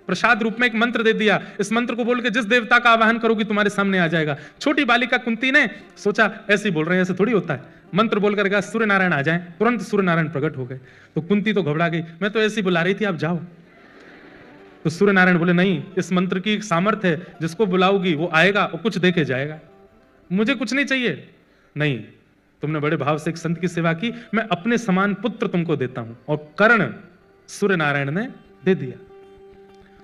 S1: प्रसाद रूप में एक मंत्र दे दिया, इस मंत्र को बोल के जिस देवता का आवाहन करोगी तुम्हारे सामने आ जाएगा। छोटी बालिका कुंती ने सोचा ऐसे ही बोल रहे हैं, ऐसे थोड़ी होता है। मंत्र बोलकर कहा सूर्य नारायण आ जाएं, तुरंत सूर्य नारायण प्रकट हो गए। तो कुंती तो घबरा गई, मैं तो ऐसे ही बुला रही थी, आप जाओ। तो सूर्य नारायण बोले नहीं, इस मंत्र की एक सामर्थ्य है, जिसको बुलाओगी वो आएगा और कुछ देके जाएगा, मुझे कुछ नहीं चाहिए। नहीं, तुमने बड़े भाव से एक संत की सेवा की, मैं अपने समान पुत्र तुमको देता हूं। और कर्ण सूर्य नारायण ने दे दिया।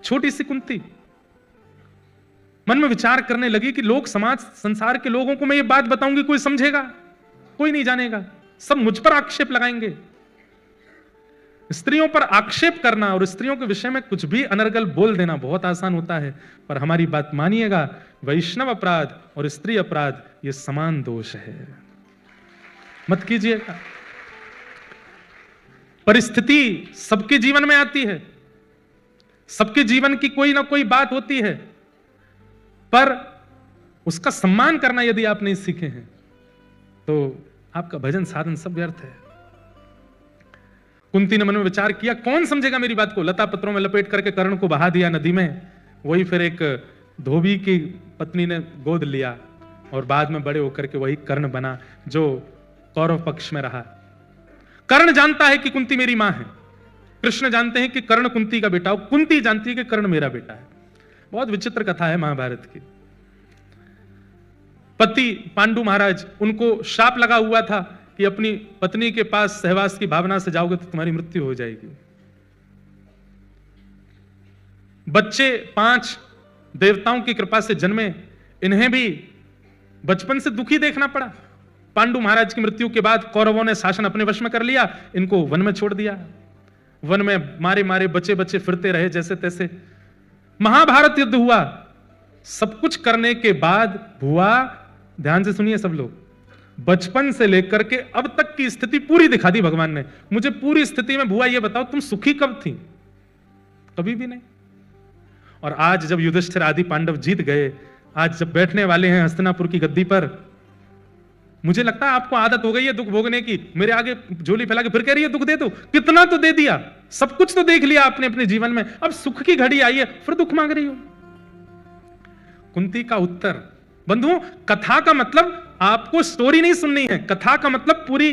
S1: छोटी सी कुंती मन में विचार करने लगी कि लोग, समाज, संसार के लोगों को मैं ये बात बताऊंगी, कोई समझेगा? कोई नहीं जानेगा, सब मुझ पर आक्षेप लगाएंगे। स्त्रियों पर आक्षेप करना और स्त्रियों के विषय में कुछ भी अनर्गल बोल देना बहुत आसान होता है, पर हमारी बात मानिएगा, वैष्णव अपराध और स्त्री अपराध ये समान दोष है, मत कीजिएगा। परिस्थिति सबके जीवन में आती है, सबके जीवन की कोई ना कोई बात होती है, पर उसका सम्मान करना यदि आप नहीं सीखे हैं तो आपका भजन साधन सब व्यर्थ है। कुंती ने मन में विचार किया, कौन समझेगा मेरी बात को? लता पत्रों में लपेट करके कर्ण को बहा दिया नदी में। वही फिर एक धोबी की पत्नी ने गोद लिया और बाद में बड़े होकर के वही कर्ण बना जो कौरव पक्ष में रहा। कर्ण जानता है कि कुंती मेरी मां है, कृष्ण जानते हैं कि कर्ण कुंती का बेटा हो, कुंती जानती है कि कर्ण मेरा बेटा है। बहुत विचित्र कथा है महाभारत की। पति पांडु महाराज, उनको शाप लगा हुआ था कि अपनी पत्नी के पास सहवास की भावना से जाओगे तो तुम्हारी मृत्यु हो जाएगी। बच्चे 5 देवताओं की कृपा से जन्मे, इन्हें भी बचपन से दुखी देखना पड़ा। पांडु महाराज की मृत्यु के बाद कौरवों ने शासन अपने वश में कर लिया, इनको वन में छोड़ दिया। वन में मारे मारे बच्चे बच्चे फिरते रहे जैसे तैसे। महाभारत युद्ध हुआ। सब कुछ करने के बाद भुआ, ध्यान से सुनिए सब लोग, बचपन से लेकर के अब तक की स्थिति पूरी दिखा दी भगवान ने। मुझे पूरी स्थिति में भुआ ये बताओ तुम सुखी कब थी? कभी भी नहीं। और आज जब युधिष्ठिर आदि पांडव जीत गए, आज जब बैठने वाले हैं हस्तिनापुर की गद्दी पर, मुझे लगता है आपको आदत हो गई है दुख भोगने की। मेरे आगे झोली फैला के फिर कह रही है दुख दे दो। कितना तो दे दिया, सब कुछ तो देख लिया आपने अपने जीवन में, अब सुख की घड़ी आई है फिर दुख मांग रही हो। कुंती का उत्तर, बंधुओं, कथा का मतलब आपको स्टोरी नहीं सुननी है। कथा का मतलब पूरी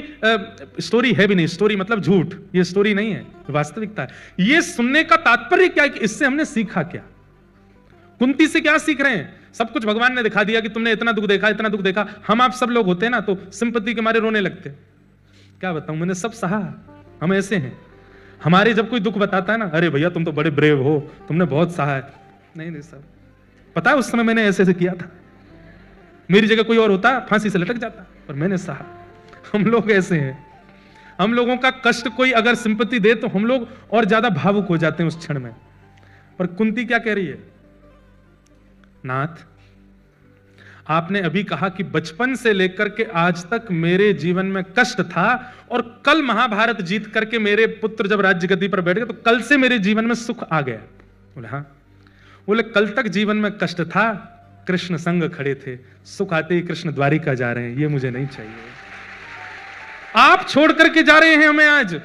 S1: स्टोरी है भी नहीं। स्टोरी मतलब झूठ, ये स्टोरी नहीं है, वास्तविकता है। ये सुनने का तात्पर्य क्या है कि इससे हमने सीखा क्या? कुंती से क्या सीख रहे हैं? सब कुछ भगवान ने दिखा दिया कि तुमने इतना दुख देखा, इतना दुख देखा। हम आप सब लोग होते ना तो सिंपैथी के मारे रोने लगते। क्या बताऊं, मैंने सब सहा। हम ऐसे हैं, हमारे जब कोई दुख बताता है ना, अरे भैया तुम तो बड़े ब्रेव हो, तुमने बहुत सहा है। नहीं सर, पता है उस समय मैंने ऐसे किया था, मेरी जगह कोई और होता फांसी से लटक जाता, पर मैंने सहा। हम लोग ऐसे हैं, हम लोगों का कष्ट कोई अगर सिंपैथी दे तो हम लोग और ज्यादा भावुक हो जाते हैं उस क्षण में। पर कुंती क्या कह रही है? नाथ, आपने अभी कहा कि बचपन से लेकर के आज तक मेरे जीवन में कष्ट था और कल महाभारत जीत करके मेरे पुत्र जब राज्य गद्दी पर बैठ गए तो कल से मेरे जीवन में सुख आ गया। बोले हाँ। बोले कल तक जीवन में कष्ट था, कृष्ण संग खड़े थे, सुख आते ही कृष्ण द्वारिका जा रहे हैं, ये मुझे नहीं चाहिए। आप छोड़ करके जा रहे हैं हमें। आज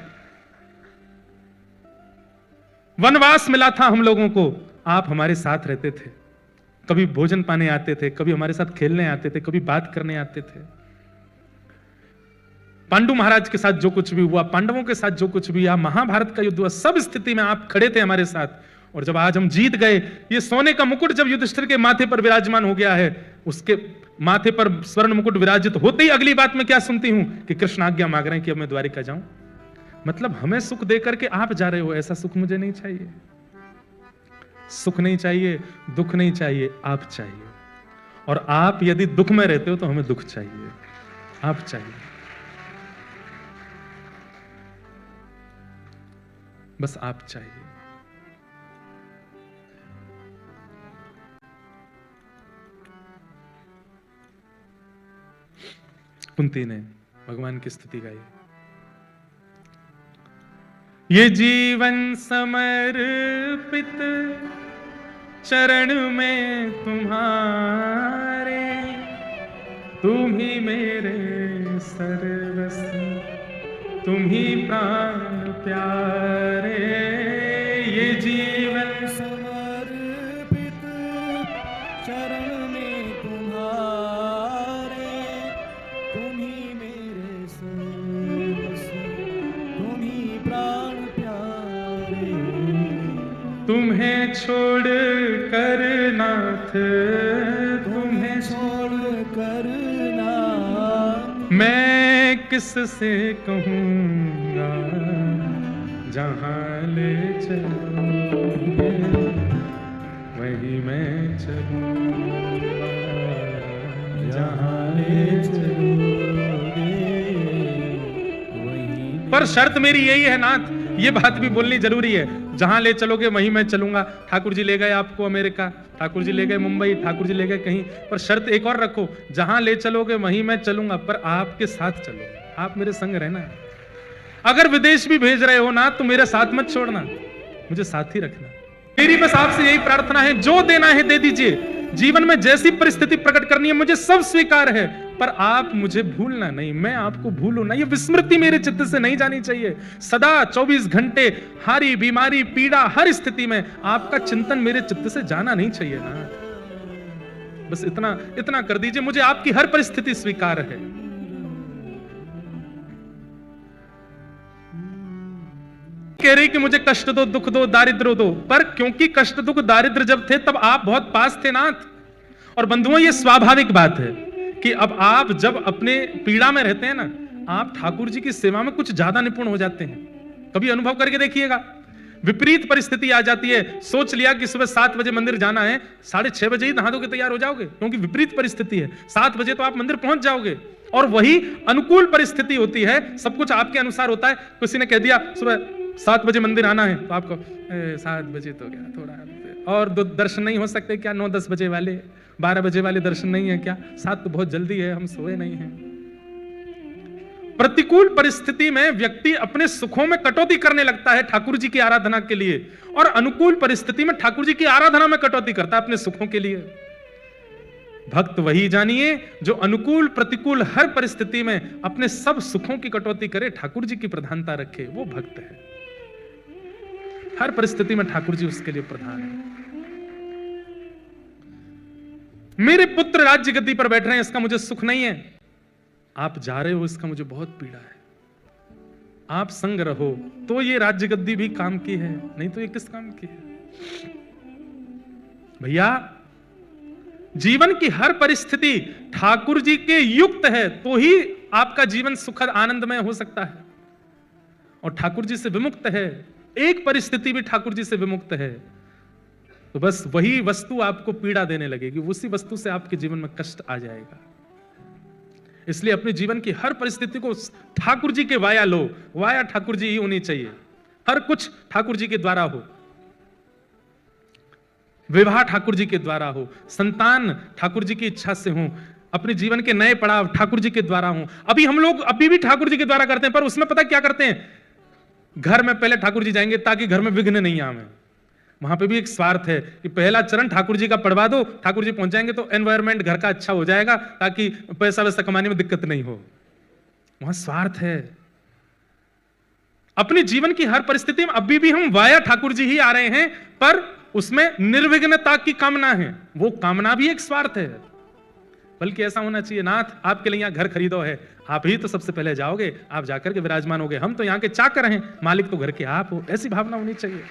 S1: वनवास मिला था हम लोगों को, आप हमारे साथ रहते थे, कभी भोजन पाने आते थे, कभी हमारे साथ खेलने आते थे, कभी बात करने आते थे। पांडु महाराज के साथ जो कुछ भी हुआ, पांडवों के साथ जो कुछ भी हुआ, महाभारत का युद्ध हुआ, सब स्थिति में आप खड़े थे हमारे साथ। और जब आज हम जीत गए, ये सोने का मुकुट जब युधिष्ठिर के माथे पर विराजमान हो गया है, उसके माथे पर स्वर्ण मुकुट विराजित होते ही अगली बात में क्या सुनती हूं कि कृष्ण आज्ञा मांग रहे हैं कि अब मैं द्वारिका जाऊं। मतलब हमें सुख देकर के आप जा रहे हो, ऐसा सुख मुझे नहीं चाहिए। सुख नहीं चाहिए, दुख नहीं चाहिए, आप चाहिए। और आप यदि दुख में रहते हो तो हमें दुख चाहिए, आप चाहिए। बस आप चाहिए। कुंती ने भगवान की स्तुति गाई। ये जीवन समर्पित चरण में तुम्हारे, तुम ही मेरे सर्वस्व, तुम ही प्राण प्यारे। ये जीवन समर्पित चरण में तुम्हारे, तुम ही मेरे सर्वस्व, तुम ही प्राण प्यारे। तुम्हें छोड़ कर नाथ, तुम्हें छोड़ कर नाथ, मैं किससे कहूँगा, जहाँ ले चलोगे वहीं मैं चलूँगा, जहाँ ले चलोगे वहीं। पर शर्त मेरी यही है नाथ, ये बात भी बोलनी जरूरी है, जहां ले चलोगे वहीं मैं चलूंगा। ठाकुर जी ले गए आपको अमेरिका, ठाकुर जी ले गए मुंबई, ठाकुर जी ले गए कहीं, पर शर्त एक और रखो, जहां ले चलोगे वहीं मैं चलूंगा, पर आपके साथ चलो, आप मेरे संग रहना। अगर विदेश भी भेज रहे हो ना तो मेरे साथ मत छोड़ना, मुझे साथ ही रखना। मेरी बस आपसे यही प्रार्थना है, जो देना है दे दीजिए। जीवन में जैसी परिस्थिति प्रकट करनी है मुझे सब स्वीकार है, पर आप मुझे भूलना नहीं, मैं आपको भूलूं ना, ये विस्मृति मेरे चित्त से नहीं जानी चाहिए। सदा 24 घंटे हारी बीमारी पीड़ा हर स्थिति में आपका चिंतन मेरे चित्त से जाना नहीं चाहिए ना। बस इतना कर दीजिए, मुझे आपकी हर परिस्थिति स्वीकार है। कह रही कि मुझे कष्ट दो, दुख दो, दारिद्र दो, पर क्योंकि कष्ट दुख दारिद्र जब थे तब आप बहुत पास थे नाथ। और बंधुओं ये स्वाभाविक बात है कि अब आप जब अपने पीड़ा में रहते हैं ना, आप ठाकुर जी की सेवा में कुछ ज्यादा निपुण हो जाते हैं। कभी अनुभव करके देखिएगा, विपरीत परिस्थिति आ जाती है, सोच लिया कि सुबह 7 बजे मंदिर जाना है, 6:30 बजे ही नहा धो के तैयार हो जाओगे, क्योंकि विपरीत परिस्थिति है। 7 बजे तो आप मंदिर पहुंच जाओगे, और वही अनुकूल परिस्थिति होती है, सब कुछ आपके अनुसार होता है। किसी ने कह दिया सुबह 7 बजे मंदिर आना है, तो आपको 7 बजे तो क्या थोड़ा और दर्शन नहीं हो सकते क्या? 9-10 बजे वाले, 12 बजे वाले दर्शन नहीं है क्या? 7 तो बहुत जल्दी है, हम सोए नहीं हैं। प्रतिकूल परिस्थिति में व्यक्ति अपने सुखों में कटौती करने लगता है ठाकुर जी की आराधना के लिए, और अनुकूल परिस्थिति में ठाकुर जी की आराधना में कटौती करता है अपने सुखों के लिए। भक्त वही जानिए जो अनुकूल प्रतिकूल हर परिस्थिति में अपने सब सुखों की कटौती करे, ठाकुर जी की प्रधानता रखे, वो भक्त है। हर परिस्थिति में ठाकुर जी उसके लिए प्रधान है। मेरे पुत्र राज्य गद्दी पर बैठ रहे हैं, इसका मुझे सुख नहीं है। आप जा रहे हो, इसका मुझे बहुत पीड़ा है। आप संग रहो तो ये राज्य गद्दी भी काम की है, नहीं तो ये किस काम की है? भैया, जीवन की हर परिस्थिति ठाकुर जी के युक्त है तो ही आपका जीवन सुखद आनंदमय हो सकता है। और ठाकुर जी से विमुक्त है, एक परिस्थिति भी ठाकुर जी से विमुक्त है, तो बस वही वस्तु आपको पीड़ा देने लगेगी, उसी वस्तु से आपके जीवन में कष्ट आ जाएगा। इसलिए अपने जीवन की हर परिस्थिति को ठाकुर जी के वाया लो, वाया ठाकुर जी ही होनी चाहिए, हर कुछ ठाकुर जी के द्वारा हो। विवाह ठाकुर जी के द्वारा हो, संतान ठाकुर जी की इच्छा से हो, अपने जीवन के नए पड़ाव ठाकुर जी के द्वारा हो। अभी हम लोग अभी भी ठाकुर जी के द्वारा करते हैं, पर उसमें पता क्या करते हैं, घर में पहले ठाकुर जी जाएंगे ताकि घर में विघ्न नहीं आवे। वहां पे भी एक स्वार्थ है कि पहला चरण ठाकुर जी का पढ़वा दो, ठाकुर जी पहुंच जाएंगे तो एनवायरमेंट घर का अच्छा हो जाएगा, ताकि पैसा वैसा कमाने में दिक्कत नहीं हो। वहां स्वार्थ है। अपने जीवन की हर परिस्थिति में अभी भी हम वाया ठाकुर जी ही आ रहे हैं, पर उसमें निर्विघ्नता की कामना है। वो कामना भी एक स्वार्थ है। बल्कि ऐसा होना चाहिए, नाथ आपके लिए यहां घर खरीदो है, आप ही तो सबसे पहले जाओगे, आप जाकर के विराजमान होगे, हम तो यहां के चाकर हैं, मालिक तो घर के आप हो। ऐसी भावना होनी चाहिए।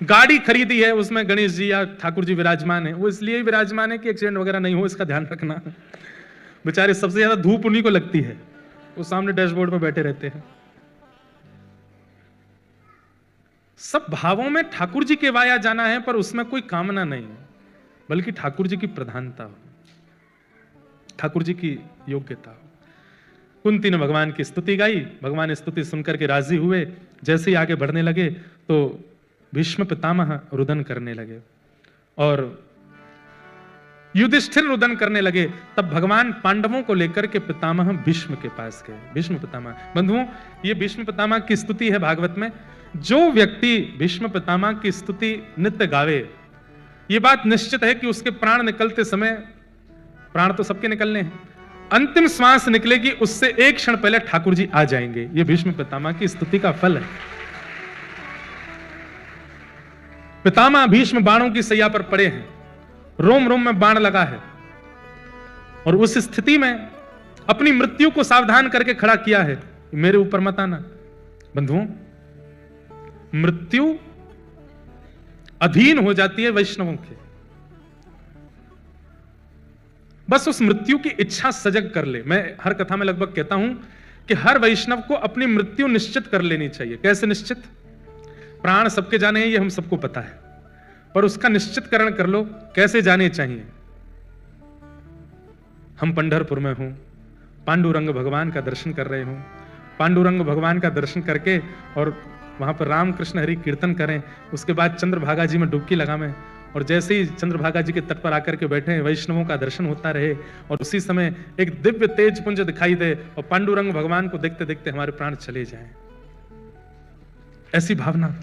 S1: गाड़ी खरीदी है, उसमें गणेश जी या ठाकुर जी विराजमान है, वो इसलिए विराजमान है कि एक्सीडेंट वगैरह नहीं हो, इसका ध्यान रखना। बेचारे सबसे ज्यादा धूप उन्हीं को लगती है, वो सामने डैशबोर्ड में बैठे रहते हैं। सब भावों में ठाकुर जी के वाया जाना है, पर उसमें कोई कामना नहीं है, बल्कि ठाकुर जी की प्रधानता हो, ठाकुर जी की योग्यता हो। कुंती ने भगवान की स्तुति गाई, भगवान स्तुति सुनकर के राजी हुए। जैसे ही आगे बढ़ने लगे तो भीष्म पितामह रुदन करने लगे और युधिष्ठिर रुदन करने लगे। तब भगवान पांडवों को लेकर के पितामह भीष्म के पास गए। भीष्म पितामह, बंधुओं, ये भीष्म पितामह की स्तुति है भागवत में। जो व्यक्ति भीष्म पितामह की स्तुति नित्य गावे, ये बात निश्चित है कि उसके प्राण निकलते समय, प्राण तो सबके निकलने हैं, अंतिम श्वास निकलेगी उससे एक क्षण पहले ठाकुर जी आ जाएंगे। ये भीष्म पितामह की स्तुति का फल है। पितामह भीष्म बाणों की सैया पर पड़े हैं, रोम रोम में बाण लगा है, और उस स्थिति में अपनी मृत्यु को सावधान करके खड़ा किया है, मेरे ऊपर मत आना। बंधुओं, मृत्यु अधीन हो जाती है वैष्णवों के। बस उस मृत्यु की इच्छा सजग कर ले। मैं हर कथा में लगभग कहता हूं कि हर वैष्णव को अपनी मृत्यु निश्चित कर लेनी चाहिए। कैसे निश्चित? प्राण सबके जाने हैं, ये हम सबको पता है, पर उसका निश्चितकरण कर लो कैसे जाने चाहिए। हम पंढरपुर में हूं, पांडुरंग भगवान का दर्शन कर रहे हूं, पांडुरंग भगवान का दर्शन करके और वहां पर राम कृष्ण हरि कीर्तन करें, उसके बाद चंद्रभागा जी में डुबकी लगावें, और जैसे ही चंद्रभागा जी के तट पर आकर के बैठे, वैष्णवों का दर्शन होता रहे, और उसी समय एक दिव्य तेज पुंज दिखाई दे और पांडुरंग भगवान को देखते देखते हमारे प्राण चले जाएं। ऐसी भावना।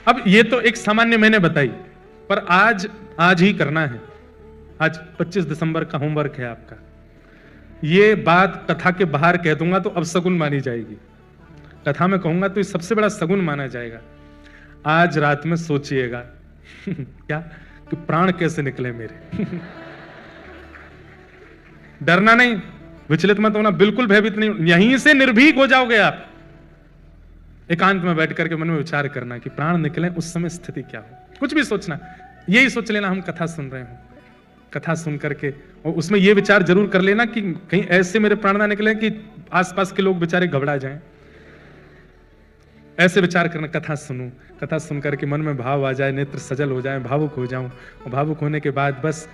S1: अब ये तो एक सामान्य मैंने बताई, पर आज ही करना है। आज 25 दिसंबर का होमवर्क है आपका। ये बात कथा के बाहर कह दूंगा तो अब सगुन मानी जाएगी, कथा में कहूंगा तो ये सबसे बड़ा सगुन माना जाएगा। आज रात में सोचिएगा क्या कि प्राण कैसे निकले मेरे। डरना नहीं, विचलित मत होना, बिल्कुल भयभीत नहीं, यहीं से निर्भीक हो जाओगे आप। एकांत में बैठ करके मन में विचार करना कि प्राण निकले उस समय स्थिति क्या हो। कुछ भी सोचना, यही सोच लेना हम कथा सुन रहे हो, कथा सुन करके और उसमें यह विचार जरूर कर लेना कि कहीं ऐसे मेरे प्राण ना निकले कि आसपास के लोग बेचारे घबरा जाएं। ऐसे विचार करना, कथा सुनूं, कथा सुन करके मन में भाव आ जाए, नेत्र सजल हो जाए, भावुक हो जाऊं, और भावुक होने के बाद बस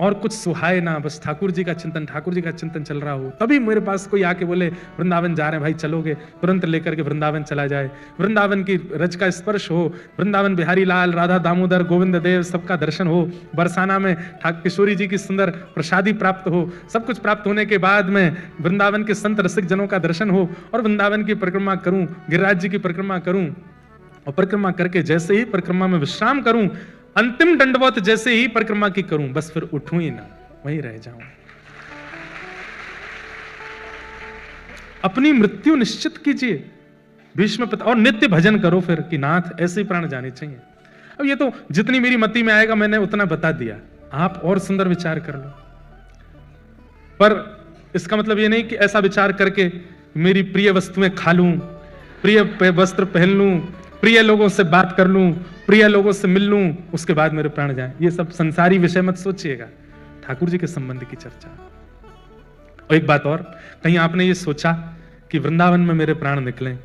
S1: और कुछ सुहाए ना, बस ठाकुर जी का चिंतन चल रहा हो। तभी मेरे पास कोई आके बोले वृंदावन जा रहे हैं भाई, चलोगे? तुरंत लेकर के वृंदावन चला जाए, वृंदावन की रज का स्पर्श हो, वृंदावन बिहारी लाल, राधा दामोदर, गोविंद देव सबका दर्शन हो, बरसाना में किशोरी जी की सुंदर प्रसादी प्राप्त हो, सब कुछ प्राप्त होने के बाद में वृंदावन के संत रसिक जनों का दर्शन हो, और वृंदावन की परिक्रमा करूं, गिरिराज जी की परिक्रमा करूं, और परिक्रमा करके जैसे ही परिक्रमा में विश्राम करूं, अंतिम दंडवत जैसे ही परिक्रमा की करूं, बस फिर उठूं ही ना, वहीं रह जाऊं। अपनी मृत्यु निश्चित कीजिए भीष्म पिता, और नित्य भजन करो फिर कि नाथ ऐसे ही प्राण जाने चाहिए। अब ये तो जितनी मेरी मति में आएगा मैंने उतना बता दिया, आप और सुंदर विचार कर लो। पर इसका मतलब ये नहीं कि ऐसा विचार करके मेरी प्रिय वस्तुएं खा लूं, प्रिय वस्त्र पहन लूं, प्रिय लोगों से बात कर लूं, प्रिय लोगों से मिल लूं, उसके बाद मेरे प्राण जाएं। ये सब संसारी विषय मत सोचिएगा, ठाकुर जी के संबंध की चर्चा। और एक बात और, कहीं आपने ये सोचा कि वृंदावन में मेरे प्राण निकलें,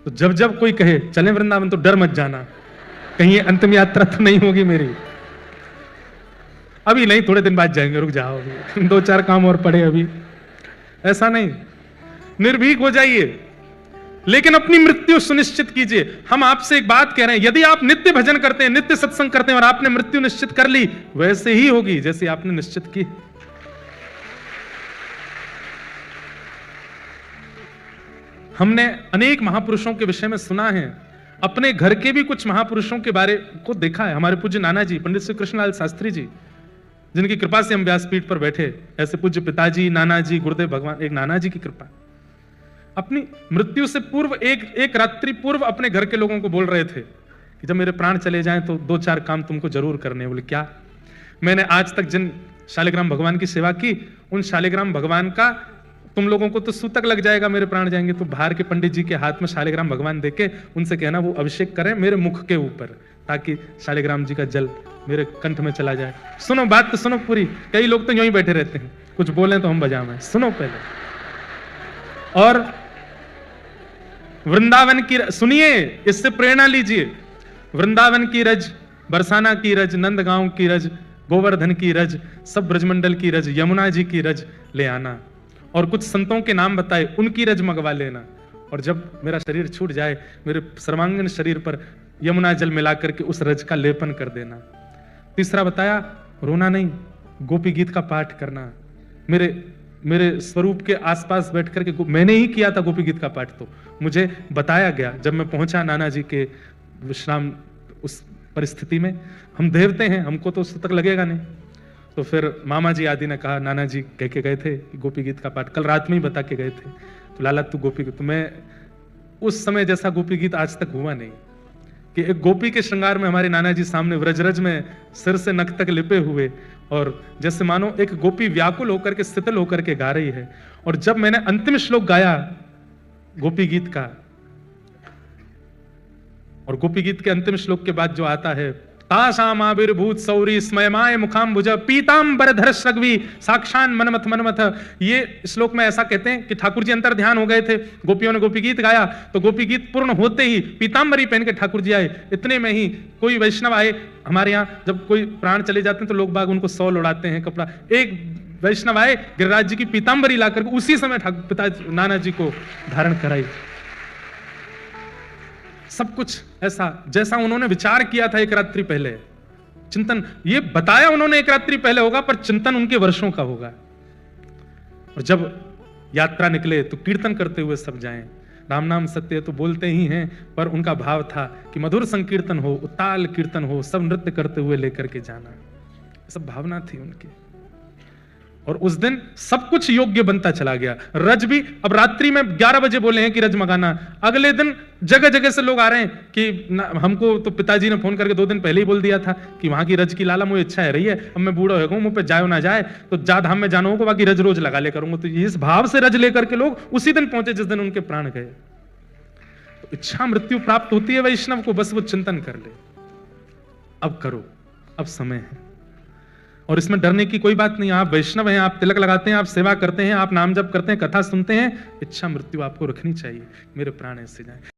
S1: तो जब जब कोई कहे चलें वृंदावन तो डर मत जाना, कहीं अंतिम यात्रा तो नहीं होगी मेरी। अभी नहीं, थोड़े दिन बाद जाएंगे, रुक जाओ, अभी 2-4 काम और पड़े अभी। ऐसा नहीं, निर्भीक हो जाइए। लेकिन अपनी मृत्यु सुनिश्चित कीजिए। हम आपसे एक बात कह रहे हैं, यदि आप नित्य भजन करते हैं, नित्य सत्संग करते हैं और आपने मृत्यु निश्चित कर ली, वैसे ही होगी जैसे आपने निश्चित की। हमने अनेक महापुरुषों के विषय में सुना है, अपने घर के भी कुछ महापुरुषों के बारे को देखा है। हमारे पूज्य नाना जी, पंडित श्री कृष्णलाल शास्त्री जी, जिनकी कृपा से हम व्यासपीठ पर बैठे, ऐसे पूज्य पिताजी, नाना जी, गुरुदेव भगवान, एक नाना जी की कृपा, अपनी मृत्यु से पूर्व एक रात्रि पूर्व अपने घर के लोगों को बोल रहे थे कि जब मेरे प्राण चले जाएं तो 2-4 काम तुमको जरूर करने। बोले क्या? मैंने आज तक जिन शालिग्राम भगवान की सेवा की, उन शालिग्राम भगवान का तुम लोगों को तो सूतक लग जाएगा, मेरे प्राण जाएंगे, तो बाहर के पंडित जी के हाथ में शालिग्राम भगवान देके उनसे कहना वो अभिषेक करें मेरे मुख के ऊपर, ताकि शालिग्राम जी का जल मेरे कंठ में चला जाए। सुनो बात तो सुनो पूरी, कई लोग तो यूं ही बैठे रहते हैं, कुछ बोले तो हम बजावें। सुनो पहले। और वृंदावन की सुनिए, इससे प्रेरणा लीजिए। वृंदावन की रज, बरसाना की रज, नंदगांव की रज, गोवर्धन की रज, सब ब्रजमंडल की रज, यमुना जी की रज ले आना, और कुछ संतों के नाम बताए, उनकी रज मंगवा लेना, और जब मेरा शरीर छूट जाए, मेरे सर्वांगीण शरीर पर यमुना जल मिलाकर के उस रज का लेपन कर देना। तीसरा बताया, रोना नहीं, गोपी गीत का पाठ करना। मेरे स्वरूप के आसपास बैठ करके, मैंने ही किया था गोपी गीत का पाठ, तो मुझे बताया गया जब मैं पहुंचा नाना जी के विश्राम उस परिस्थिति में। हम देवते हैं, हमको तो उससे तक लगेगा नहीं। तो फिर मामा जी आदि ने कहा, नाना जी कह के गए थे गोपी गीत का पाठ, कल रात में ही बता के गए थे, तो लाला तू गोपी गीत, तो मैं उस समय जैसा गोपी गीत आज तक हुआ नहीं, कि एक गोपी के श्रृंगार में हमारे नाना जी सामने व्रजरज में सिर से नख तक लिपे हुए, और जैसे मानो एक गोपी व्याकुल होकर के, शिथिल होकर के गा रही है। और जब मैंने अंतिम श्लोक गाया गोपी गीत का, और गोपी गीत के अंतिम श्लोक के बाद जो आता है, तासाम आविर्भूत सौरी स्मयमाय मुखाम्बुज पीतांबरधर श्रग्वी साक्षान मनमथ मनमथ। ये श्लोक में ऐसा कहते हैं कि ठाकुर जी अंतर ध्यान हो गए थे, गोपियों ने गोपी गीत गाया, तो गोपी गीत पूर्ण होते ही पीतांबरी पहन के ठाकुर जी आए। इतने में ही कोई वैष्णव आए, हमारे यहाँ जब कोई प्राण चले जाते हैं तो लोग बाग उनको सॉल उड़ाते हैं, कपड़ा, एक वैष्णव आए, गिरिराज जी की पीतांबरी ला करके उसी समय पिता नाना जी को धारण कराई। सब कुछ ऐसा जैसा उन्होंने विचार किया था एक रात्रि पहले, चिंतन ये बताया उन्होंने एक रात्रि पहले होगा, पर चिंतन उनके वर्षों का होगा। और जब यात्रा निकले तो कीर्तन करते हुए सब जाएं। राम नाम सत्य तो बोलते ही हैं, पर उनका भाव था कि मधुर संकीर्तन हो, उत्ताल कीर्तन हो, सब नृत्य करते हुए लेकर के जाना, सब भावना थी उनकी। और उस दिन सब कुछ योग्य बनता चला गया। रज भी अब रात्रि में 11 बजे बोले हैं कि रज मंगाना, अगले दिन जगह जगह से लोग आ रहे हैं कि हमको तो पिताजी ने फोन करके 2 दिन पहले ही बोल दिया था कि वहां की रज की लाला मुझे इच्छा है रही है, अब मैं बूढ़ा हो गया, मुंह पे जाए ना जाए तो जा धाम में जाना होगा, बाकी रज रोज लगा ले करूंगा। तो इस भाव से रज लेकर के लोग उसी दिन पहुंचे जिस दिन उनके प्राण गए। तो इच्छा मृत्यु प्राप्त होती है वैष्णव को, बस वो चिंतन कर ले, अब करो, अब समय है। और इसमें डरने की कोई बात नहीं। आप वैष्णव हैं, आप तिलक लगाते हैं, आप सेवा करते हैं, आप नाम जप करते हैं, कथा सुनते हैं, इच्छा मृत्यु आपको रखनी चाहिए, मेरे प्राण ऐसे जाएं।